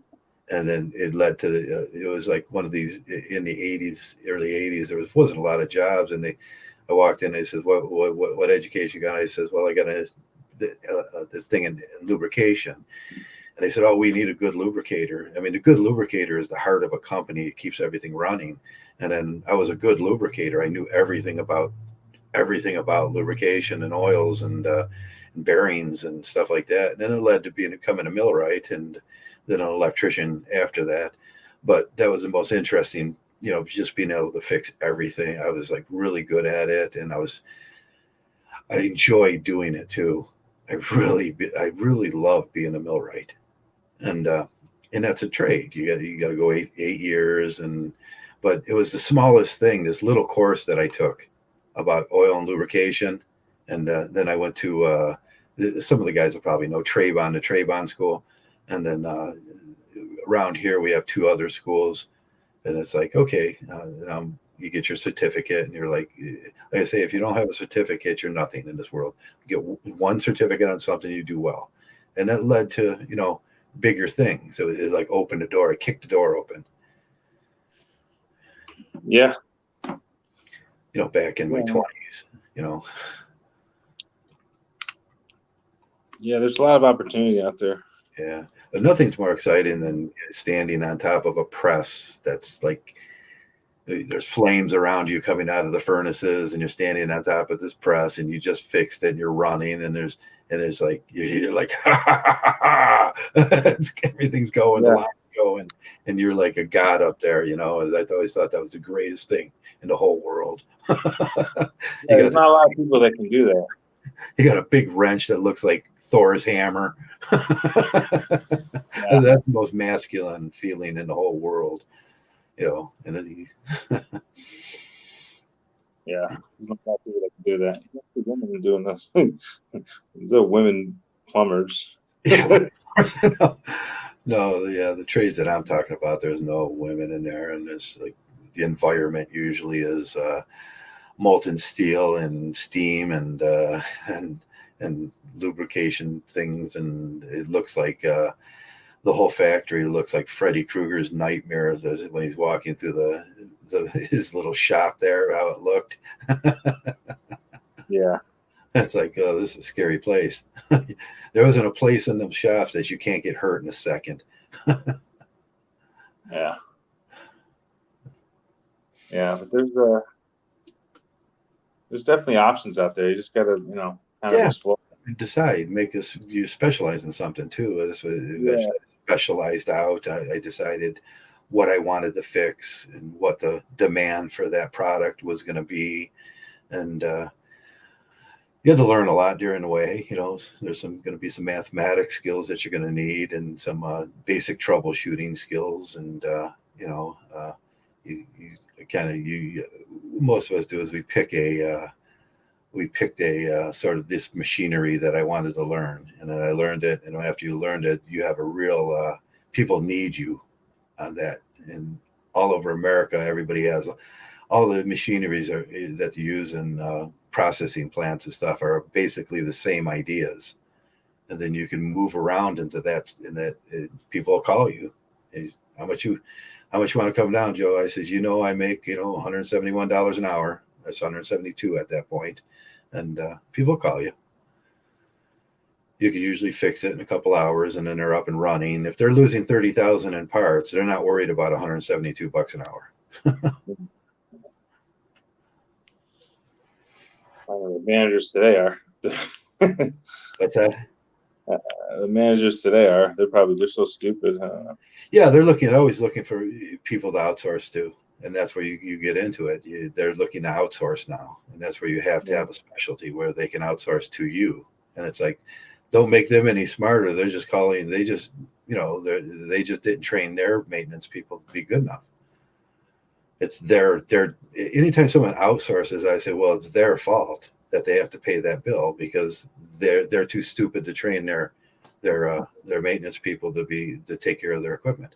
and then it led to it was like one of these in the 80s, early 80s. There wasn't a lot of jobs, and I walked in and they says, what education you got? I says, well, I got this thing in lubrication. And they said, oh, we need a good lubricator. I mean, a good lubricator is the heart of a company. It keeps everything running. And then I was a good lubricator. I knew everything about lubrication and oils and bearings and stuff like that. And then it led to becoming a millwright and then an electrician after that. But that was the most interesting, just being able to fix everything. I was like really good at it, and I enjoyed doing it too. I really love being a millwright, and and that's a trade. You got to go 8 years, but it was the smallest thing. This little course that I took about oil and lubrication, and then I went to some of the guys will probably know Trayvon, the Trayvon school, and then around here we have 2 other schools, and it's like okay, you get your certificate, and you're like I say, if you don't have a certificate, you're nothing in this world. You get one certificate on something, you do well, and that led to bigger things. So it like opened the door, it kicked the door open. yeah, Back in my yeah. 20s. You know, Yeah, there's a lot of opportunity out there. yeah. But nothing's more exciting than standing on top of a press that's like there's flames around you coming out of the furnaces, and you're standing on top of this press, and you just fixed it, and you're running, and it's like you're like ha, ha, ha, ha. Everything's going, the Yeah, line's going, and you're like a god up there. I always thought that was the greatest thing in the whole world. yeah. you There's got not a lot of people that can do that. you got a big wrench that looks like Thor's hammer. Yeah, That's the most masculine feeling in the whole world. And yeah. There's not a lot of people that can do that. There's women doing this. These are women plumbers. yeah, no, yeah, the trades that I'm talking about, there's no women in there, and it's like the environment usually is molten steel and steam and lubrication things, and it looks like the whole factory looks like Freddy Krueger's nightmare when he's walking through his little shop there. How it looked, Yeah, it's like, oh, this is a scary place. There wasn't a place in them shops that you can't get hurt in a second. yeah, yeah. But there's definitely options out there. You just gotta kind of Yeah, explore. decide, make us you specialize in something too. This was Yeah, eventually specialized out. I decided what I wanted to fix and what the demand for that product was going to be, and you had to learn a lot during the way. There's going to be some mathematics skills that you're going to need, and some basic troubleshooting skills, and you kind of most of us do is we pick we picked a sort of this machinery that I wanted to learn, and then I learned it. And after you learned it, you have a real people need you on that. And all over America, everybody has all the machineries that you use in processing plants and stuff are basically the same ideas. And then you can move around into that, and that people will call you. Hey, how much you want to come down, Joe? I says, I make, $171 an hour. That's 172 at that point. And people call you. You can usually fix it in a couple hours, and then they're up and running. If they're losing 30,000 in parts, they're not worried about 172 bucks an hour. The managers today are. What's that? The managers today are. They're so stupid. Yeah, they're always looking for people to outsource to. And that's where you get into it. They're looking to outsource now. And that's where you have to have a specialty where they can outsource to you. And it's like, don't make them any smarter. They're just they just didn't train their maintenance people to be good enough. It's anytime someone outsources, I say, well, it's their fault that they have to pay that bill because they're too stupid to train their maintenance people to take care of their equipment.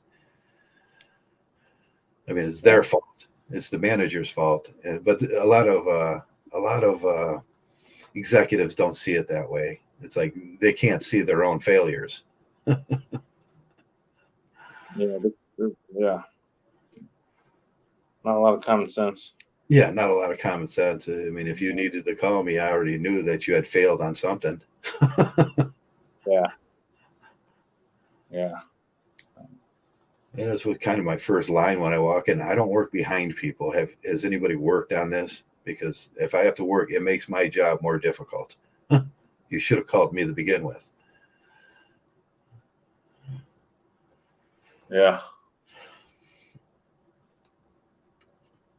I mean, it's their fault. It's the manager's fault. But a lot of executives don't see it that way. It's like they can't see their own failures. Yeah. Not a lot of common sense. Yeah, not a lot of common sense. I mean, if you needed to call me, I already knew that you had failed on something. Yeah. And that's what kind of my first line when I walk in. I don't work behind people. Has anybody worked on this? Because if I have to work, it makes my job more difficult. You should have called me to begin with. Yeah.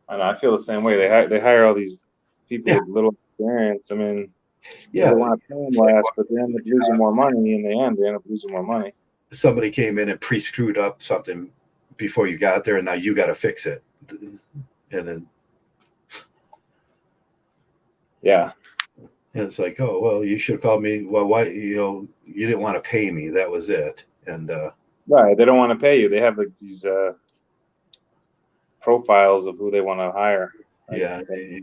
I feel the same way. They hire all these people with little experience. I mean, they want to pay them less, but they end up losing more money. In the end, they end up losing more money. Somebody came in and pre-screwed up something before you got there, and now you got to fix it. And then, and it's like, oh well, you should have called me. Well, why? You didn't want to pay me. That was it. And right, they don't want to pay you. They have like these profiles of who they want to hire. Yeah,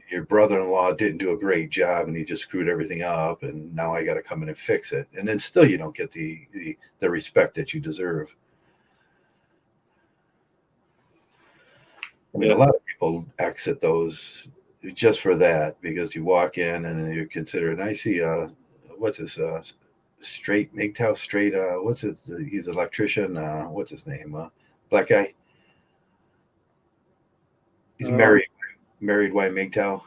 your brother-in-law didn't do a great job, and he just screwed everything up, and now I got to come in and fix it. And then still, you don't get the respect that you deserve. I mean, a lot of people exit those just for that, because you walk in and you're considered. And I see, what's his straight Mgtow straight? What's it? He's an electrician. What's his name? Black guy. He's married by Mgtow.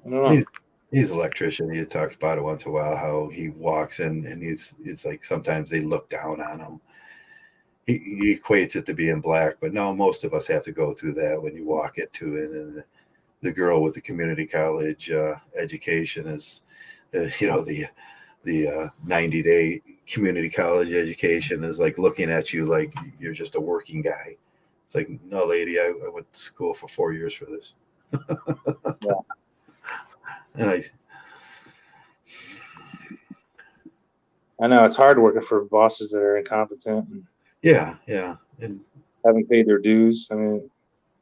I don't know. He's an electrician. He talks about it once in a while, how he walks in and it's like sometimes they look down on him. He equates it to being black, but no, most of us have to go through that when you walk into it. And the girl with the community college education is, the 90-day community college education is like looking at you like you're just a working guy. It's like, no, lady, I went to school for 4 years for this. And I know it's hard working for bosses that are incompetent. And haven't paid their dues. I mean,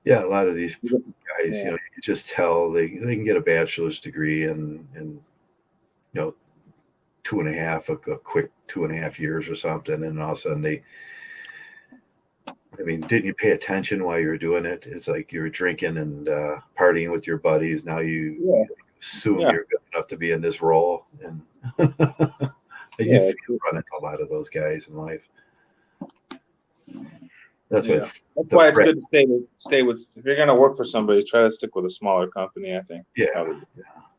a lot of these guys, you just tell they can get a bachelor's degree and 2.5, a quick 2.5 years or something, and all of a sudden didn't you pay attention while you were doing it? It's like you were drinking and partying with your buddies. Now you assume you're good enough to be in this role, and you run into a lot of those guys in life. That's why it's good to stay with. If you're going to work for somebody, try to stick with a smaller company, I think.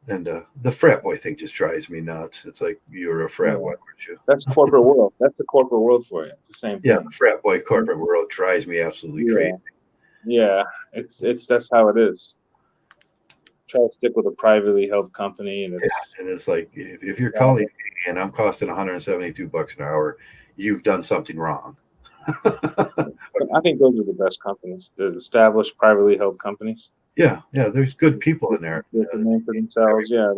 And the frat boy thing just drives me nuts. It's like, you were a frat boy, weren't you? That's corporate world. That's the corporate world for you. It's the same thing. Yeah, the frat boy corporate world drives me absolutely crazy. Yeah, that's how it is. Try to stick with a privately held company, and it's like, if you're calling me and I'm costing 172 bucks an hour, you've done something wrong. I think those are the best companies. The established privately held companies. Yeah, there's good people in there. Make a name for themselves. Yeah,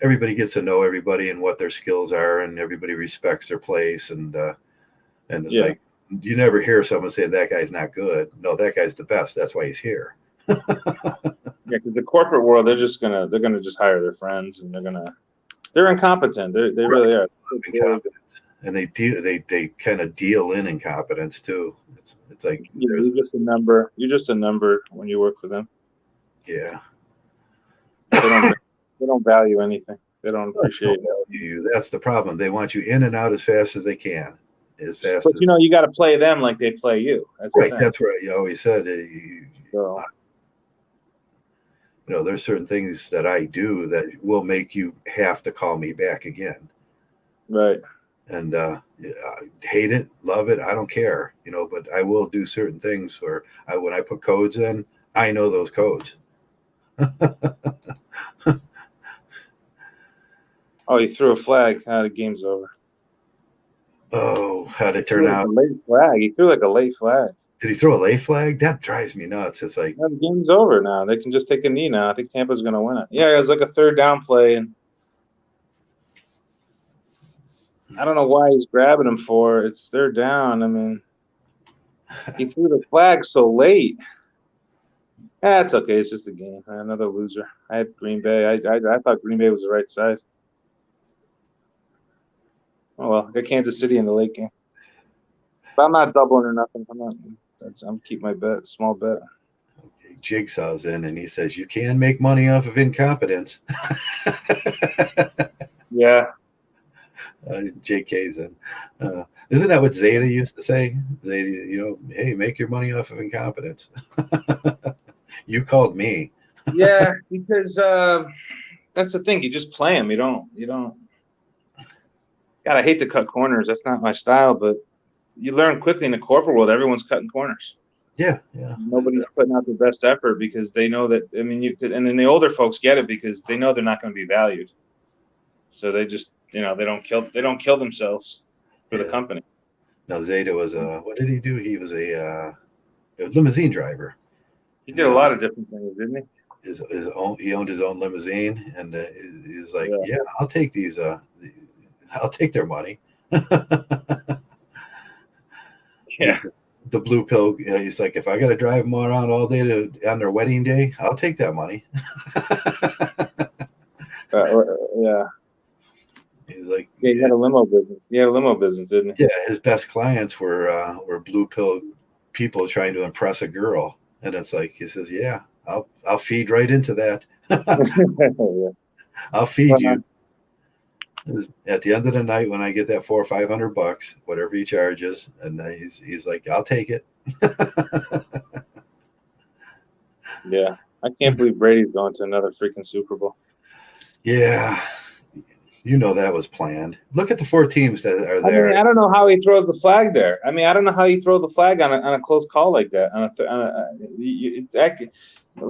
Everybody gets to know everybody and what their skills are, and everybody respects their place. And it's yeah, like you never hear someone say that guy's not good. No, that guy's the best. That's why he's here. yeah. Because the corporate world, they're gonna just hire their friends, and they're incompetent. They really are. Incompetence, and they kind of deal in incompetence too. It's like Yeah, you're just a number. You're just a number when you work for them. yeah. They don't value anything. They don't appreciate it. That's the problem. They want you in and out as fast as they can, as fast But as you got to play them like they play you. That's right. the thing. That's right. You always said So there's certain things that I do that will make you have to call me back again. right. And hate it, love it, I don't care, but I will do certain things where when I put codes in, I know those codes. Oh, you threw a flag. The game's over. Oh, how'd it turn out? A late flag. He threw like a late flag. Did he throw a lay flag? That drives me nuts. It's like The game's over now. They can just take a knee now. I think Tampa's going to win it. Yeah, it was like a third down play, and I don't know why he's grabbing him for. It's third down. I mean, he threw the flag so late. That's okay. It's just a game. Another loser. I had Green Bay. I thought Green Bay was the right side. Oh well, I got Kansas City in the late game. But I'm not doubling or nothing. I'm keep my bet, small bet. okay, Jigsaw's in, and he says you can make money off of incompetence. Yeah. JK's in. Isn't that what Zeta used to say? Zeta, hey, make your money off of incompetence. You called me. Yeah, because that's the thing. You just play them. You don't. God, I hate to cut corners. That's not my style. But you learn quickly in the corporate world. Everyone's cutting corners. Yeah. Nobody's putting out their best effort because they know that. I mean, and then the older folks get it because they know they're not going to be valued. So they just, they don't kill themselves for the company. No, Zeta was what did he do? He was a limousine driver. He did a lot of different things, didn't he? He owned his own limousine, and he's like, yeah, I'll take these. I'll take their money. Yeah. The blue pill. He's like, if I got to drive them around all day on their wedding day, I'll take that money. Yeah. He's like, yeah, he had a limo business. He had a limo business, didn't he? Yeah, his best clients were blue pill people trying to impress a girl, and it's like he says, yeah, I'll feed right into that. Yeah. I'll feed you. At the end of the night, when I get that $400 or $500, whatever he charges, and he's like, I'll take it. Yeah, I can't believe Brady's going to another freaking Super Bowl. Yeah, that was planned. Look at the 4 teams that are there. I mean, I don't know how he throws the flag there. I mean, I don't know how you throw the flag on a close call like that.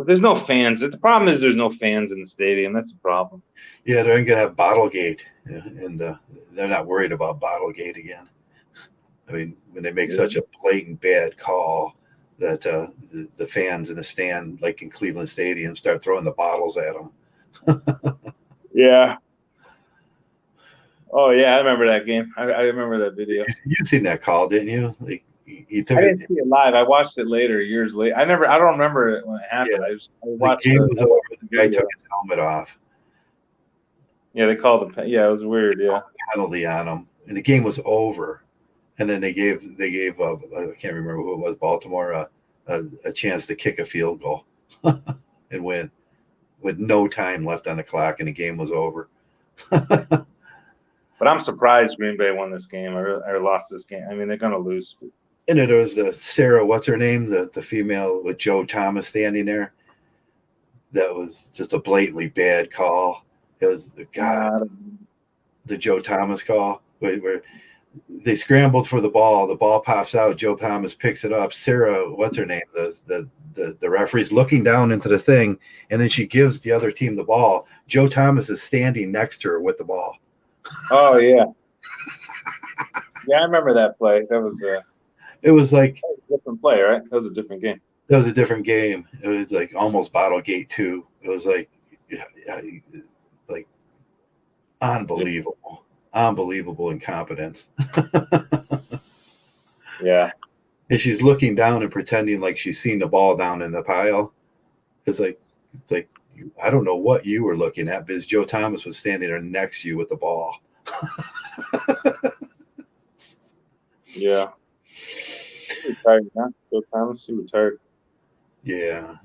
There's no fans. The problem is there's no fans in the stadium. That's the problem. Yeah, they're going to have Bottlegate, and they're not worried about Bottlegate again. I mean, when they make such a blatant bad call that the fans in the stand, like in Cleveland Stadium, start throwing the bottles at them. Yeah. Oh yeah, I remember that game. I remember that video. You seen that call, didn't you? Like he took I didn't see it live. I watched it later, years later. I don't remember it when it happened. Yeah. I watched the game was over. The guy took his helmet off. Yeah, they called him. Yeah, it was weird. Yeah, penalty on him, and the game was over. And then they gave I can't remember who it was, Baltimore, a chance to kick a field goal and win with no time left on the clock, and the game was over. But I'm surprised Green Bay won this game or lost this game. I mean, they're going to lose. And it was Sarah, what's her name, the female with Joe Thomas standing there. That was just a blatantly bad call. It was the Joe Thomas call where they scrambled for the ball. The ball pops out. Joe Thomas picks it up. Sarah, what's her name? The referee's looking down into the thing, and then she gives the other team the ball. Joe Thomas is standing next to her with the ball. Oh yeah, yeah, I remember that play. That was it was like a different play, right? That was a different game. That was a different game. It was like almost Battlegate 2. It was like, yeah, like unbelievable incompetence. Yeah. And she's looking down and pretending like she's seen the ball down in the pile. It's like I don't know what you were looking at because Joe Thomas was standing there next to you with the ball. Yeah. He retired now. Joe Thomas, he retired. Yeah,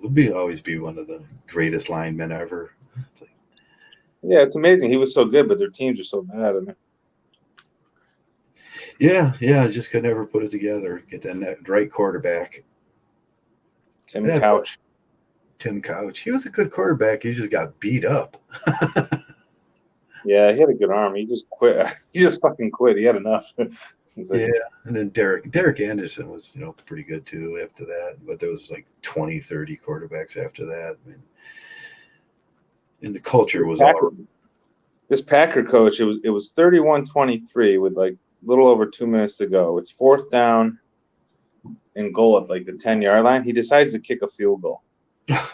He'll always be one of the greatest linemen ever. It's like, Yeah, it's amazing. He was so good, but their teams are so bad. I mean, yeah, just could never put it together. Get that right quarterback. Tim Couch. Tim Couch. He was a good quarterback. He just got beat up. Yeah, he had a good arm. He just quit. He just fucking quit. He had enough. Yeah, and then Derek Anderson was, pretty good too after that. But there was like 20, 30 quarterbacks after that. I mean, and the culture was all. This Packer coach, it was 31-23 with like a little over 2 minutes to go. It's 4th down and goal at like the 10-yard line. He decides to kick a field goal. I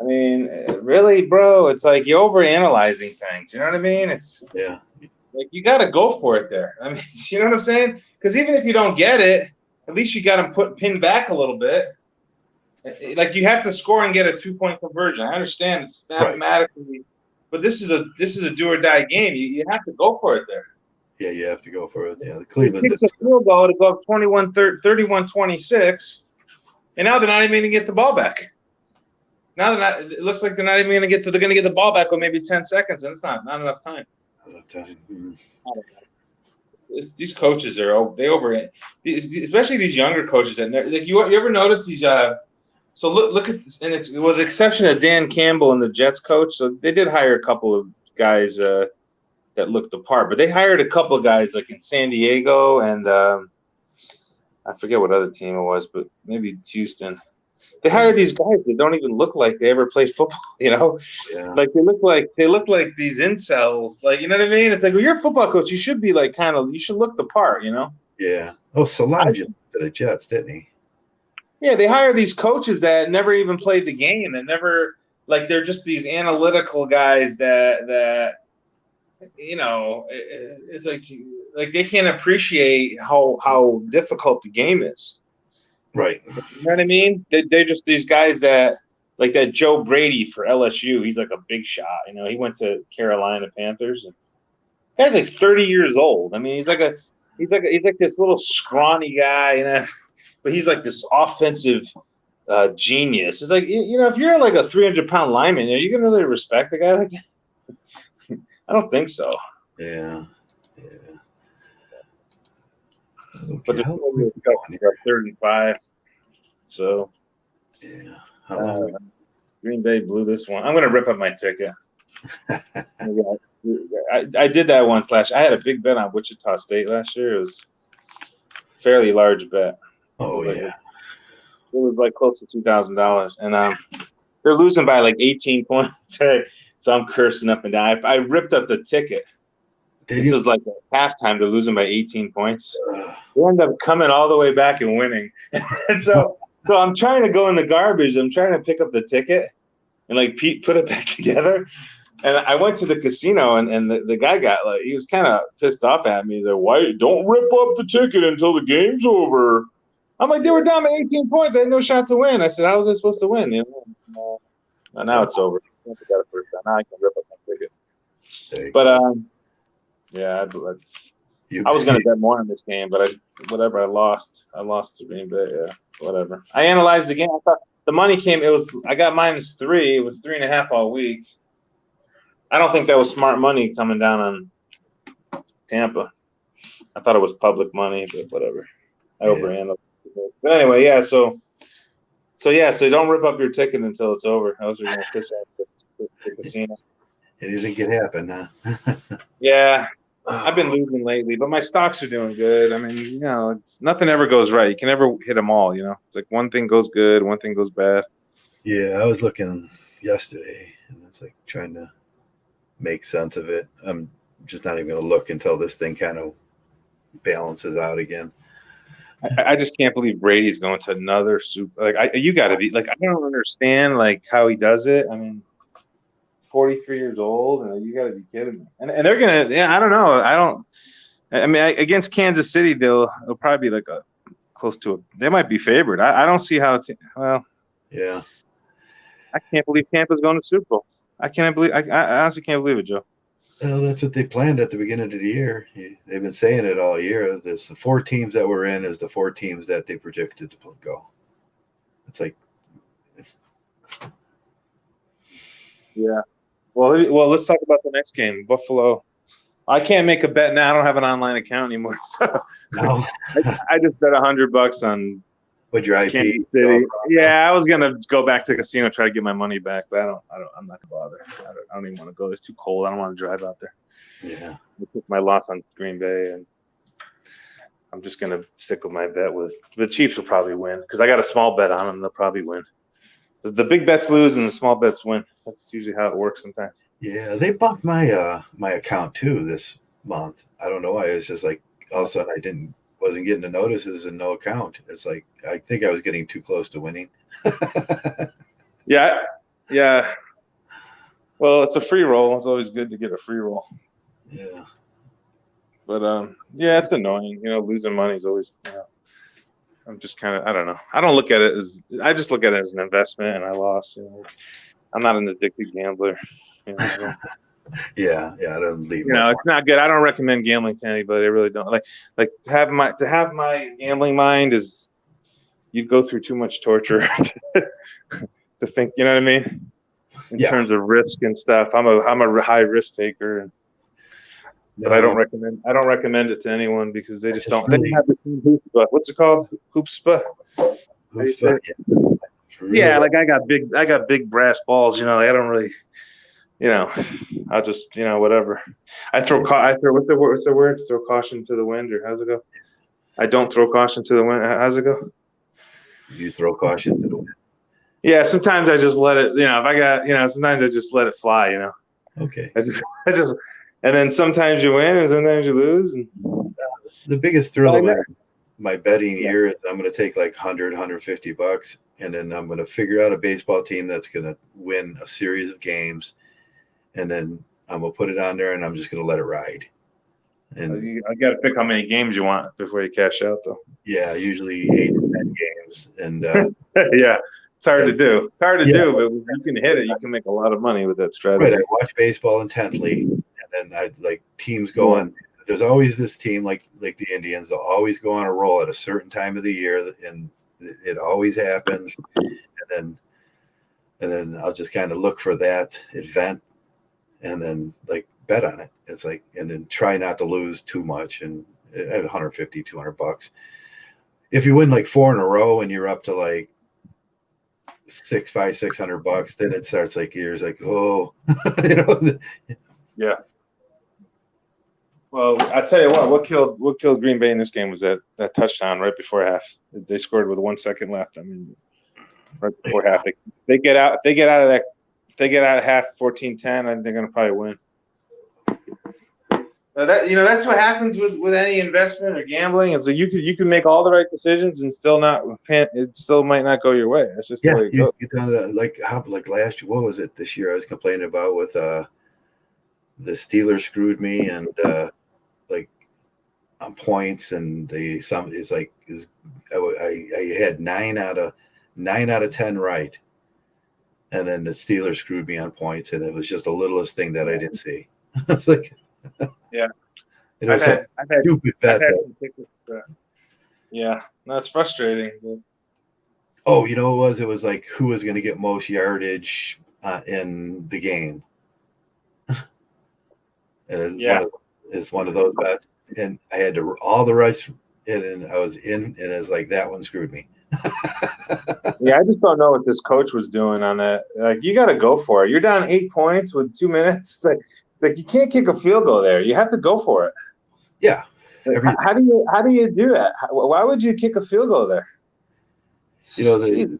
mean, really, bro? It's like you're overanalyzing things. You know what I mean? It's like you got to go for it there. I mean, you know what I'm saying? Because even if you don't get it, at least you got him pinned back a little bit. Like you have to score and get a 2-point conversion. I understand it's mathematically, right. But this is a do or die game. You have to go for it there. Yeah, you have to go for it. Yeah, the Cleveland. He kicks a field goal to go up 31-26, and now they're not even going to get the ball back. Now it looks like they're not even going to get. They're going to get the ball back with maybe 10 seconds, and it's not enough time. Not enough time. Mm-hmm. These coaches especially these younger coaches that like you ever notice these. So look at this, and with the exception of Dan Campbell and the Jets coach, so they did hire a couple of guys that looked the part, but they hired a couple of guys like in San Diego and I forget what other team it was, but maybe Houston. They hired these guys that don't even look like they ever played football, Like they look like these incels, like, you know what I mean? It's like, well, you're a football coach, you should be like you should look the part, Yeah. Oh, Solange to the Jets, didn't he? Yeah, they hire these coaches that never even played the game and never, like, they're just these analytical guys that it's like they can't appreciate how difficult the game is. Right. You know what I mean? They're just these guys that, like that Joe Brady for LSU. He's like a big shot. He went to Carolina Panthers. And the guy's like 30 years old. I mean, he's like this little scrawny guy, but he's like this offensive genius. It's like, if you're like a 300-pound lineman, are you gonna really respect a guy like that? I don't think so. Yeah. Okay. But they're 35. So yeah. Green Bay blew this one. I'm gonna rip up my ticket. I did that once I had a big bet on Wichita State last year. It was a fairly large bet. Oh, It was like close to $2,000, and they're losing by like 18 points. So I'm cursing up and down. I ripped up the ticket. This is like at halftime. They're losing by 18 points. They end up coming all the way back and winning. And so I'm trying to go in the garbage. I'm trying to pick up the ticket and like put it back together. And I went to the casino, and the guy got he was kind of pissed off at me. They're, why don't rip up the ticket until the game's over? I'm like, they were down by 18 points. I had no shot to win. I said, how was I supposed to win? Now it's over. Now I can rip up my ticket. But yeah, I was going to bet more on this game, but I lost. I lost to Green Bay. Yeah, whatever. I analyzed the game. I thought the money came. I got -3. It was 3.5 all week. I don't think that was smart money coming down on Tampa. I thought it was public money, but whatever. I overanalyzed it. But anyway, yeah. So don't rip up your ticket until it's over. Else you're gonna piss off the casino. Anything can happen, huh? Yeah. I've been losing lately, but my stocks are doing good. I mean, nothing ever goes right. You can never hit them all, It's like one thing goes good, one thing goes bad. Yeah, I was looking yesterday, and it's like trying to make sense of it. I'm just not even going to look until this thing kind of balances out again. I just can't believe Brady's going to another Super. Like, you got to be like, I don't understand like how he does it. I mean, 43 years old, and you got to be kidding me. And they're gonna, yeah, I don't know. I mean, against Kansas City, they'll probably be like a close to a. They might be favored. I don't see how. Well, Yeah. I can't believe Tampa's going to Super Bowl. I can't believe. I honestly can't believe it, Joe. Well, that's what they planned at the beginning of the year. They've been saying it all year. This the 4 teams that were in is the 4 teams that they projected to go. It's like, Yeah. Well, let's talk about the next game, Buffalo. I can't make a bet now. I don't have an online account anymore. no. I just bet $100 on What your IP? Kansas City. Yeah, I was gonna go back to the casino try to get my money back, but I'm not gonna bother. I don't even want to go. It's too cold. I don't want to drive out there. Yeah. I took my loss on Green Bay, and I'm just gonna stick with my bet with the Chiefs will probably win because I got a small bet on them. They'll probably win. The big bets lose and the small bets win. That's usually how it works sometimes. Yeah, they bumped my my account too this month. I don't know why. It's just like all of a sudden I wasn't getting the notices and no account. It's like I think I was getting too close to winning. Yeah. Well, it's a free roll. It's always good to get a free roll. Yeah. But yeah, it's annoying. Losing money is always. I'm just kind of. I don't know. I don't look at it as. I just look at it as an investment, and I lost. I'm not an addicted gambler. Yeah, I don't leave. It's not good. I don't recommend gambling to anybody. I really don't. Like to have my gambling mind is you go through too much torture to think. You know what I mean? In terms of risk and stuff, I'm a high risk taker, but I don't recommend it to anyone because they just don't. They have the same hoopspa. What's it called? Hoopspa. Yeah, like I got big brass balls. I don't really. I'll just whatever. I throw what's the word? Throw caution to the wind, or how's it go? I don't throw caution to the wind. How's it go? You throw caution to the wind. Yeah, sometimes I just let it. If I got sometimes I just let it fly. Okay. I just, and then sometimes you win and sometimes you lose. And the biggest thrill of my betting year is I'm going to take like $150, and then I'm going to figure out a baseball team that's going to win a series of games. And then I'm going to put it on there, and I'm just going to let it ride. And I got to pick how many games you want before you cash out, though. Yeah, usually 8 to 10 games. And yeah, it's hard to do. It's hard to do, but when you can hit it, you can make a lot of money with that strategy. Right, I watch baseball intently, and then I like teams go on. There's always this team like the Indians. They'll always go on a roll at a certain time of the year, and it always happens. And then I'll just kind of look for that event, and then like bet on it. It's like, and then try not to lose too much. And at $150, $200, if you win like 4 in a row and you're up to like $600, then it starts like years like, oh, Yeah. Well, I tell you what killed Green Bay in this game was that touchdown right before half. They scored with 1 second left. I mean, right before half. They get out. If they get out of half 14-10, I think they're going to probably win. That's what happens with any investment or gambling. Is that you can make all the right decisions and it still might not go your way. That's just the way it goes. You get down to like last year. What was it this year? I was complaining about with the Steelers screwed me and like on points, and I had 9 out of 10 right, and then the Steelers screwed me on points, and it was just the littlest thing that I didn't see. It's like. Yeah, I've had stupid bets. I've had some tickets. Yeah, no, it's frustrating. But... Oh, you know what it was? It was like who was going to get most yardage in the game. And it's one of those bets, and I had to all the rest, and I was in, and it's like that one screwed me. Yeah, I just don't know what this coach was doing on that. Like, you got to go for it. You're down 8 points with 2 minutes. It's like you can't kick a field goal there. You have to go for it. Yeah. How do you do that? Why would you kick a field goal there? The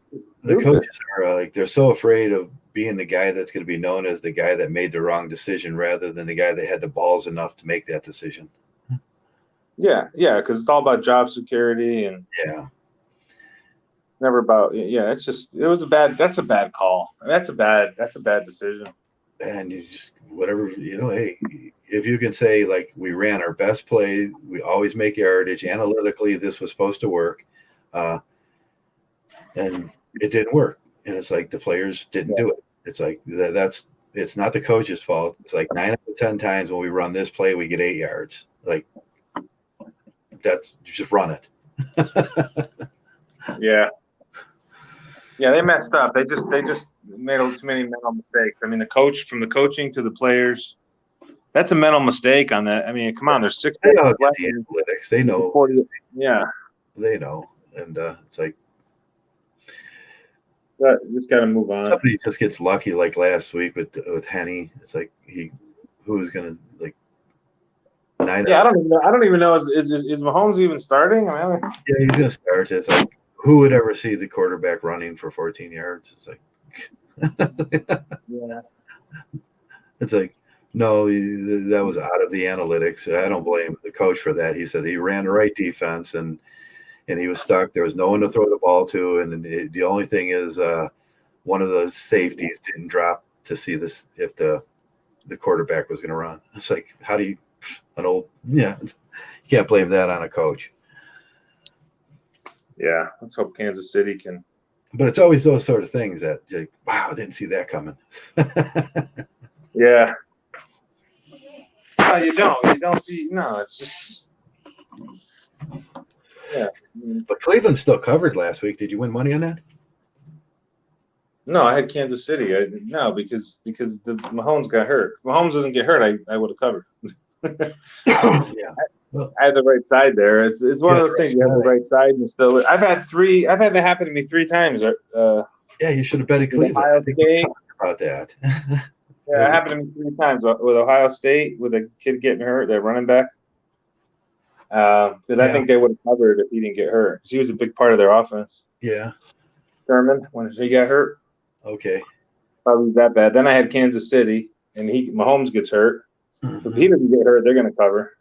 coaches are like, they're so afraid of being the guy that's going to be known as the guy that made the wrong decision rather than the guy that had the balls enough to make that decision. Yeah, because it's all about job security, and Yeah. it's never about. Yeah, that's a bad call. That's a bad decision. And you just whatever, hey, if you can say like we ran our best play, we always make yardage analytically, this was supposed to work, uh, and it didn't work, and it's like the players didn't Yeah, do it. It's like that's it's not the coach's fault. It's like 9 out of 10 times when we run this play we get 8 yards. Like that's just run it. yeah, yeah. They messed up. They just made too many mental mistakes. I mean, from the coaching to the players. That's a mental mistake on that. I mean, come on, there's 6 They all seconds get left. the analytics. They know. 40, yeah, They know, and it's like but just got to move on. somebody just gets lucky, like last week with Henny. It's like who was gonna like nine. Yeah, I don't even know. Is Mahomes even starting? I mean, Yeah, he's gonna start. It's like who would ever see the quarterback running for 14 yards? It's like yeah, it's like no, that was out of the analytics. I don't blame the coach for that. He said he ran the right defense and he was stuck. There was no one to throw the ball to, and the only thing is one of the safeties didn't drop to see this if the quarterback was going to run. It's like how do you you can't blame that on a coach. yeah. Let's hope Kansas City can. But it's always those sort of things that like, wow, I didn't see that coming. Yeah. No, you don't see. No, it's just. Yeah. But Cleveland still covered last week. Did you win money on that? No, I had Kansas City. No, because the Mahomes got hurt. If Mahomes doesn't get hurt, I would have covered. Yeah. Well, I had the right side there. It's one of those things. You have the right side and still. I've had that happen to me 3 times. yeah, you should have betted Cleveland. Ohio I think we State. talked about that. Yeah, it happened to me 3 times with Ohio State with a kid getting hurt, their running back. Because I think they would have covered if he didn't get hurt. Because he was a big part of their offense. Yeah. Sherman, when he got hurt. Okay. Probably that bad. Then I had Kansas City, and Mahomes gets hurt. Mm-hmm. So if he doesn't get hurt, they're going to cover.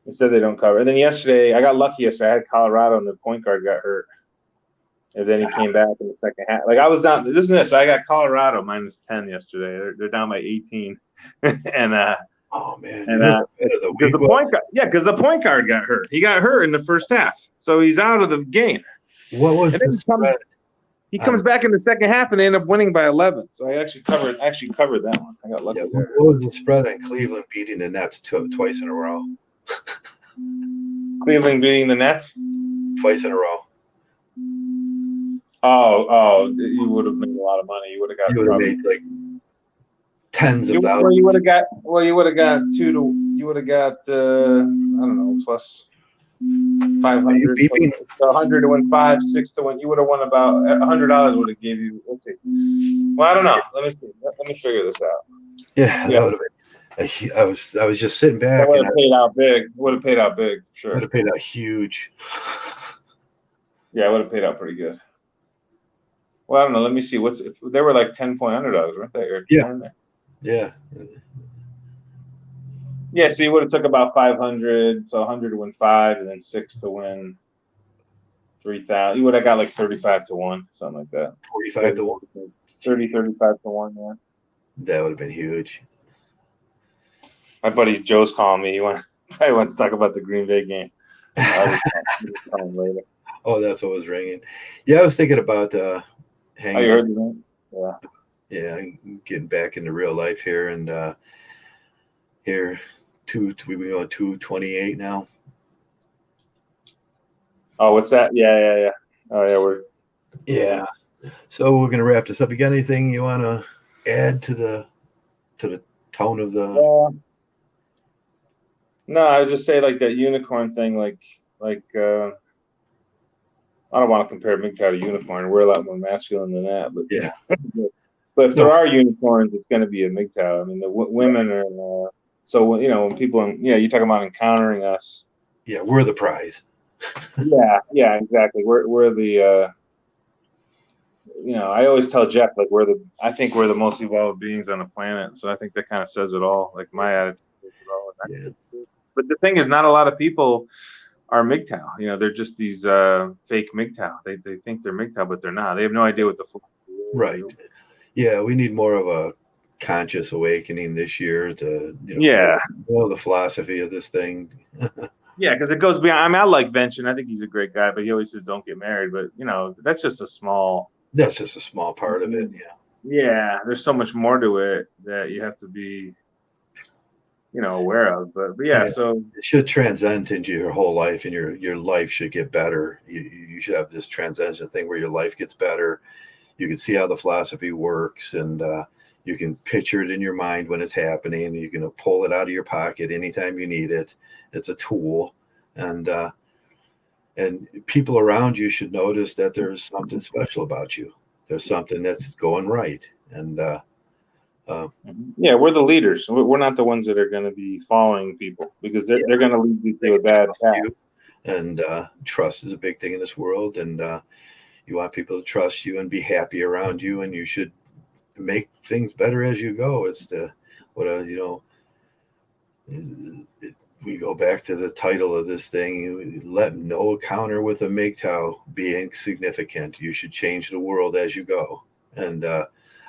Instead, they don't cover. And then yesterday, I got lucky yesterday. I had Colorado, and the point guard got hurt. And then he came back in the second half. Like I was down. So I got Colorado -10 yesterday. They're down by 18. And oh man. And because the point guard got hurt. He got hurt in the first half, so he's out of the game. What was the spread? He comes back in the second half, and they end up winning by 11. So I actually covered that one. I got lucky there. What was the spread on Cleveland beating the Nets twice in a row? Cleveland beating the Nets twice in a row. Oh, you would have made a lot of money. You would have got. You would have made like tens of thousands. Well, you would have got. You would have got You would have got. I don't know, plus 500. 100 to win 5, 6 to win. You would have won about $100. Would have gave you. Let's see. Well, I don't know. Let me see. Let me figure this out. Yeah. That would have been. I was just sitting back. That would have paid out big. Would have paid out big. Sure. Would have paid out huge. Yeah, it would have paid out pretty good. Well, I don't know. Let me see. They were like 10-point underdogs, weren't they? Or Yeah. Yeah. So you would have took about 500. So 100 to win 5, and then 6 to win 3,000. You would have got like 35 to 1, something like that. 45 to 1. 35 to 1. Yeah. That would have been huge. My buddy Joe's calling me. He probably wants to talk about the Green Bay game. I'll just call him later. Oh, that's what was ringing. Yeah, I was thinking about hanging. You heard me? Yeah. Yeah, getting back into real life here, and here we've been going 228 now. Oh, what's that? Yeah. Oh, yeah, So we're gonna wrap this up. You got anything you want to add to the tone of the? No, I would just say like that unicorn thing, like I don't want to compare Mgtow to unicorn. We're a lot more masculine than that, but yeah. But if there are unicorns, it's going to be a Mgtow. I mean, the women are. So when people, you're talking about encountering us. Yeah, we're the prize. Yeah, exactly. We're the. I always tell Jeff like I think we're the most evolved beings on the planet. So I think that kind of says it all. Like my attitude says it all. But the thing is, not a lot of people are Mgtow. You know, they're just these fake Mgtow. They think they're Mgtow, but they're not. They have no idea what the full Right. Yeah, we need more of a conscious awakening this year to, Yeah, know the philosophy of this thing. yeah, because it goes beyond. I mean, I like Vention. I think he's a great guy, but he always says don't get married. But you know, that's just a small. That's just a small part of it. Yeah. Yeah, there's so much more to it that you have to be, aware of. But yeah, Yeah. so It should transcend into your whole life, and your life should get better. You should have this transcendent thing where your life gets better. You can see how the philosophy works, and you can picture it in your mind when it's happening. You can pull it out of your pocket anytime you need it. It's a tool, and people around you should notice that there's something special about you. There's something that's going right, and yeah, we're the leaders. We're not the ones that are going to be following people because yeah, they're going to lead you they to a can bad trust path. you. And trust is a big thing in this world, and you want people to trust you and be happy around you, and you should make things better as you go. It's the what we go back to the title of this thing. Let no encounter with a Mgtow be insignificant. You should change the world as you go, and I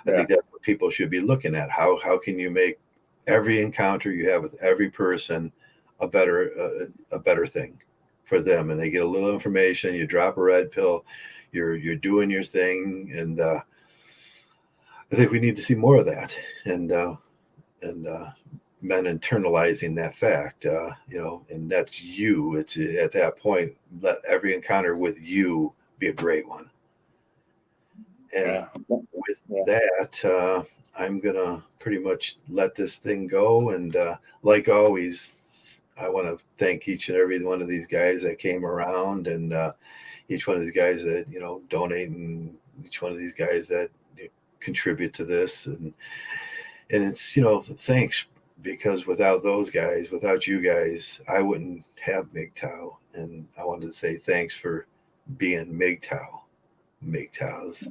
Yeah, think that's what people should be looking at. How can you make every encounter you have with every person a better thing for them, and they get a little information. You drop a red pill, you're doing your thing, and I think we need to see more of that, and men internalizing that fact, and that's you. It's at that point, let every encounter with you be a great one. And yeah, with yeah. that, I'm gonna pretty much let this thing go. And like always, I want to thank each and every one of these guys that came around, and each one of these guys that donate, and each one of these guys that contribute to this, and it's thanks, because without those guys, without you guys, I wouldn't have Mgtow. And I wanted to say thanks for being Mgtow. Mgtows.